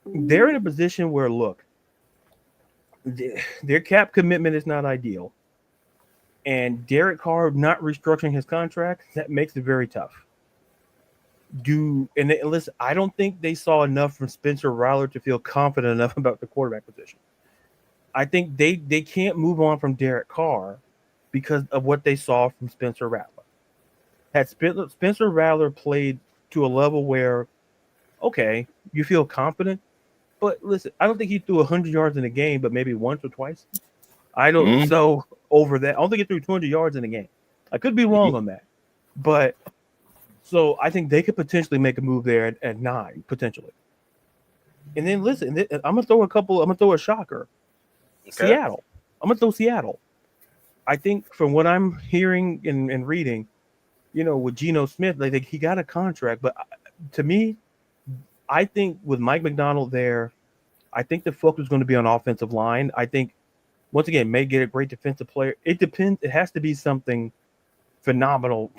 [SPEAKER 4] They're in a position where, look, their cap commitment is not ideal. And Derek Carr not restructuring his contract, that makes it very tough. Listen, I don't think they saw enough from Spencer Rattler to feel confident enough about the quarterback position. I think they can't move on from Derek Carr because of what they saw from Spencer Rattler. Had Spencer Rattler played to a level where, okay, you feel confident, but listen, I don't think he threw 100 yards in a game, but maybe once or twice. I don't so over that. I don't think he threw 200 yards in a game. I could be wrong on that, but so I think they could potentially make a move there at 9 potentially. And then listen, I'm gonna throw a shocker. Okay. Seattle. I'm gonna throw Seattle. I think from what I'm hearing and reading, with Geno Smith, like he got a contract, but to me, I think with Mike McDonald there, I think the focus is going to be on offensive line. I think once again, may get a great defensive player. It depends. It has to be something phenomenal.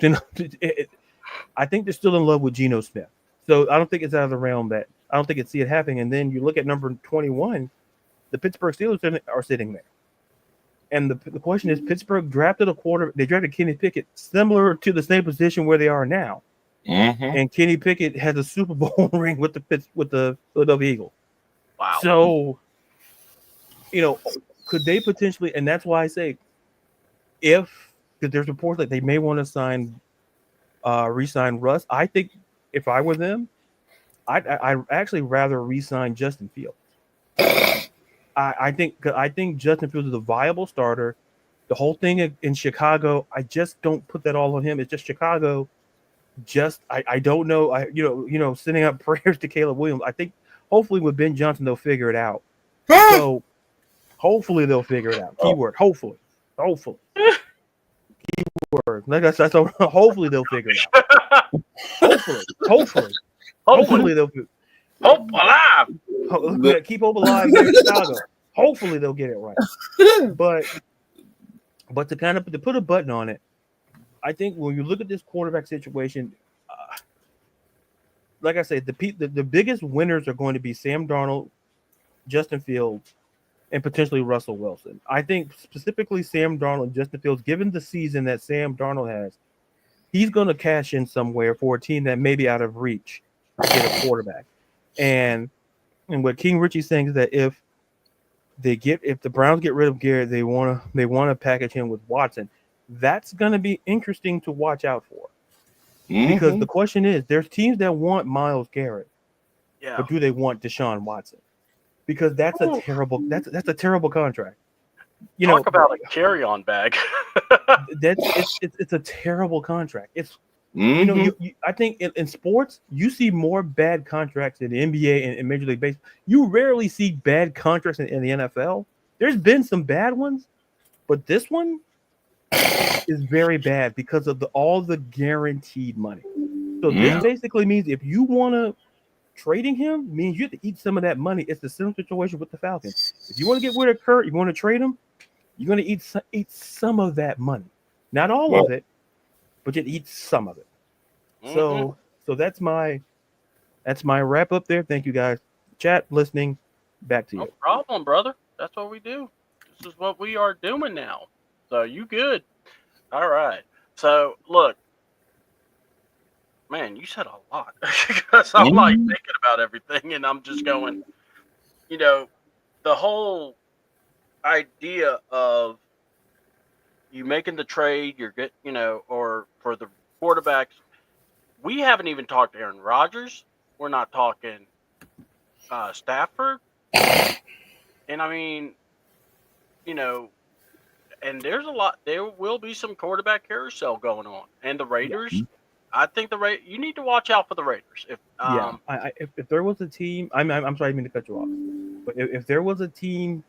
[SPEAKER 4] I think they're still in love with Geno Smith, so I don't think it's out of the realm that I don't think it's see it happening. And then you look at number 21, the Pittsburgh Steelers are sitting there. And the question is, Pittsburgh drafted a quarter. They drafted Kenny Pickett, similar to the same position where they are now.
[SPEAKER 3] Mm-hmm.
[SPEAKER 4] And Kenny Pickett has a Super Bowl ring with the Philadelphia Eagles.
[SPEAKER 1] Wow.
[SPEAKER 4] So, could they potentially? And that's why I say, because there's reports that they may want to re-sign Russ. I think if I were them, I'd actually rather re-sign Justin Fields. I think Justin Fields is a viable starter. The whole thing in Chicago, I just don't put that all on him. It's just Chicago. I don't know. Sending up prayers to Caleb Williams. I think hopefully with Ben Johnson they'll figure it out. So hopefully they'll figure it out. Keyword hopefully. Keyword. Like I said, so hopefully they'll figure it out. Hopefully they'll.
[SPEAKER 1] Hope alive.
[SPEAKER 4] Keep hope alive here in Chicago. Hopefully they'll get it right. But to put a button on it, I think when you look at this quarterback situation, like I said, the biggest winners are going to be Sam Darnold, Justin Fields, and potentially Russell Wilson. I think specifically Sam Darnold and Justin Fields, given the season that Sam Darnold has, he's going to cash in somewhere for a team that may be out of reach to get a quarterback. And what King Richie's saying is that if the Browns get rid of Garrett, they want to package him with Watson. That's going to be interesting to watch out for. Because the question is, there's teams that want Myles Garrett, but do they want Deshaun Watson? Because that's a terrible contract.
[SPEAKER 1] Talk about a carry-on bag.
[SPEAKER 4] It's a terrible contract. It's I think in sports you see more bad contracts in the NBA and Major League Baseball. You rarely see bad contracts in the NFL. There's been some bad ones, but this one is very bad because of all the guaranteed money. So this basically means if you want to trading him, means you have to eat some of that money. It's the same situation with the Falcons. If you want to get rid of Kurt, you want to trade him, you're going to eat some of that money. Not all of it, but you eat some of it. So that's my wrap up there. Thank you guys. Chat, listening, back to you.
[SPEAKER 1] No problem, brother. That's what we do. This is what we are doing now. So you good. All right. So look, you said a lot because I'm like thinking about everything, and I'm just going, the whole idea of you making the trade, you're good, or for the quarterbacks. We haven't even talked Aaron Rodgers. We're not talking Stafford, and I mean, you know, and there's a lot. There will be some quarterback carousel going on, and the Raiders. I think you need to watch out for the Raiders.
[SPEAKER 4] If there was a team, I'm sorry, I didn't mean to cut you off, but if there was a team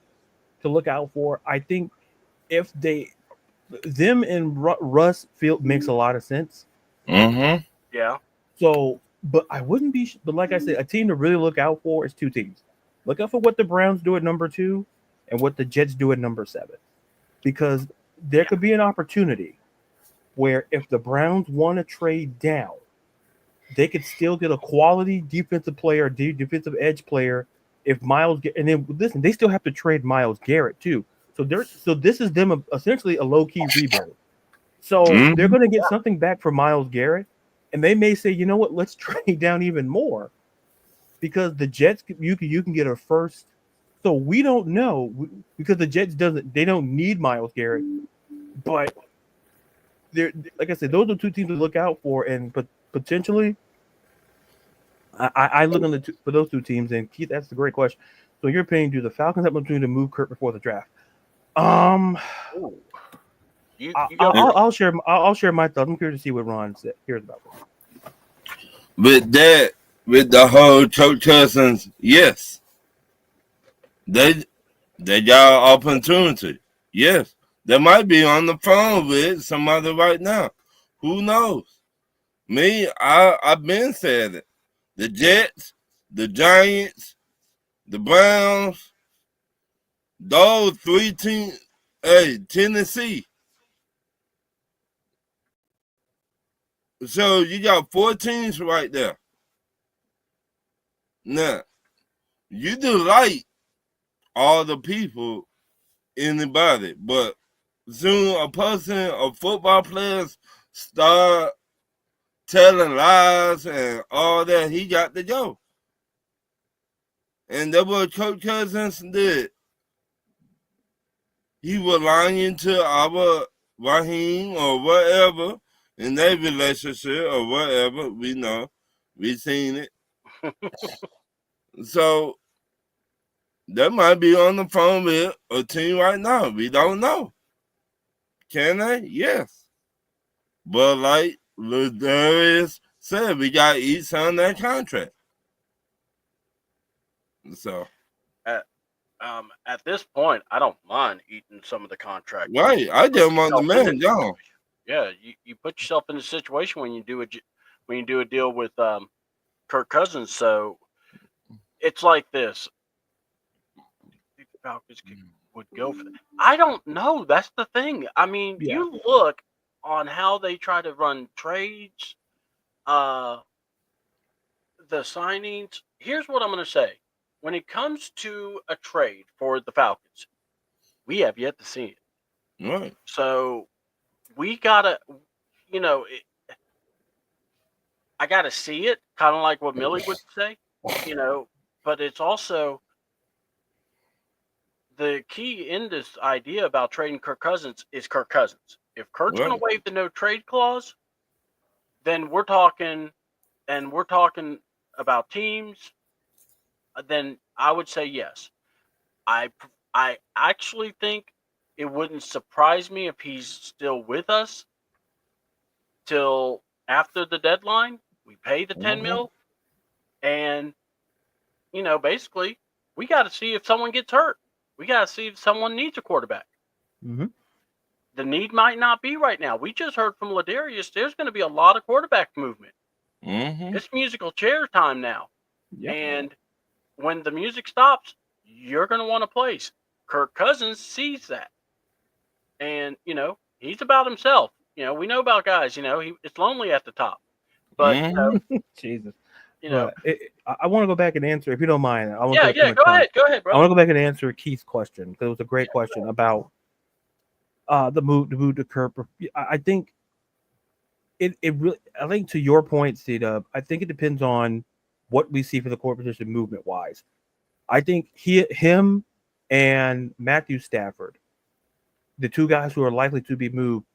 [SPEAKER 4] to look out for, I think if them and Russ Field makes a lot of sense.
[SPEAKER 3] Mm-hmm.
[SPEAKER 1] Yeah.
[SPEAKER 4] So, but I wouldn't be. But like I said, a team to really look out for is two teams. Look out for what the Browns do at number 2, and what the Jets do at number 7, because there could be an opportunity where if the Browns want to trade down, they could still get a quality defensive player, defensive edge player. If Myles, and then listen, they still have to trade Myles Garrett too. So this is them essentially a low key rebuild. So they're going to get something back for Myles Garrett, and they may say, you know what, let's trade down even more, because the Jets you can get a first. So we don't know, because the Jets they don't need Myles Garrett, but they're, like I said, those are two teams to look out for, and potentially. I look on for those two teams, and Keith, that's a great question. So, in your opinion, do the Falcons have an opportunity to move Kurt before the draft? I'll share my thoughts. I'm curious to see what Ron hears about this.
[SPEAKER 3] With the whole Kirk Cousins, yes, they got opportunity. Yes, they might be on the phone with somebody right now. Who knows? Me, I've been saying it. The Jets, the Giants, the Browns, those 3 teams. Hey, Tennessee. So you got 4 teams right there. Now, you do like all the people in the body, but soon a football players start telling lies and all that, he got to go. And that's what Kirk Cousins did. He was lying to our Raheem or whatever in their relationship or whatever. We know. We seen it. So that might be on the phone with a team right now. We don't know. Can they? Yes. But like Ladarius said, we got to eat some of that contract. So
[SPEAKER 1] at this point, I don't mind eating some of the contract.
[SPEAKER 3] Right, I just want the man gone.
[SPEAKER 1] Yeah, you put yourself in a situation when you do a deal with Kirk Cousins. So it's like this. The Falcons would go for that. I don't know. That's the thing. I mean, you look on how they try to run trades, the signings. Here's what I'm going to say. When it comes to a trade for the Falcons, we have yet to see it.
[SPEAKER 3] Right.
[SPEAKER 1] So we gotta, I gotta see it, kind of like what Millie would say, but it's also the key in this idea about trading Kirk Cousins is Kirk Cousins. If Kirk's going to waive the no trade clause, then we're talking about teams. Then I would say yes. I actually think it wouldn't surprise me if he's still with us till after the deadline. We pay the 10 mil, and basically we got to see if someone gets hurt. We got to see if someone needs a quarterback.
[SPEAKER 4] Mm-hmm.
[SPEAKER 1] The need might not be right now. We just heard from Ladarius. There's going to be a lot of quarterback movement.
[SPEAKER 3] Mm-hmm.
[SPEAKER 1] It's musical chair time now, and when the music stops, you're going to want to place. Kirk Cousins sees that. And, he's about himself. We know about guys, it's lonely at the top. But,
[SPEAKER 4] Jesus. I want to go back and answer, if you don't mind.
[SPEAKER 1] Go ahead, bro.
[SPEAKER 4] I want to go back and answer Keith's question, because it was a great question about the move to Kirk. I think it really, I think to your point, C-Dub, I think it depends on what we see for the core position movement wise. I think him and Matthew Stafford, the two guys who are likely to be moved,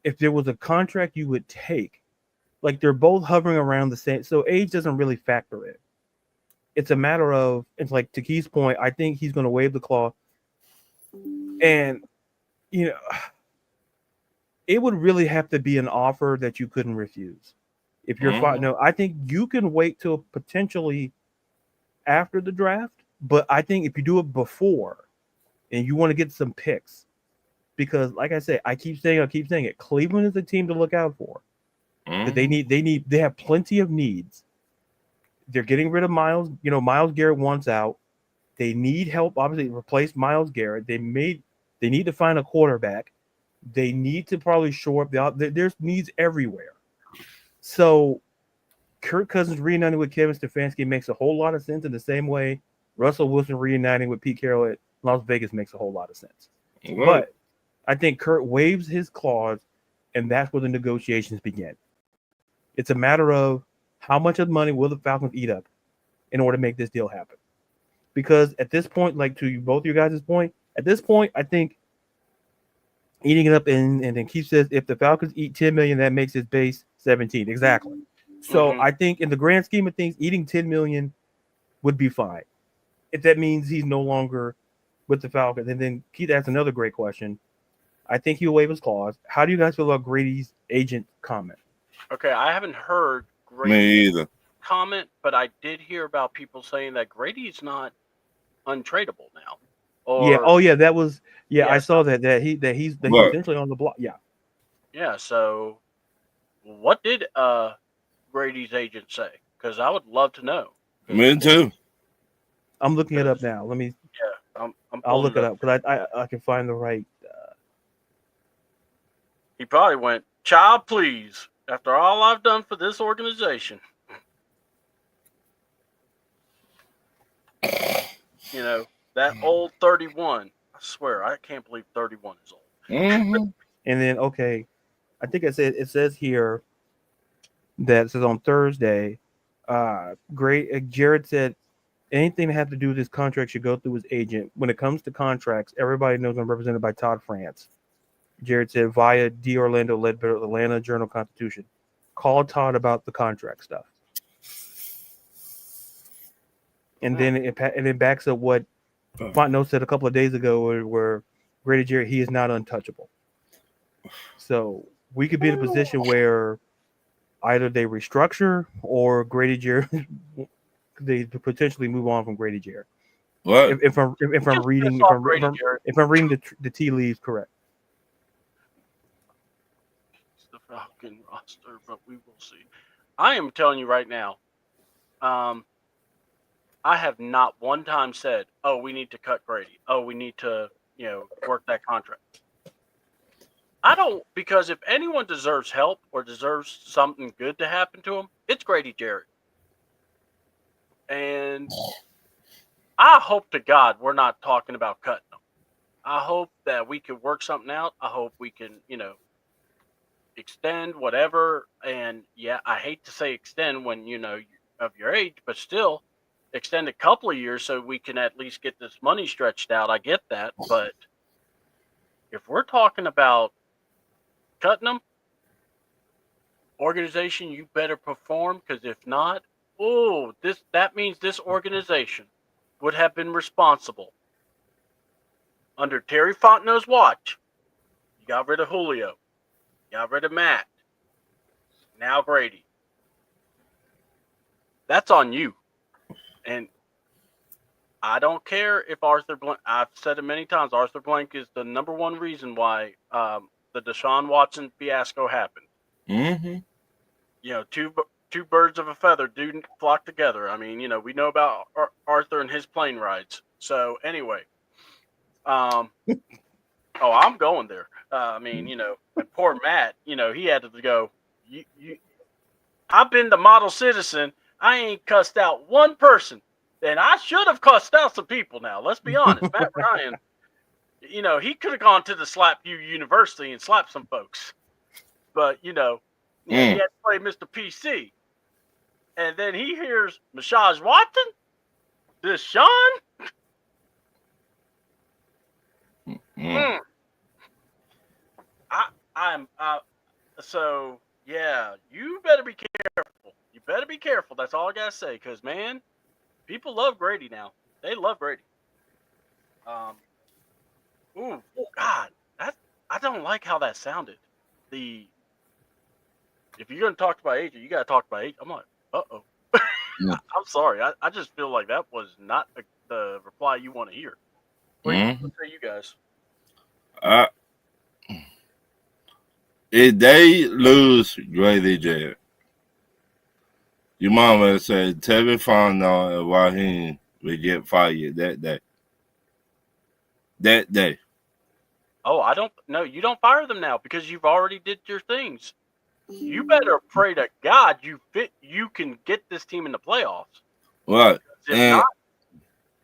[SPEAKER 4] if there was a contract you would take, like they're both hovering around the same, so age doesn't really factor in. It's a matter of, it's like to Keith's point, I think he's going to waive the clause, and you know, it would really have to be an offer that you couldn't refuse. If you're fine, no, I think you can wait till potentially after the draft, but I think if you do it before and you want to get some picks, because like I say, I keep saying it. Cleveland is a team to look out for. That they have plenty of needs. They're getting rid of Miles. You know, Miles Garrett wants out. They need help, obviously, to replace Miles Garrett. They need to find a quarterback. They need to probably shore up there's needs everywhere. So Kirk Cousins reuniting with Kevin Stefanski makes a whole lot of sense in the same way Russell Wilson reuniting with Pete Carroll at Las Vegas makes a whole lot of sense. Right. But I think Kirk waives his clause, and that's where the negotiations begin. It's a matter of how much of the money will the Falcons eat up in order to make this deal happen. Because at this point, like to both you guys' point, at this point, I think eating it up, and then Keith says if the Falcons eat $10 million, that makes his base 17. Exactly. So I think in the grand scheme of things, eating $10 million would be fine. If that means he's no longer with the Falcons. And then Keith asked another great question. I think he'll waive his clause. How do you guys feel about Grady's agent comment?
[SPEAKER 1] Okay, I haven't heard
[SPEAKER 3] Grady's
[SPEAKER 1] comment, but I did hear about people saying that Grady's not untradeable now.
[SPEAKER 4] That was I saw that he's essentially on the block. Yeah.
[SPEAKER 1] Yeah, so what did Grady's agent say? Because I would love to know.
[SPEAKER 3] Me too.
[SPEAKER 4] I'm looking it up now. Let me.
[SPEAKER 1] Yeah,
[SPEAKER 4] I'll look it up because I can find the right.
[SPEAKER 1] He probably went, "Child, please." After all I've done for this organization, you know that old 31. I swear, I can't believe 31 is old.
[SPEAKER 4] And then I think it says here that it says on Thursday, Jared said anything that has to do with this contract should go through his agent. When it comes to contracts, everybody knows I'm represented by Todd France. Jared said via D. Orlando Ledbetter, Atlanta Journal-Constitution. Call Todd about the contract stuff. And then it backs up what Fontenot said a couple of days ago where Grady Jarrett, he is not untouchable. So we could be in a position where either they restructure or Grady Jarrett they potentially move on from Grady Jarrett.
[SPEAKER 3] What?
[SPEAKER 4] If I'm reading the tea leaves correct.
[SPEAKER 1] It's the Falcon roster, but we will see. I am telling you right now, I have not one time said, "Oh, we need to cut Grady. Oh, we need to, work that contract." I don't, because if anyone deserves help or deserves something good to happen to him, it's Grady Jarrett. And I hope to God we're not talking about cutting him. I hope that we can work something out. I hope we can, extend whatever. And yeah, I hate to say extend when, of your age, but still extend a couple of years so we can at least get this money stretched out. I get that. But if we're talking about cutting them, organization, you better perform, because if not, that means this organization would have been responsible under Terry Fontenot's watch. You got rid of Julio, you got rid of Matt, now Grady. That's on you. And I don't care if Arthur Blank, I've said it many times, Arthur Blank is the number one reason why the Deshaun Watson fiasco happened. Two birds of a feather do flock together. I mean, we know about Arthur and his plane rides. So anyway, I'm going there. And poor Matt, he had to go. I've been the model citizen. I ain't cussed out one person, and I should have cussed out some people. Now, let's be honest. Matt Ryan, he could have gone to the Slap U University and slapped some folks, but Yeah, he had to play Mr. PC. And then he hears Massage Watson? This Sean? So yeah, you better be careful. You better be careful. That's all I gotta say. Because man, people love Grady now. They love Grady. Oh God, I don't like how that sounded. If you're gonna talk about AJ, you gotta talk about AJ. I'm like, uh-oh. I'm sorry. I just feel like that was not the reply you want to hear. What say you guys?
[SPEAKER 3] If they lose Grady Jarrett, your mama said Terry Fontenot and Raheem will get fired that day. That day.
[SPEAKER 1] Oh, I don't. No, you don't fire them now because you've already did your things. You better pray to God you can get this team in the playoffs.
[SPEAKER 3] Right.
[SPEAKER 1] If not,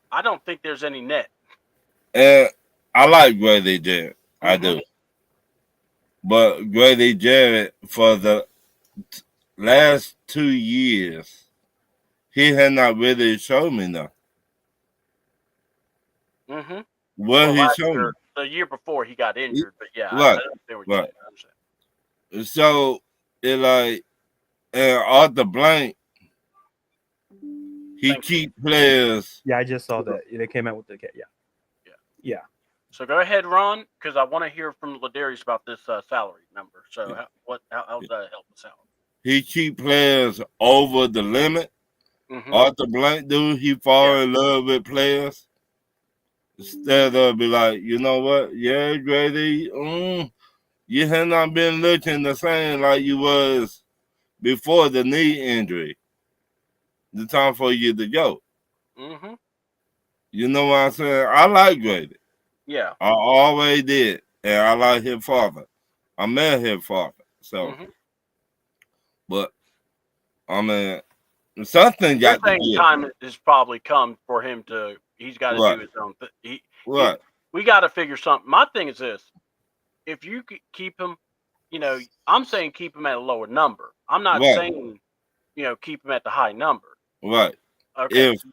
[SPEAKER 1] I don't think there's any net.
[SPEAKER 3] And I like Grady Jarrett. I do. But Grady Jarrett, for the last 2 years, he had not really shown me nothing. What he showed me.
[SPEAKER 1] The year before he got injured, but yeah,
[SPEAKER 3] right.
[SPEAKER 1] Right.
[SPEAKER 3] So it like, and Arthur Blank, he keep players.
[SPEAKER 4] Yeah, I just saw that. They came out with the yeah.
[SPEAKER 1] So go ahead, Ron, because I want to hear from Ladarius about this salary number. So how does that help us out?
[SPEAKER 3] He keep players over the limit. Arthur Blank dude, he fall in love with players. Instead of be like, you know what? Yeah, Grady, you have not been looking the same like you was before the knee injury. The time for you to go. You know what I'm saying? I like Grady.
[SPEAKER 1] Yeah.
[SPEAKER 3] I always did. And I like his father. I met his father. So, but, I mean, something got to be.
[SPEAKER 1] Time has probably come for him to, he's got to do his own thing. We got to figure something. My thing is this. If you keep him, I'm saying keep him at a lower number. I'm not saying, keep him at the high number.
[SPEAKER 3] Right.
[SPEAKER 1] Okay.
[SPEAKER 3] If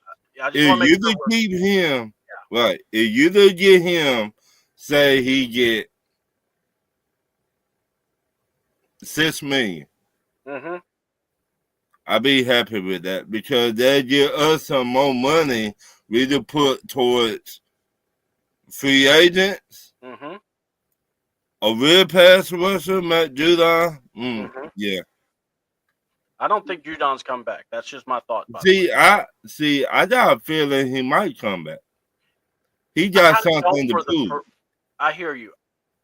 [SPEAKER 3] you to keep him, right. If you to get him, say he get $6 million. I'd be happy with that because that give us some more money we to put towards free agents. A real pass rusher, Matt Judon. Yeah.
[SPEAKER 1] I don't think Judon's come back. That's just my thought.
[SPEAKER 3] I got a feeling he might come back. He got something to prove.
[SPEAKER 1] I hear you,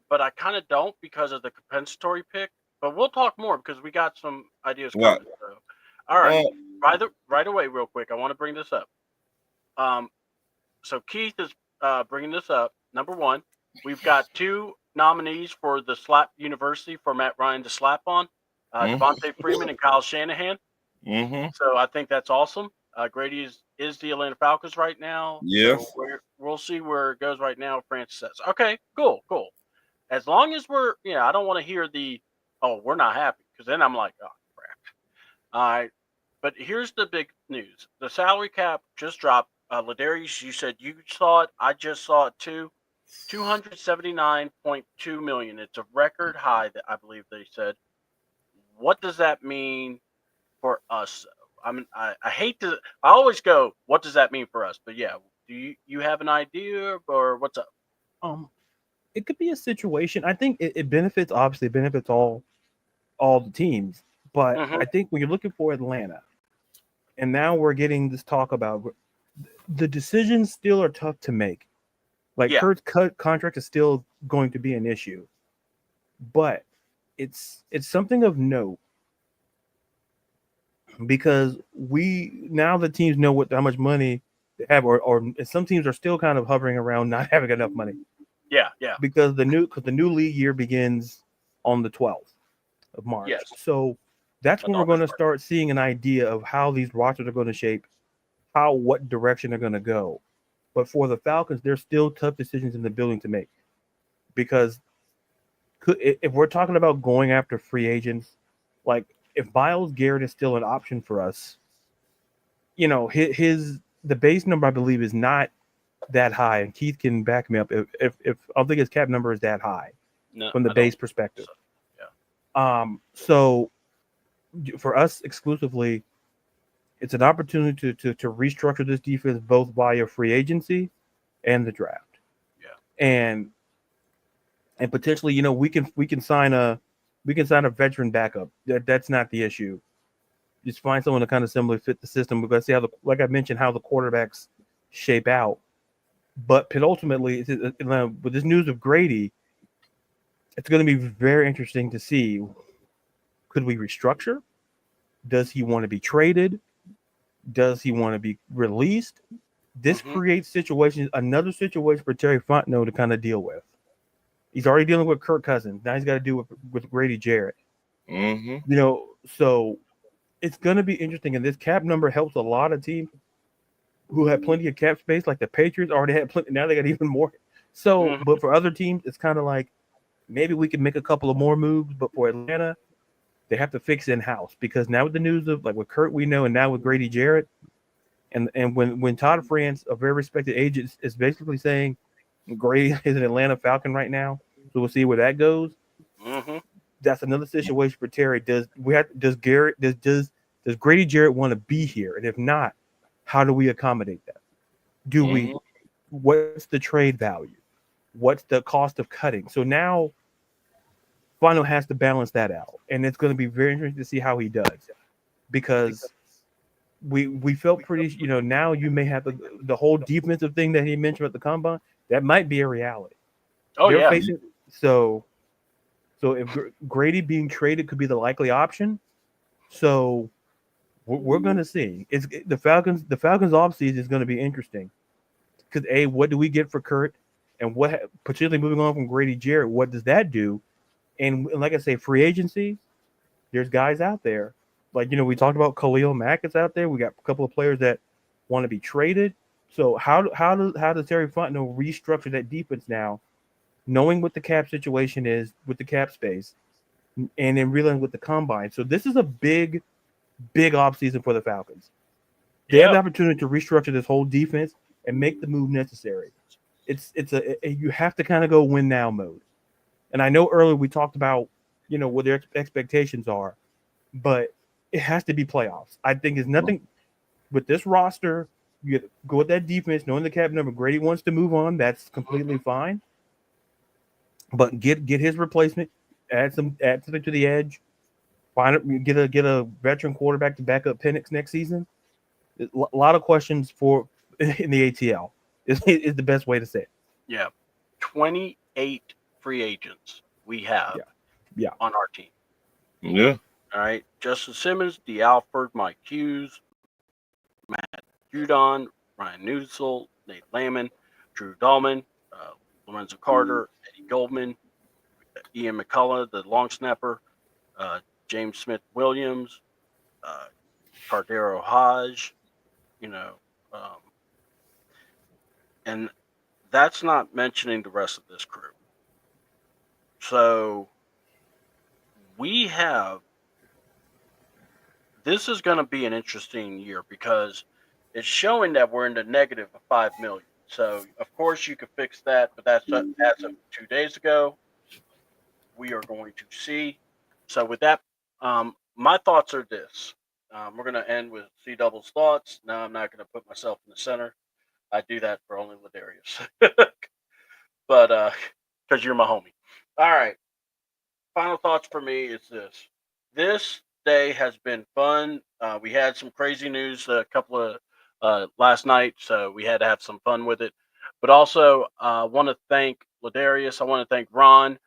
[SPEAKER 1] but I kind of don't because of the compensatory pick. But we'll talk more because we got some ideas coming. So. All right, right away, real quick. I want to bring this up. So Keith is bringing this up. Number one, we've got 2 nominees for the Slap University for Matt Ryan to slap on. Devontae Freeman and Kyle Shanahan. So I think that's awesome. Grady is the Atlanta Falcons right now.
[SPEAKER 3] Yes.
[SPEAKER 1] So we'll see where it goes right now. Francis says, okay, cool. As long as I don't want to hear we're not happy because then I'm like, oh, crap. All right. But here's the big news. The salary cap just dropped. Ladarius, you said you saw it. I just saw it too. $279.2 million. It's a record high that I believe they said. What does that mean for us? I mean, I hate to. I always go, what does that mean for us? But yeah, do you have an idea or what's up?
[SPEAKER 4] It could be a situation. I think it benefits. Obviously, it benefits all the teams. But I think when you're looking for Atlanta, and now we're getting this talk about the decisions still are tough to make. Like Kurt's contract is still going to be an issue, but it's something of note because now the teams know how much money they have, or some teams are still kind of hovering around not having enough money.
[SPEAKER 1] Yeah.
[SPEAKER 4] Because the new league year begins on the 12th of March.
[SPEAKER 1] Yes.
[SPEAKER 4] So that's when we're going to start seeing an idea of how these rosters are going to shape, what direction they're going to go. But for the Falcons, there's still tough decisions in the building to make because if we're talking about going after free agents, Like if Miles Garrett is still an option for us, his the base number I believe is not that high, and Keith can back me up if I don't think his cap number is that high
[SPEAKER 1] No,
[SPEAKER 4] from the
[SPEAKER 1] I don't
[SPEAKER 4] base
[SPEAKER 1] think
[SPEAKER 4] perspective.
[SPEAKER 1] so. Yeah.
[SPEAKER 4] So for us exclusively, it's an opportunity to restructure this defense both via free agency and the draft.
[SPEAKER 1] Yeah.
[SPEAKER 4] And potentially, we can sign a veteran backup. That's not the issue. Just find someone to kind of similarly fit the system. We're going to see like I mentioned, how the quarterbacks shape out. But ultimately, with this news of Grady, it's going to be very interesting to see, could we restructure? Does he want to be traded? Does he want to be released? This creates another situation for Terry Fontenot to kind of deal with. He's already dealing with Kirk Cousins. Now he's got to deal with Grady Jarrett. So it's going to be interesting. And this cap number helps a lot of teams who have plenty of cap space, like the Patriots already had plenty. Now they got even more. So, but for other teams, it's kind of like maybe we can make a couple of more moves. But for Atlanta, they have to fix in-house, because now with the news of, like, with Kurt we know, and now with Grady Jarrett, and when Todd France, a very respected agent, is basically saying Grady is an Atlanta Falcon right now, so we'll see where that goes. That's another situation for Terry. Does Grady Jarrett want to be here? And if not, how do we accommodate that? Do we? What's the trade value? What's the cost of cutting? So now Fano has to balance that out, and it's going to be very interesting to see how he does, because we felt pretty. Now you may have the whole defensive thing that he mentioned at the combine. That might be a reality. They're facing so if Grady being traded could be the likely option. So we're going to see. The Falcons offseason is going to be interesting, because what do we get for Kurt, and what potentially moving on from Grady Jarrett, what does that do? And like I say, free agency, there's guys out there. Like, we talked about Khalil Mack is out there. We got a couple of players that want to be traded. So how does Terry Fontenot restructure that defense now, knowing what the cap situation is with the cap space, and then realizing with the combine? So this is a big offseason for the Falcons. They have the opportunity to restructure this whole defense and make the move necessary. You have to kind of go win now mode. And I know earlier we talked about, what their expectations are, but it has to be playoffs. I think it's nothing with this roster. You go with that defense, knowing the cap number. Grady wants to move on. That's completely fine. But get his replacement, add something to the edge. Get a veteran quarterback to back up Penix next season. A lot of questions in the ATL is the best way to say it.
[SPEAKER 1] Yeah, 28 free agents we have on our team.
[SPEAKER 3] Yeah.
[SPEAKER 1] All right. Justin Simmons, D. Alford, Mike Hughes, Matt Judon, Ryan Newsel, Nate Lamon, Drew Dahlman, Lorenzo Carter, Eddie Goldman, Ian McCullough, the long snapper, James Smith Williams, Cardero Hodge, and that's not mentioning the rest of this crew. So this is going to be an interesting year, because it's showing that we're in the negative of $5 million. So of course you could fix that, but that's as of 2 days ago. We are going to see. So with that, my thoughts are this. We're going to end with C Double's thoughts. Now I'm not going to put myself in the center. I do that for only Ladarius, but because you're my homie. All right. Final thoughts for me is this. This day has been fun. We had some crazy news a couple of last night, so we had to have some fun with it. But also, I want to thank Ladarius. I want to thank Ron.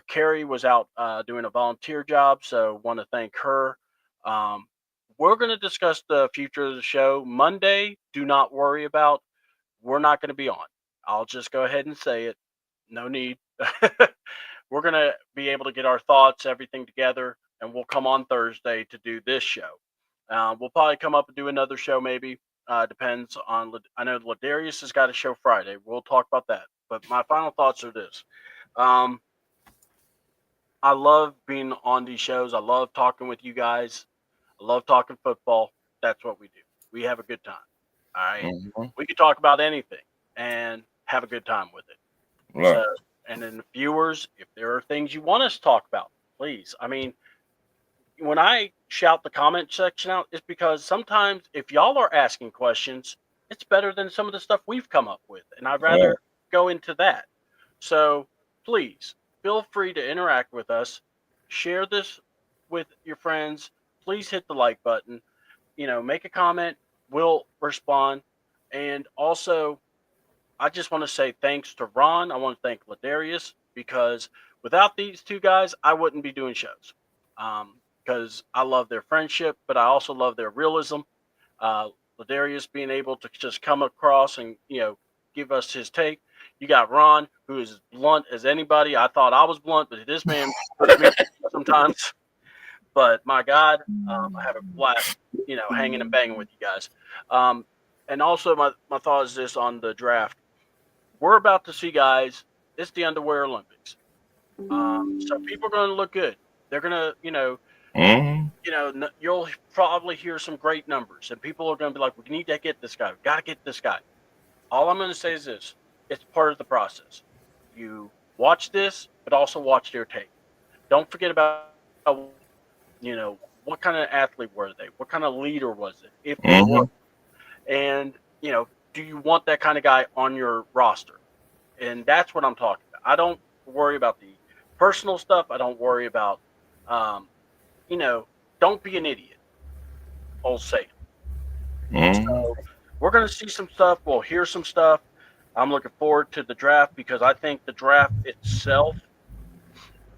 [SPEAKER 1] Carrie was out doing a volunteer job, so want to thank her. We're going to discuss the future of the show Monday. Do not worry about. We're not going to be on. I'll just go ahead and say it. No need. We're going to be able to get our thoughts, everything together, and we'll come on Thursday to do this show. We'll probably come up and do another show maybe. Depends on, I know Ladarius has got a show Friday. We'll talk about that. But my final thoughts are this. I love being on these shows. I love talking with you guys. I love talking football. That's what we do. We have a good time. All right.
[SPEAKER 3] Mhm.
[SPEAKER 1] We can talk about anything and have a good time with it.
[SPEAKER 3] Right.
[SPEAKER 1] So, and then the viewers, if there are things you want us to talk about, please. I mean, when I shout the comment section out, it's because sometimes if y'all are asking questions, it's better than some of the stuff we've come up with. And I'd rather
[SPEAKER 3] Right.
[SPEAKER 1] go into that. So please feel free to interact with us. Share this with your friends. Please hit the like button. Make a comment. We'll respond. And also, I just want to say thanks to Ron. I want to thank Ladarius because without these two guys, I wouldn't be doing shows. Because I love their friendship, but I also love their realism. Ladarius being able to just come across and give us his take. You got Ron, who is as blunt as anybody. I thought I was blunt, but this man puts me sometimes. But my God, I have a blast, hanging and banging with you guys. And also, my thought is this on the draft. We're about to see, guys, it's the underwear Olympics. So people are going to look good. They're going to,
[SPEAKER 3] Mhm.
[SPEAKER 1] you'll probably hear some great numbers, and people are going to be like, we need to get this guy. We got to get this guy. All I'm going to say is this: it's part of the process. You watch this, but also watch their tape. Don't forget about, what kind of athlete were they? What kind of leader was it? If they were,
[SPEAKER 3] Mhm.
[SPEAKER 1] and do you want that kind of guy on your roster? And that's what I'm talking about. I don't worry about the personal stuff. I don't worry about, um, don't be an idiot. Old saying.
[SPEAKER 3] Mhm.
[SPEAKER 1] So we're going to see some stuff. We'll hear some stuff. I'm looking forward to the draft because I think the draft itself,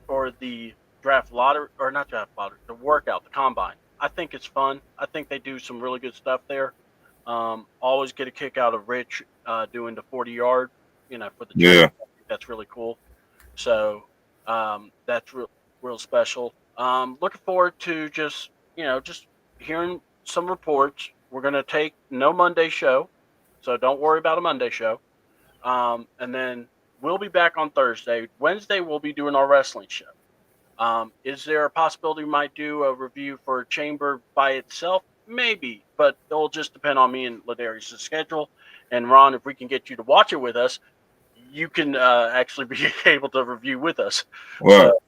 [SPEAKER 1] or the draft lottery, or not draft lottery, the workout, the combine, I think it's fun. I think they do some really good stuff there. Always get a kick out of Rich doing the 40-yard, for the training.
[SPEAKER 3] Yeah.
[SPEAKER 1] I think that's really cool. So that's real special. Looking forward to just hearing some reports. We're gonna take no Monday show, so don't worry about a Monday show. And then we'll be back on Thursday. Wednesday we'll be doing our wrestling show. Is there a possibility we might do a review for Chamber by itself? Maybe, but it'll just depend on me and Ladarius' schedule. And Ron, if we can get you to watch it with us, you can actually be able to review with us.
[SPEAKER 3] Right.
[SPEAKER 1] So,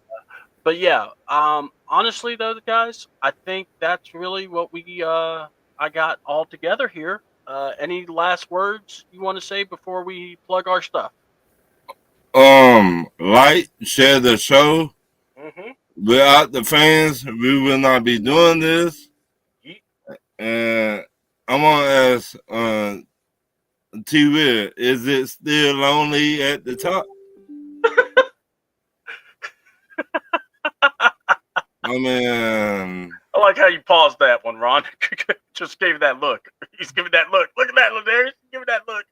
[SPEAKER 1] but yeah, honestly though, guys, I think that's really what I got all together here. Any last words you want to say before we plug our stuff?
[SPEAKER 3] Like, share the show.
[SPEAKER 1] Mm-hmm.
[SPEAKER 3] Without the fans, we will not be doing this. And I'm gonna ask T Will, is it still lonely at the top? I mean,
[SPEAKER 1] I like how you paused that one, Ron. Just gave that look. He's giving that look. Look at that, Ladarius. Give me that look.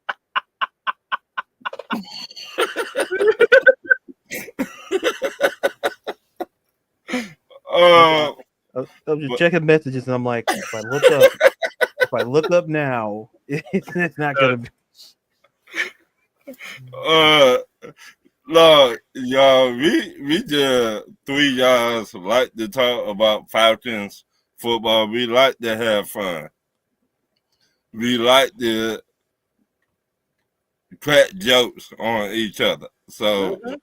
[SPEAKER 3] uh,
[SPEAKER 4] I was just
[SPEAKER 3] but,
[SPEAKER 4] checking messages, and I'm like, if I look up now, it's not gonna be.
[SPEAKER 3] uh, look, y'all, we just 3 years like to talk about Falcons football. We like to have fun. We like to crack jokes on each other. So
[SPEAKER 1] Mm-hmm.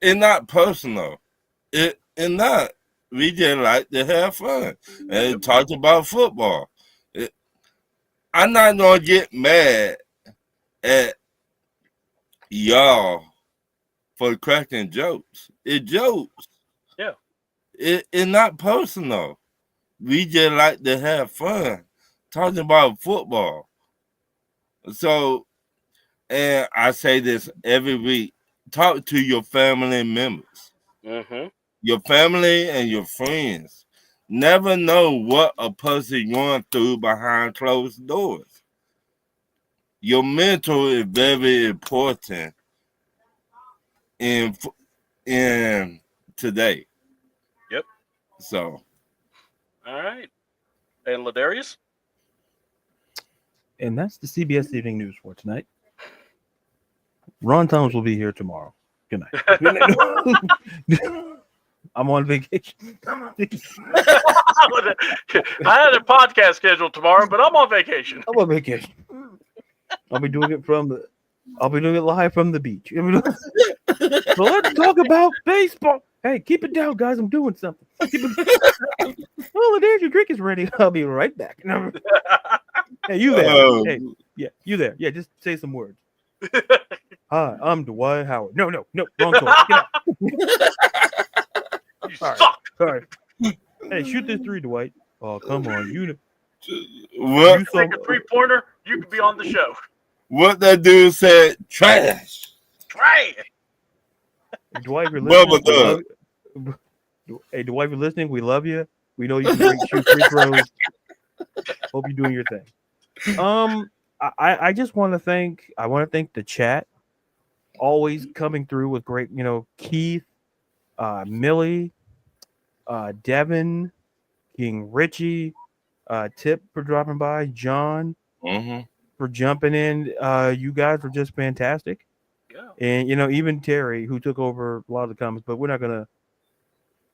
[SPEAKER 3] it's not personal. It not. We just like to have fun and talk about football. It, I'm not gonna get mad at y'all for cracking jokes. It jokes.
[SPEAKER 1] Yeah.
[SPEAKER 3] It's not personal. We just like to have fun talking about football. So, and I say this every week: talk to your family members,
[SPEAKER 1] Mm-hmm.
[SPEAKER 3] your family and your friends. Never know what a person going through behind closed doors. Your mental is very important in in today.
[SPEAKER 1] Yep.
[SPEAKER 3] So,
[SPEAKER 1] All right. And Ladarius?
[SPEAKER 4] And that's the CBS Evening News for tonight. Ron Thomas will be here tomorrow. Good night. Good night. I'm on vacation. I'm on vacation.
[SPEAKER 1] I had a podcast scheduled tomorrow, but I'm on vacation.
[SPEAKER 4] I'm on vacation. I'll be doing it live from the beach. So let's talk about baseball. Hey, keep it down, guys. I'm doing something. Oh, there's your drink is ready. I'll be right back. Hey, you there? Hey, yeah, you there? Yeah, just say some words. Hi, I'm Dwight Howard. No, wrong choice. Get out.
[SPEAKER 1] You
[SPEAKER 4] All right,
[SPEAKER 1] suck.
[SPEAKER 4] sorry. Hey, shoot this three, Dwight. Oh, come on,
[SPEAKER 3] What?
[SPEAKER 4] you
[SPEAKER 1] Take a 3-pointer. You could be on the show.
[SPEAKER 3] What that dude said? Trash.
[SPEAKER 1] Right.
[SPEAKER 4] Dwight, if you're
[SPEAKER 3] Bubba
[SPEAKER 4] listening, we
[SPEAKER 3] Dub.
[SPEAKER 4] love you. Hey, Dwight, if you're listening, we love you. We know you can shoot free throws. Hope you're doing your thing. I just want to thank the chat, always coming through with great, Keith, Millie, Devin, King Richie, Tip for dropping by, John
[SPEAKER 3] Mm-hmm.
[SPEAKER 4] for jumping in. You guys were just fantastic.
[SPEAKER 1] Yeah.
[SPEAKER 4] And even Terry, who took over a lot of the comments, but we're not gonna.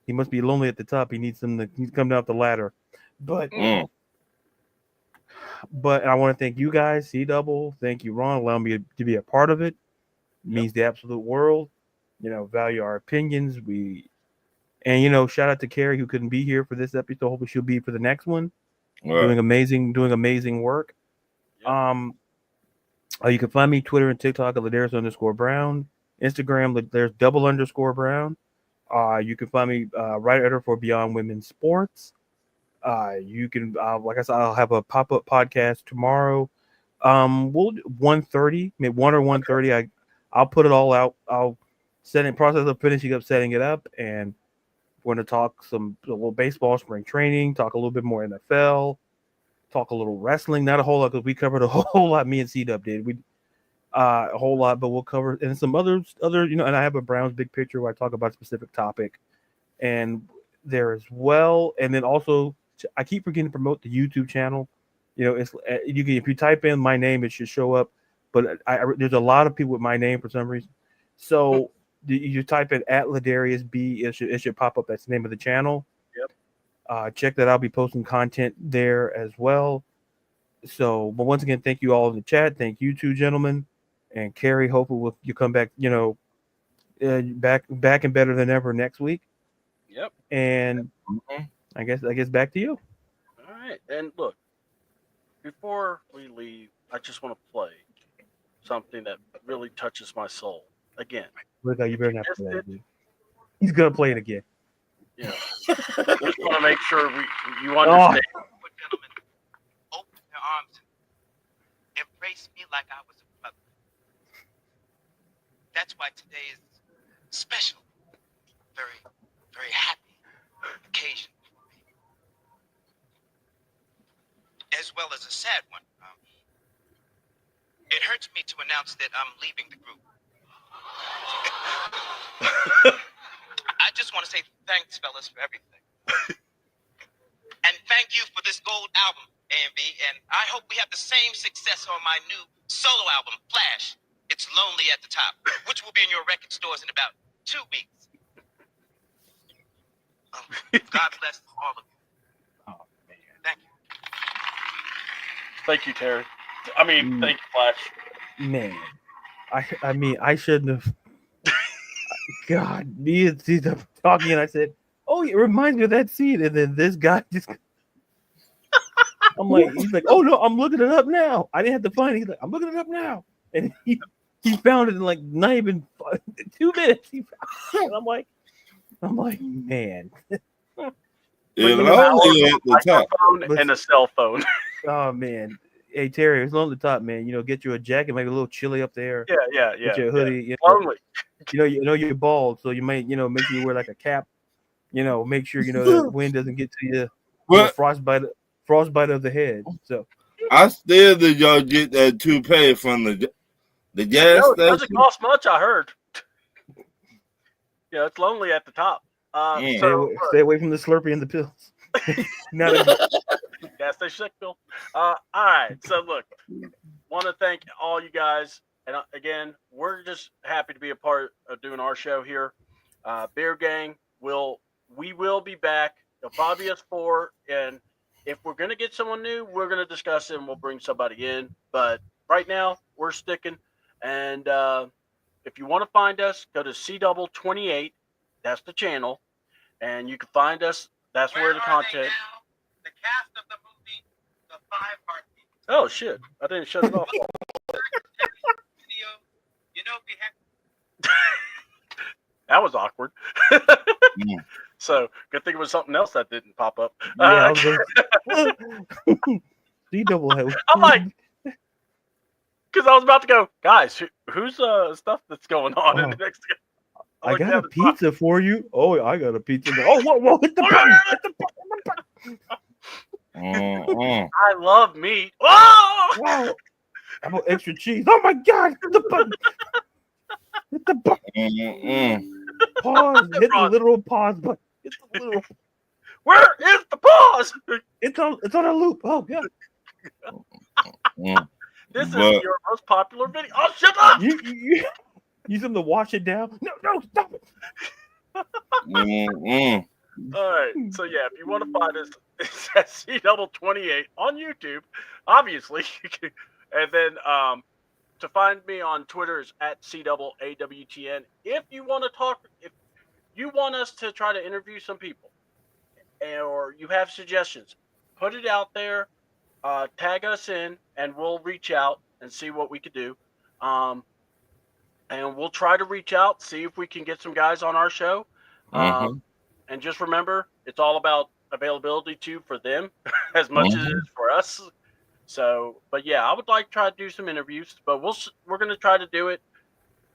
[SPEAKER 4] He must be lonely at the top. He needs to come down the ladder. But I want to thank you guys, C Double. Thank you, Ron, allowing me to be a part of it. Means the absolute world. Value our opinions. Shout out to Carrie who couldn't be here for this episode. Hopefully she'll be for the next one.
[SPEAKER 3] Right.
[SPEAKER 4] Doing amazing work.
[SPEAKER 1] Yep.
[SPEAKER 4] You can find me Twitter and TikTok at Ladarius_Brown. Instagram, there's _Brown. You can find me writer for Beyond Women's Sports. You can, like I said, I'll have a pop-up podcast tomorrow. We'll 1:30, maybe 1 or 1:30. I'll put it all out. I'll process of finishing up setting it up, and we're going to talk a little baseball, spring training, talk a little bit more NFL, talk a little wrestling, not a whole lot because we covered a whole lot. Me and C-Dub did. We a whole lot, but we'll cover and some other, and I have a Browns big picture where I talk about a specific topic, and there as well. And then also, I keep forgetting to promote the YouTube channel. It's if you type in my name, it should show up. But there's a lot of people with my name for some reason. So you type in at Ladarius B, it should pop up. That's the name of the channel.
[SPEAKER 1] Yep.
[SPEAKER 4] Check that. I'll be posting content there as well. So, but once again, thank you all in the chat. Thank you two gentlemen, and Carrie. Hopefully, you come back. Back and better than ever next week.
[SPEAKER 1] Yep.
[SPEAKER 4] And I guess back to you.
[SPEAKER 1] All right. And look, before we leave, I just want to play something that really touches my soul. Again.
[SPEAKER 4] Look, you better not play it. He's gonna play it again.
[SPEAKER 1] Just want to make sure you understand.
[SPEAKER 2] Gentlemen, open their arms and embrace me like I was a brother. That's why today is special. Very, very happy occasion for me. As well as a sad one. It hurts me to announce that I'm leaving the group. I just want to say thanks, fellas, for everything. And thank you for this gold album, A&B. And I hope we have the same success on my new solo album, Flash. It's Lonely at the Top, which will be in your record stores in about 2 weeks. God bless all of you.
[SPEAKER 4] Oh, man.
[SPEAKER 2] Thank you.
[SPEAKER 1] Thank you, Terry. Thank you, Flash.
[SPEAKER 4] Man, I shouldn't have. God, me and Caesar talking, and I said, "Oh, it reminds me of that scene." And then this guy just, he's like, "Oh no, I'm looking it up now. I didn't have to find it." He's like, "I'm looking it up now," and he found it in like not even 2 minutes. I'm like, man.
[SPEAKER 3] It's lonely at the top.
[SPEAKER 1] Microphone and a cell phone.
[SPEAKER 4] Oh man. Hey Terry, it's on the top, man. Get you a jacket, maybe a little chilly up there.
[SPEAKER 1] Yeah.
[SPEAKER 4] Get you a hoodie.
[SPEAKER 1] Yeah. Lonely.
[SPEAKER 4] You're bald, so you might, make sure you wear like a cap. Make sure the wind doesn't get to you. Frostbite of the head. So
[SPEAKER 3] I still did y'all get that toupee from the gas
[SPEAKER 1] No, it
[SPEAKER 3] station?
[SPEAKER 1] doesn't cost much, I heard. Yeah, it's lonely at the top.
[SPEAKER 4] Stay away from the Slurpee and the pills.
[SPEAKER 1] Gas station sick pill. All right. So look, want to thank all you guys, and again, we're just happy to be a part of doing our show here. Beer Gang will we will be back. It'll probably be us four, and if we're gonna get someone new, we're gonna discuss it and we'll bring somebody in. But right now, we're sticking. And if you want to find us, go to C28. That's the channel, and you can find us. That's where the content.
[SPEAKER 2] The cast of the movie, The Five Heartbeats.
[SPEAKER 1] Oh shit! I didn't shut it off.
[SPEAKER 2] Video, you know, we had.
[SPEAKER 1] That was awkward.
[SPEAKER 3] Mm.
[SPEAKER 1] So good thing it was something else that didn't pop up.
[SPEAKER 4] Yeah, D-double head.
[SPEAKER 1] I'm like, because I was about to go, guys. Who's stuff that's going on in the next?
[SPEAKER 4] I got a pizza for you. Oh, I got a pizza. Oh, whoa! Hit the button! Hit the button!
[SPEAKER 1] I love meat. Whoa!
[SPEAKER 4] Wow! How about extra cheese? Oh my God! Hit the button! Hit the button! Pause. Hit the literal pause button. Hit the literal.
[SPEAKER 1] Where is the pause?
[SPEAKER 4] It's on a loop. Oh God!
[SPEAKER 1] This is your most popular video. Oh, shut up!
[SPEAKER 4] You use them to wash it down. No, stop it.
[SPEAKER 1] All right. So yeah, if you want to find us, it's at C28 on YouTube, obviously. And then to find me on Twitter is at CAAWTN. If you want to talk, if you want us to try to interview some people, or you have suggestions, put it out there. Tag us in, and we'll reach out and see what we could do. And we'll try to reach out, see if we can get some guys on our show. And just remember, it's all about availability too for them as much as it is for us. So, but yeah, I would like to try to do some interviews, but we're going to try to do it.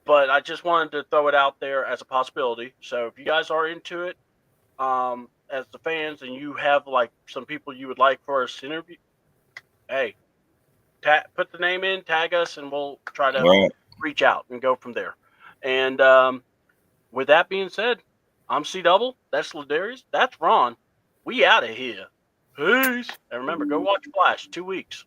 [SPEAKER 1] But I just wanted to throw it out there as a possibility. So if you guys are into it, as the fans, and you have like some people you would like for us to interview, hey, put the name in, tag us, and we'll try to reach out and go from there. And with that being said, I'm C-Double. That's Ladarius. That's Ron. We out of here. Peace. And remember, go watch Flash. 2 weeks.